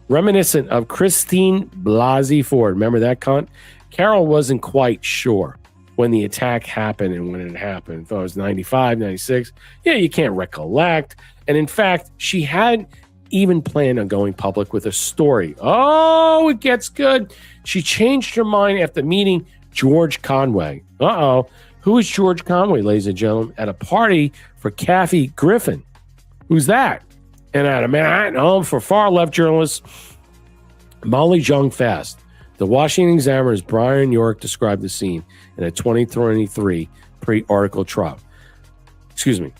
Speaker 1: reminiscent of Christine Blasey Ford. Remember that cunt? Carroll wasn't quite sure when the attack happened and when it happened. I thought it was 95, 96. Yeah, you can't recollect. And in fact, she had even planned on going public with a story. Oh, it gets good. She changed her mind after meeting George Conway. Uh-oh. Who is George Conway, ladies and gentlemen? At a party for Kathy Griffin. Who's that? And at a Manhattan home for far-left journalist Molly Jung Fast. The Washington Examiner's Brian York described the scene in a 2023 pre-article trial. Excuse me.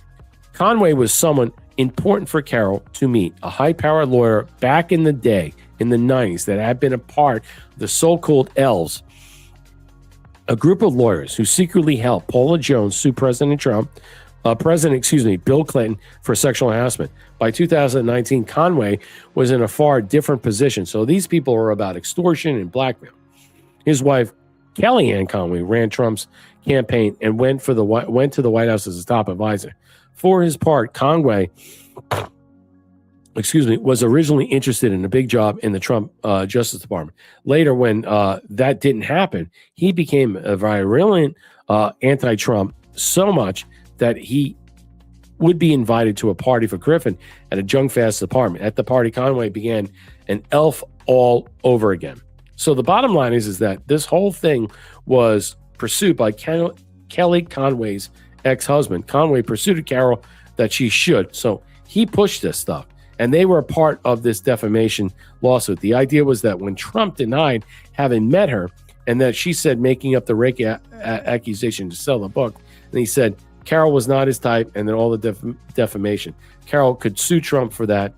Speaker 1: Conway was someone important for Carroll to meet, a high-powered lawyer back in the day, in the 90s, that had been a part of the so-called Elves, a group of lawyers who secretly helped Paula Jones sue President Bill Clinton for sexual harassment. By 2019, Conway was in a far different position. So these people were about extortion and blackmail. His wife, Kellyanne Conway, ran Trump's campaign and went to the White House as a top advisor. For his part, Conway, was originally interested in a big job in the Trump Justice Department. Later, when that didn't happen, he became a virulent anti-Trump so much that he would be invited to a party for Griffin at a Jung Fast apartment. At the party, Conway began an elf all over again. So the bottom line is that this whole thing was pursued by Kelly Conway's ex-husband. Conway pursued Carroll that she should. So he pushed this stuff. And they were a part of this defamation lawsuit. The idea was that when Trump denied having met her and that she said making up the rape accusation to sell the book, and he said Carroll was not his type, and then all the defamation. Carroll could sue Trump for that,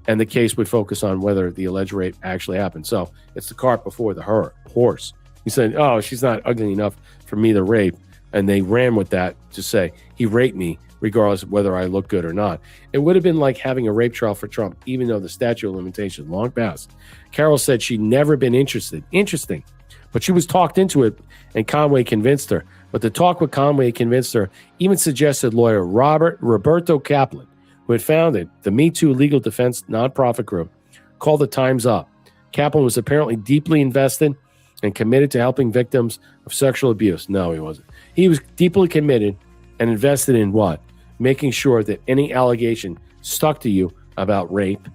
Speaker 1: and the case would focus on whether the alleged rape actually happened. So it's the cart before the horse. He said, oh, she's not ugly enough for me to rape. And they ran with that to say he raped me regardless of whether I look good or not. It would have been like having a rape trial for Trump, even though the statute of limitations long passed. Carroll said she'd never been interested. Interesting. But she was talked into it, and Conway convinced her. But the talk with Conway convinced her, even suggested lawyer Roberto Kaplan, who had founded the Me Too legal defense nonprofit group, called the Times Up. Kaplan was apparently deeply invested and committed to helping victims of sexual abuse. No, he wasn't. He was deeply committed and invested in what? Making sure that any allegation stuck to you about rape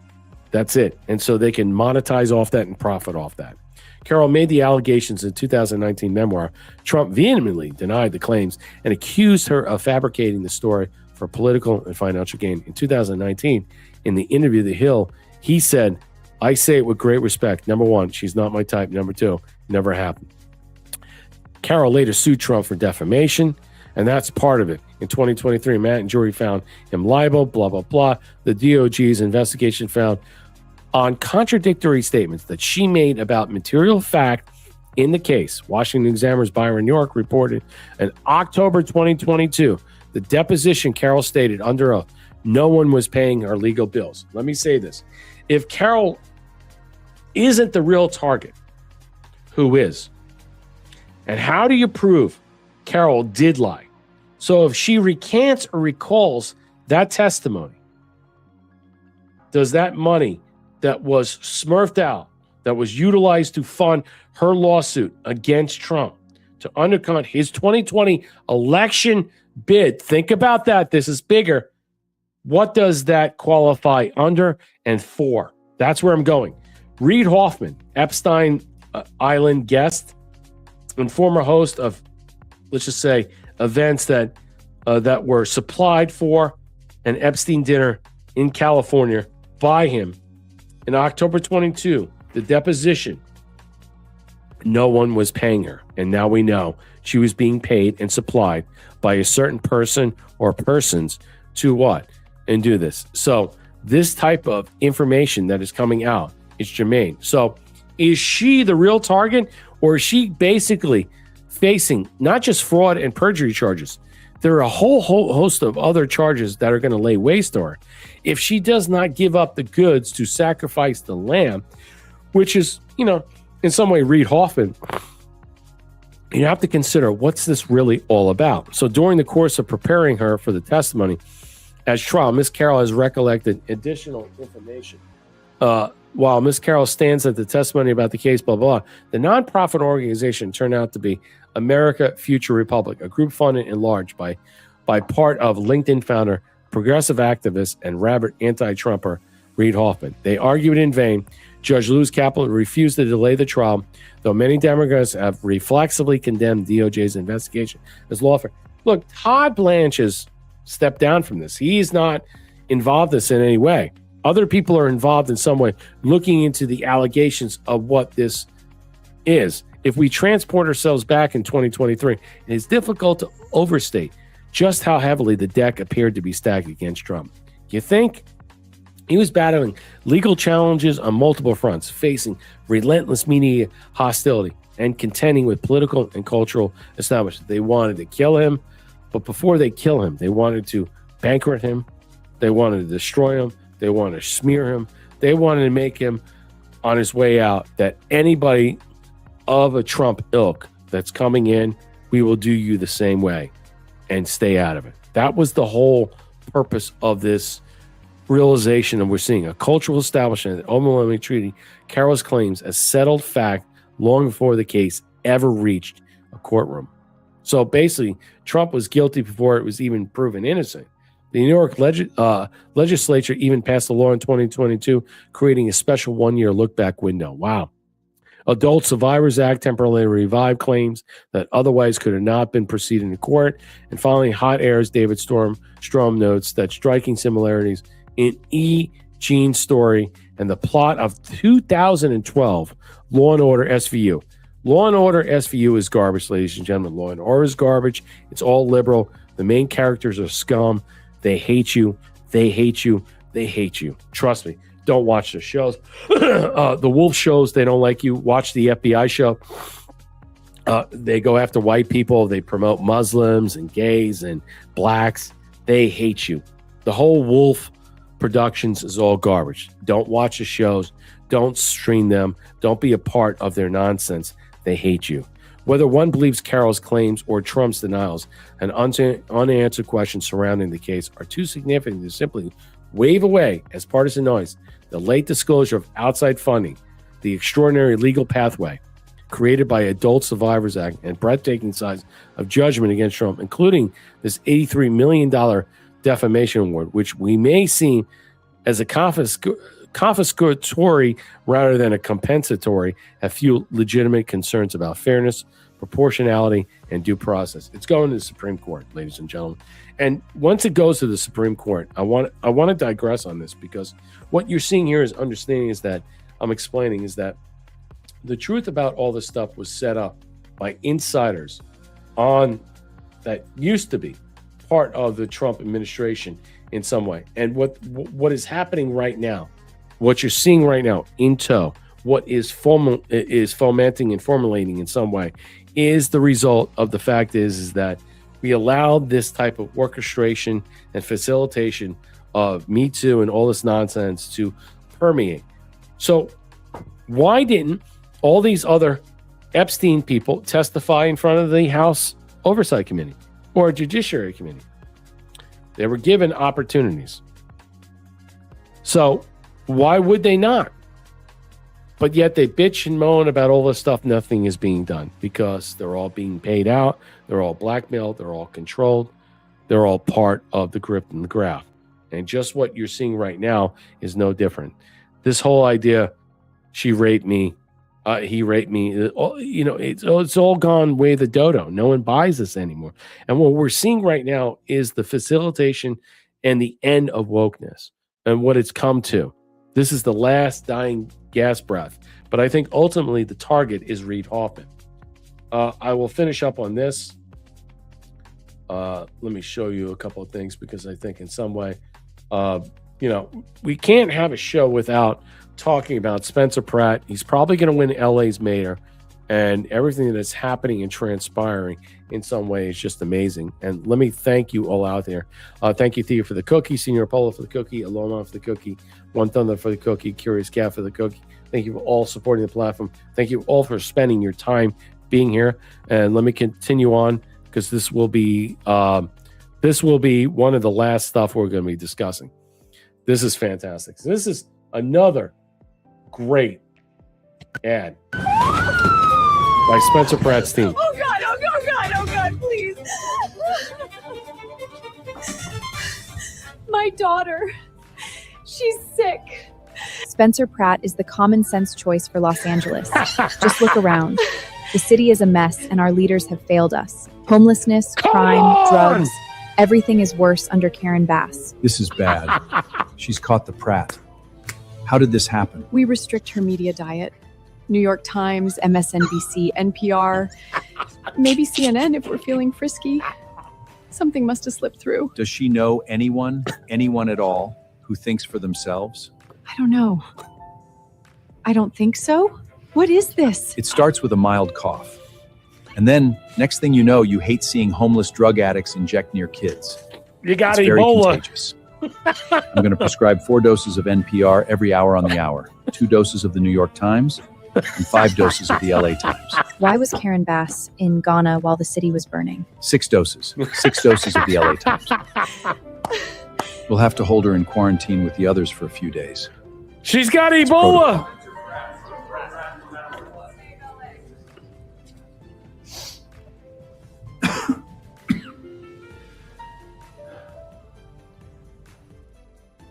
Speaker 1: That's it. And so they can monetize off that and profit off that. Carroll made the allegations in 2019 memoir. Trump vehemently denied the claims and accused her of fabricating the story for political and financial gain. In 2019, in the interview, The Hill, he said, I say it with great respect. Number one, she's not my type. Number two, never happened. Carroll later sued Trump for defamation, and that's part of it. In 2023, Matt and jury found him liable, blah, blah, blah. The DOJ's investigation found on contradictory statements that she made about material fact in the case. Washington Examiner's Byron York reported in October 2022, the deposition Carroll stated under oath, no one was paying her legal bills. Let me say this. If Carroll isn't the real target, who is? And how do you prove Carroll did lie? So if she recants or recalls that testimony, does that money that was smurfed out, that was utilized to fund her lawsuit against Trump to undercut his 2020 election bid, think about that, this is bigger, what does that qualify under and for? That's where I'm going. Reid Hoffman, Epstein Island guest and former host of, let's just say, events that were supplied for an Epstein dinner in California by him. In October 22, the deposition, no one was paying her. And now we know she was being paid and supplied by a certain person or persons to what? And do this. So this type of information that is coming out is germane. So is she the real target, or is she basically facing not just fraud and perjury charges? There are a whole host of other charges that are going to lay waste to her. If she does not give up the goods to sacrifice the lamb, which is, in some way Reid Hoffman, you have to consider, what's this really all about? So during the course of preparing her for the testimony as trial, Ms. Carroll has recollected additional information. While Ms. Carroll stands at the testimony about the case, blah, blah, the nonprofit organization turned out to be America Future Republic, a group funded in large by part of LinkedIn founder, progressive activist, and rabid anti-Trumper Reid Hoffman. They argued in vain. Judge Lewis Kaplan refused to delay the trial, though many Democrats have reflexively condemned DOJ's investigation as lawfare. Look, Todd Blanche has stepped down from this. He's not involved in this in any way. Other people are involved in some way, looking into the allegations of what this is. If we transport ourselves back in 2023, it is difficult to overstate just how heavily the deck appeared to be stacked against Trump. You think? He was battling legal challenges on multiple fronts, facing relentless media hostility and contending with political and cultural establishment. They wanted to kill him, but before they kill him, they wanted to bankrupt him. They wanted to destroy him. They wanted to smear him. They wanted to make him on his way out, that anybody of a Trump ilk that's coming in, we will do you the same way and stay out of it. That was the whole purpose of this realization, and we're seeing a cultural establishment that overwhelmingly treated Carroll's claims as settled fact long before the case ever reached a courtroom. So basically, Trump was guilty before it was even proven innocent. The New York legislature even passed a law in 2022 creating a special one-year look-back window. Wow. Adult Survivors Act temporarily revived claims that otherwise could have not been proceeded in court. And finally, Hot Air's David Strom notes that striking similarities in E. Jean's story and the plot of 2012 Law and Order SVU. Law and Order SVU is garbage, ladies and gentlemen. Law and Order is garbage. It's all liberal. The main characters are scum. They hate you. They hate you. They hate you. Trust me. Don't watch the shows. The Wolf shows, they don't like you. Watch the FBI show. They go after white people. They promote Muslims and gays and blacks. They hate you. The whole Wolf Productions is all garbage. Don't watch the shows. Don't stream them. Don't be a part of their nonsense. They hate you. Whether one believes Carroll's claims or Trump's denials, and unanswered questions surrounding the case are too significant to simply wave away as partisan noise. The late disclosure of outside funding, the extraordinary legal pathway created by Adult Survivors Act, and breathtaking size of judgment against Trump, including this $83 million defamation award, which we may see as a confiscatory rather than a compensatory have few legitimate concerns about fairness, proportionality, and due process. It's going to the Supreme Court, ladies and gentlemen. And once it goes to the Supreme Court, I want to digress on this, because what you're seeing here is understanding is that I'm explaining is that the truth about all this stuff was set up by insiders on that used to be part of the Trump administration in some way. And what is happening right now, what you're seeing right now in tow, what is fomenting and formulating in some way, is the result of the fact is that we allowed this type of orchestration and facilitation of Me Too and all this nonsense to permeate. So why didn't all these other Epstein people testify in front of the House Oversight Committee or Judiciary Committee? They were given opportunities. So why would they not? But yet they bitch and moan about all this stuff. Nothing is being done because they're all being paid out. They're all blackmailed. They're all controlled. They're all part of the grip and the graft. And just what you're seeing right now is no different. This whole idea, she raped me, he raped me, it's all gone way the dodo. No one buys this anymore. And what we're seeing right now is the facilitation and the end of wokeness and what it's come to. This is the last dying gas breath. But I think ultimately the target is Reid Hoffman. I will finish up on this. Let me show you a couple of things, because I think in some way, we can't have a show without talking about Spencer Pratt. He's probably going to win LA's mayor, and everything that's happening and transpiring in some way is just amazing. And let me thank you all out there. Thank you, Thea, for the cookie, Senior Apollo for the cookie, Aloma for the cookie, One Thunder for the cookie, Curious Cat for the cookie. Thank you for all supporting the platform. Thank you all for spending your time being here. And let me continue on, because this will be one of the last stuff we're going to be discussing. This is fantastic. So this is another great ad by Spencer Pratt's team.
Speaker 11: Oh God, oh God, oh God, please. My daughter, she's sick.
Speaker 12: Spencer Pratt is the common sense choice for Los Angeles. Just look around. The city is a mess, and our leaders have failed us. Homelessness, crime, drugs, everything is worse under Karen Bass.
Speaker 13: This is bad. She's caught the Pratt. How did this happen?
Speaker 11: We restrict her media diet. New York Times, MSNBC, NPR, maybe CNN if we're feeling frisky. Something must have slipped through.
Speaker 13: Does she know anyone at all, who thinks for themselves?
Speaker 11: I don't know. I don't think so. What is this?
Speaker 13: It starts with a mild cough. And then, next thing you know, you hate seeing homeless drug addicts inject near kids.
Speaker 1: You got
Speaker 13: it's very
Speaker 1: Ebola.
Speaker 13: Contagious. I'm going to prescribe 4 doses of NPR every hour on the hour, 2 doses of the New York Times, and 5 doses of the LA Times.
Speaker 12: Why was Karen Bass in Ghana while the city was burning?
Speaker 13: 6 doses. 6 doses of the LA Times. We'll have to hold her in quarantine with the others for a few days.
Speaker 1: She's got Ebola.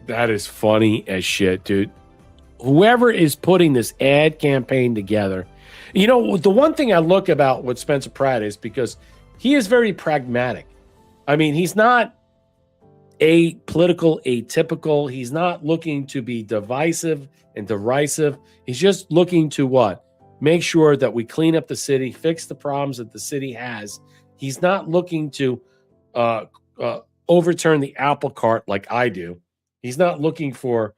Speaker 1: That is funny as shit, dude. Whoever is putting this ad campaign together, the one thing I look about what Spencer Pratt is, because he is very pragmatic. I mean, he's not atypical. He's not looking to be divisive and derisive. He's just looking to what? Make sure that we clean up the city, fix the problems that the city has. He's not looking to overturn the apple cart like I do. He's not looking for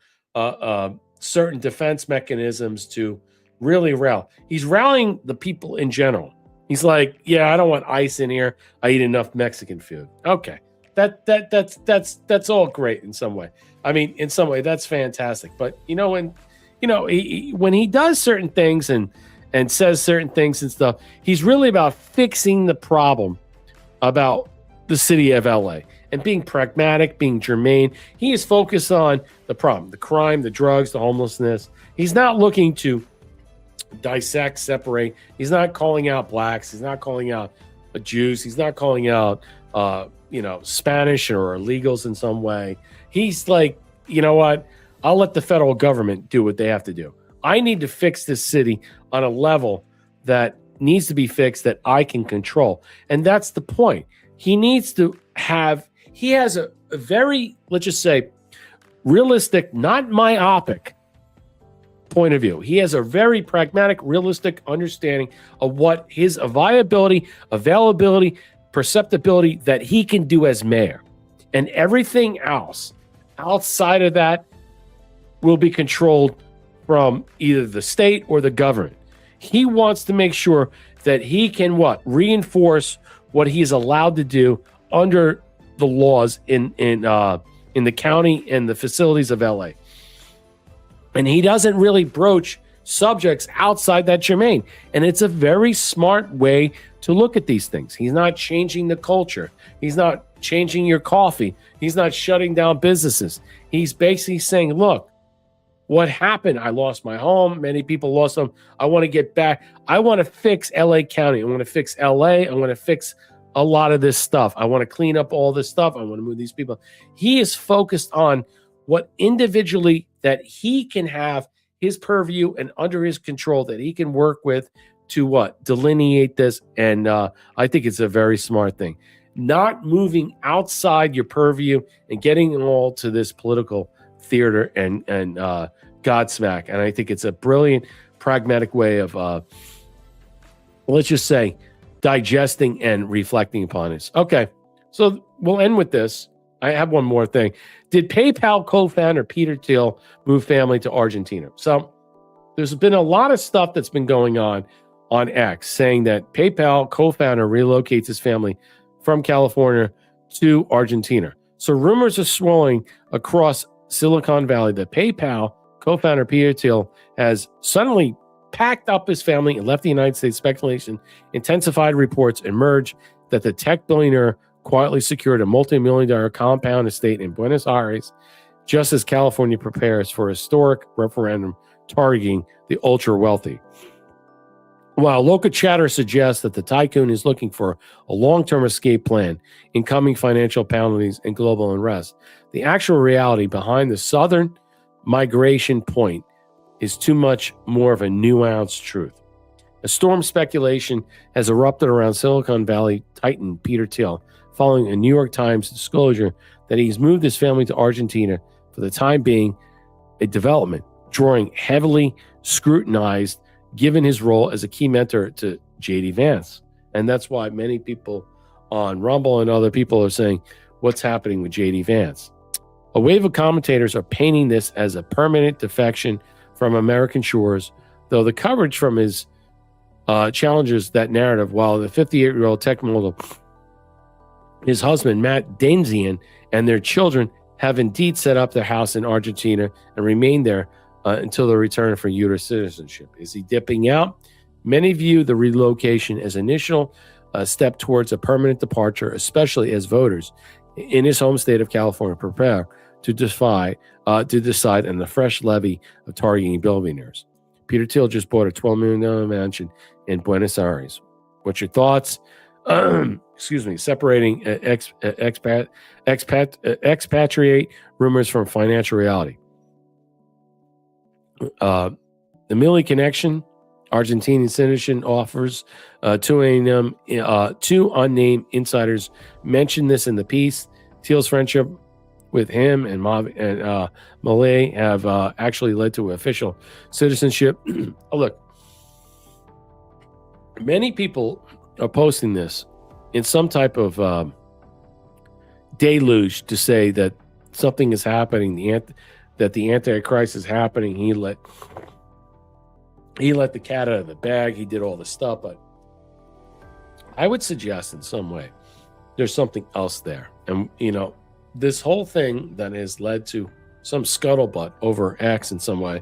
Speaker 1: certain defense mechanisms to really rally. He's rallying the people in general. He's like, yeah, I don't want ICE in here. I eat enough Mexican food. Okay, that's all great in some way. I mean, in some way, that's fantastic. But when he does certain things and says certain things and stuff, he's really about fixing the problem about the city of LA. And being pragmatic, being germane. He is focused on the problem, the crime, the drugs, the homelessness. He's not looking to dissect, separate. He's not calling out blacks. He's not calling out Jews. He's not calling out, Spanish or illegals in some way. He's like, you know what? I'll let the federal government do what they have to do. I need to fix this city on a level that needs to be fixed that I can control. And that's the point. He has a very, let's just say, realistic, not myopic point of view. He has a very pragmatic, realistic understanding of what his viability, availability, perceptibility that he can do as mayor. And everything else outside of that will be controlled from either the state or the government. He wants to make sure that he can reinforce what he is allowed to do under the laws in the county and the facilities of LA. And he doesn't really broach subjects outside that germane. And it's a very smart way to look at these things. He's not changing the culture. He's not changing your coffee. He's not shutting down businesses. He's basically saying, look, what happened? I lost my home. Many people lost them. I want to get back. I want to fix LA County. I want to fix LA. I want to fix a lot of this stuff. I want to clean up all this stuff. I want to move these people. He is focused on what individually that he can have his purview and under his control that he can work with to delineate this. And I think it's a very smart thing. Not moving outside your purview and getting all to this political theater and Godsmack. And I think it's a brilliant, pragmatic way of, let's just say, digesting and reflecting upon this. Okay, so we'll end with this. I have one more thing. Did PayPal co-founder Peter Thiel move family to Argentina? So there's been a lot of stuff that's been going on X saying that PayPal co-founder relocates his family from California to Argentina. So rumors are swirling across Silicon Valley that PayPal co-founder Peter Thiel has suddenly packed up his family and left the United States. Speculation, intensified reports emerged that the tech billionaire quietly secured a multi-million-dollar compound estate in Buenos Aires, just as California prepares for a historic referendum targeting the ultra-wealthy. While local chatter suggests that the tycoon is looking for a long-term escape plan, incoming financial penalties, and global unrest, the actual reality behind the southern migration point is too much more of a nuanced truth. A storm speculation has erupted around Silicon Valley titan Peter Thiel, following a New York Times disclosure that he's moved his family to Argentina for the time being, a development drawing heavily scrutinized given his role as a key mentor to J.D. Vance. And that's why many people on Rumble and other people are saying, what's happening with J.D. Vance? A wave of commentators are painting this as a permanent defection from American shores, though the coverage from his challenges that narrative, while the 58-year-old tech mogul, his husband, Matt Danzian, and their children have indeed set up their house in Argentina and remained there until their return for U.S. citizenship. Is he dipping out? Many view the relocation as initial step towards a permanent departure, especially as voters in his home state of California prepare to decide on the fresh levy of targeting billionaires. Peter Thiel just bought a $12 million mansion in Buenos Aires. What's your thoughts? Separating expatriate rumors from financial reality. The Millie connection, Argentinian citizen offers two unnamed insiders mentioned this in the piece. Thiel's friendship with him and Millie have actually led to official citizenship. Oh, look, many people are posting this in some type of deluge to say that something is happening, that the Antichrist is happening. He let the cat out of the bag. He did all the stuff, but I would suggest in some way there's something else there. And, this whole thing that has led to some scuttlebutt over X in some way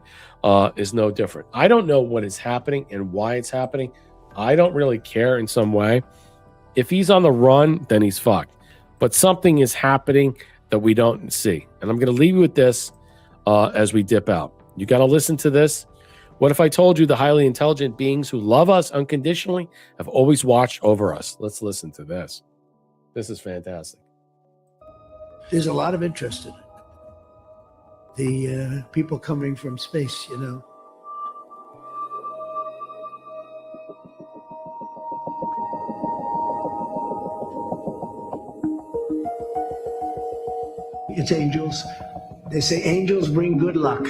Speaker 1: is no different. I don't know what is happening and why it's happening. I don't really care in some way. If he's on the run, then he's fucked. But something is happening that we don't see. And I'm going to leave you with this as we dip out. You got to listen to this. What if I told you the highly intelligent beings who love us unconditionally have always watched over us? Let's listen to this. This is fantastic.
Speaker 14: There's a lot of interest in it. the people coming from space, you know. It's angels. They say angels bring good luck.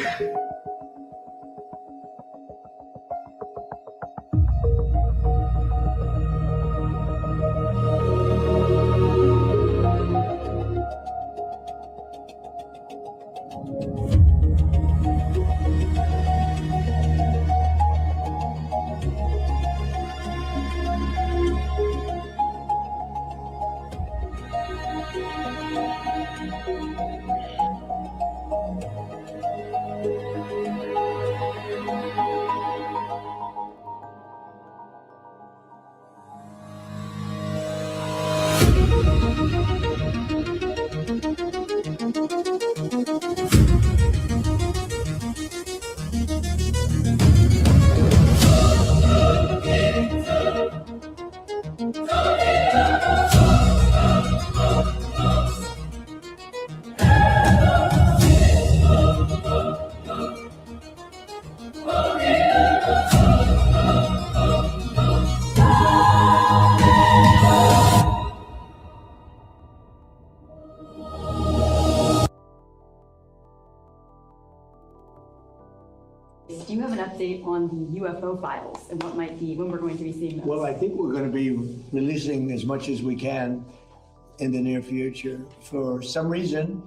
Speaker 15: Do you have an update on the UFO files and what might be, when we're going to be seeing those?
Speaker 14: Well, I think we're going to be releasing as much as we can in the near future for some reason.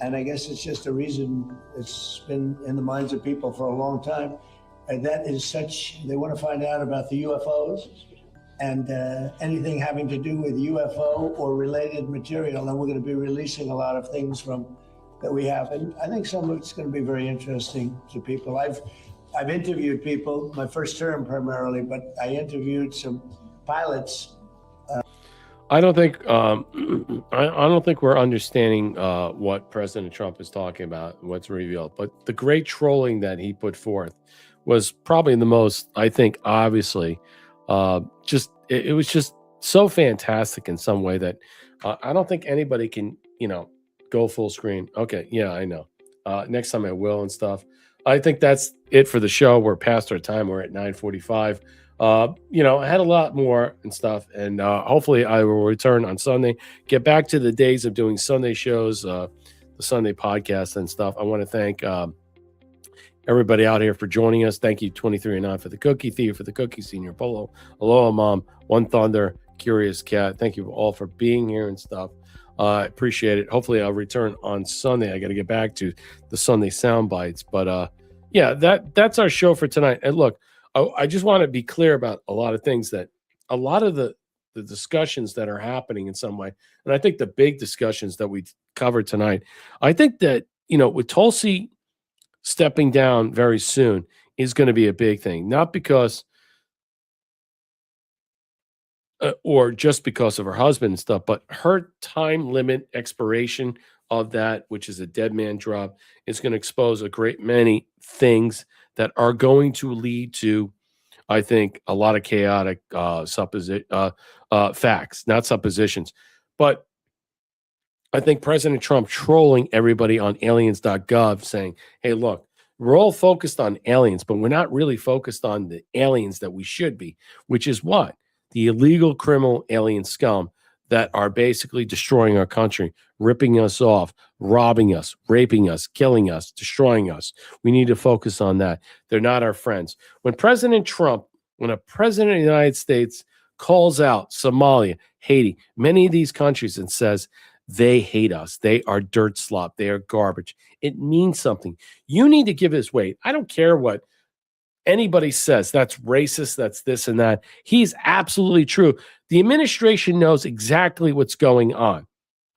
Speaker 14: And I guess it's just a reason that's been in the minds of people for a long time. And that is such, they want to find out about the UFOs and anything having to do with UFO or related material. And we're going to be releasing a lot of things from that we have. And I think some of it's going to be very interesting to people. I've interviewed people, my first term primarily, but I interviewed some pilots.
Speaker 1: I don't think I don't think we're understanding what President Trump is talking about, what's revealed. But the great trolling that he put forth was probably the most, I think, obviously, it was just so fantastic in some way that I don't think anybody can, go full screen. Okay, yeah, I know. Next time I will and stuff. I think that's it for the show. We're past our time. We're at 9:45. I had a lot more and stuff, and hopefully I will return on Sunday. Get back to the days of doing Sunday shows, the Sunday podcast and stuff. I want to thank everybody out here for joining us. Thank you, 2309 for the cookie, Theo for the cookie, Senior Polo, Aloha Mom, One Thunder, Curious Cat. Thank you all for being here and stuff. I appreciate it. Hopefully I'll return on Sunday. I got to get back to the Sunday sound bites, but yeah, that's our show for tonight. And look, I just want to be clear about a lot of things, that a lot of the discussions that are happening in some way, and I think the big discussions that we covered tonight, I think that, with Tulsi stepping down very soon is going to be a big thing, not because or just because of her husband and stuff, but her time limit expiration of that, which is a dead man drop, is going to expose a great many things that are going to lead to, I think, a lot of chaotic facts, not suppositions. But I think President Trump trolling everybody on aliens.gov saying, hey, look, we're all focused on aliens, but we're not really focused on the aliens that we should be, which is what? The illegal criminal alien scum that are basically destroying our country, ripping us off, robbing us, raping us, killing us, destroying us. We need to focus on that. They're not our friends. When President Trump, when a president of the United States calls out Somalia, Haiti, many of these countries and says, they hate us. They are dirt slop. They are garbage. It means something. You need to give his weight. I don't care what anybody says. That's racist. That's this and that. He's absolutely true. The administration knows exactly what's going on.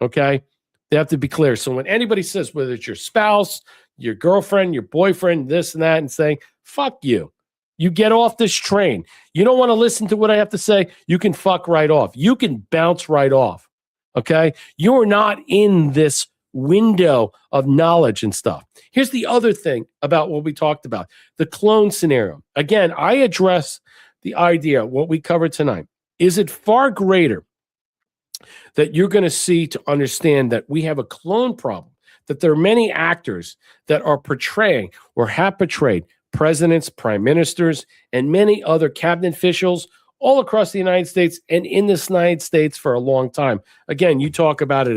Speaker 1: Okay? They have to be clear. So when anybody says, whether it's your spouse, your girlfriend, your boyfriend, this and that, and saying, fuck you. You get off this train. You don't want to listen to what I have to say. You can fuck right off. You can bounce right off. Okay? You are not in this window of knowledge and stuff. Here's the other thing about what we talked about, the clone scenario. Again, I address the idea, what we covered tonight. Is it far greater that you're going to see to understand that we have a clone problem, that there are many actors that are portraying or have portrayed presidents, prime ministers, and many other cabinet officials all across the United States and in the United States for a long time. Again, you talk about it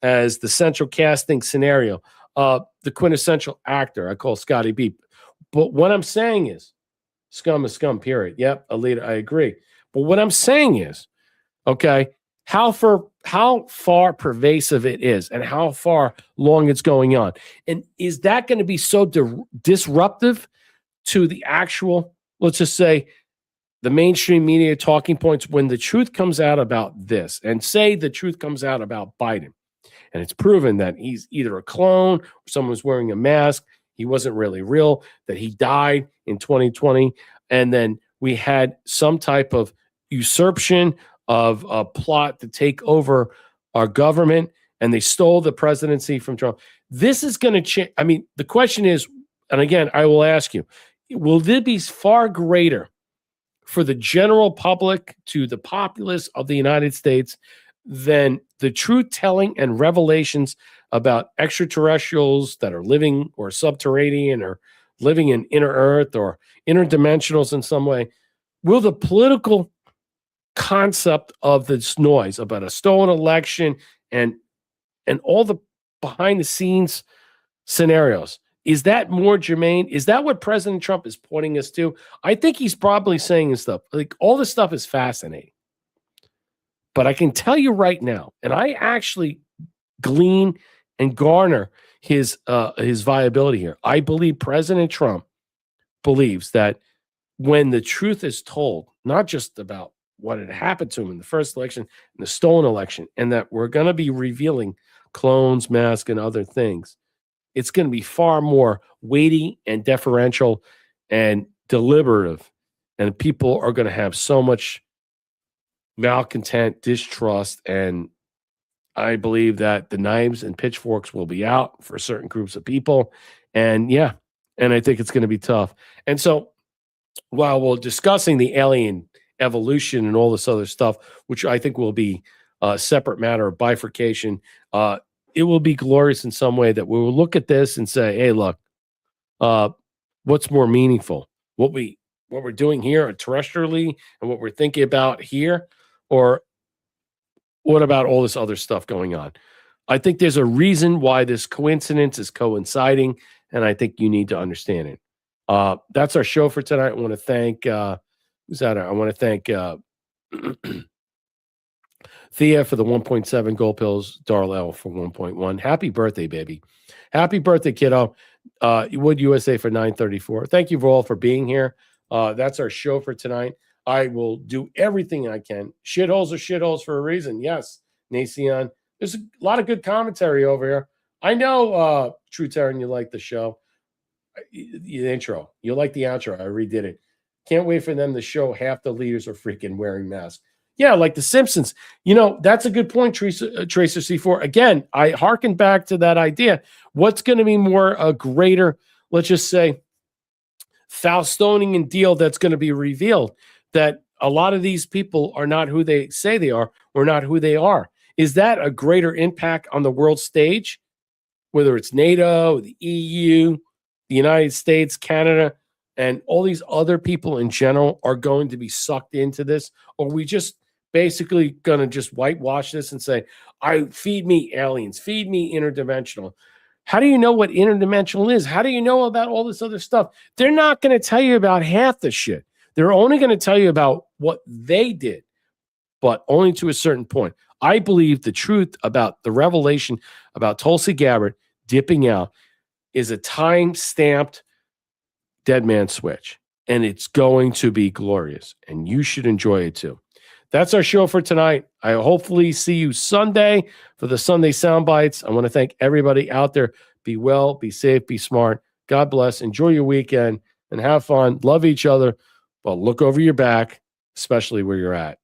Speaker 1: as the central casting scenario, the quintessential actor. I call Scotty B. But what I'm saying is, scum is scum, period. Yep, Alita, I agree. But what I'm saying is, okay, how far pervasive it is and how far long it's going on. And is that going to be so disruptive to the actual, let's just say, the mainstream media talking points when the truth comes out about this, and say the truth comes out about Biden, and it's proven that he's either a clone or someone was wearing a mask, he wasn't really real, that he died in 2020, and then we had some type of usurpation of a plot to take over our government, and they stole the presidency from Trump. This is going to change. I mean, the question is, and again, I will ask you, will this be far greater for the general public to the populace of the United States than the truth-telling and revelations about extraterrestrials that are living or subterranean or living in inner Earth or interdimensionals in some way? Will the political concept of this noise about a stolen election and all the behind-the-scenes scenarios, is that more germane? Is that what President Trump is pointing us to? I think he's probably saying this stuff. Like, all this stuff is fascinating. But I can tell you right now, and I actually glean and garner his viability here. I believe President Trump believes that when the truth is told, not just about what had happened to him in the first election and the stolen election, and that we're going to be revealing clones, masks, and other things, it's going to be far more weighty and deferential and deliberative. And people are going to have so much malcontent, distrust, and I believe that the knives and pitchforks will be out for certain groups of people. And yeah, and I think it's going to be tough. And so while we're discussing the alien evolution and all this other stuff, which I think will be a separate matter of bifurcation, it will be glorious in some way that we will look at this and say, hey, look, what's more meaningful? What we're doing here terrestrially and what we're thinking about here, or what about all this other stuff going on? I think there's a reason why this coincidence is coinciding, and I think you need to understand it. That's our show for tonight. I want to thank who's that? I want to thank Thea for the 1.7 gold pills, Darlell for 1.1. Happy birthday, baby. Happy birthday, kiddo. Wood USA for 934. Thank you all for being here. That's our show for tonight. I will do everything I can. Shitholes are shitholes for a reason. Yes, Nacion. There's a lot of good commentary over here. I know, True Terran, you like the show. The intro. You like the outro. I redid it. Can't wait for them to show half the leaders are freaking wearing masks. Yeah, like the Simpsons. You know, that's a good point, Tracer C4. Again, I hearken back to that idea. What's going to be more a greater, let's just say, Faustonian deal that's going to be revealed, that a lot of these people are not who they say they are or not who they are? Is that a greater impact on the world stage, whether it's NATO, the EU, the United States, Canada, and all these other people in general are going to be sucked into this? Or are we just basically going to just whitewash this and say, feed me aliens, feed me interdimensional? How do you know what interdimensional is? How do you know about all this other stuff? They're not going to tell you about half the shit. They're only going to tell you about what they did, but only to a certain point. I believe the truth about the revelation about Tulsi Gabbard dipping out is a time-stamped dead man switch, and it's going to be glorious, and you should enjoy it too. That's our show for tonight. I hopefully see you Sunday for the Sunday Sound Bites. I want to thank everybody out there. Be well, be safe, be smart. God bless. Enjoy your weekend and have fun. Love each other, but look over your back, especially where you're at.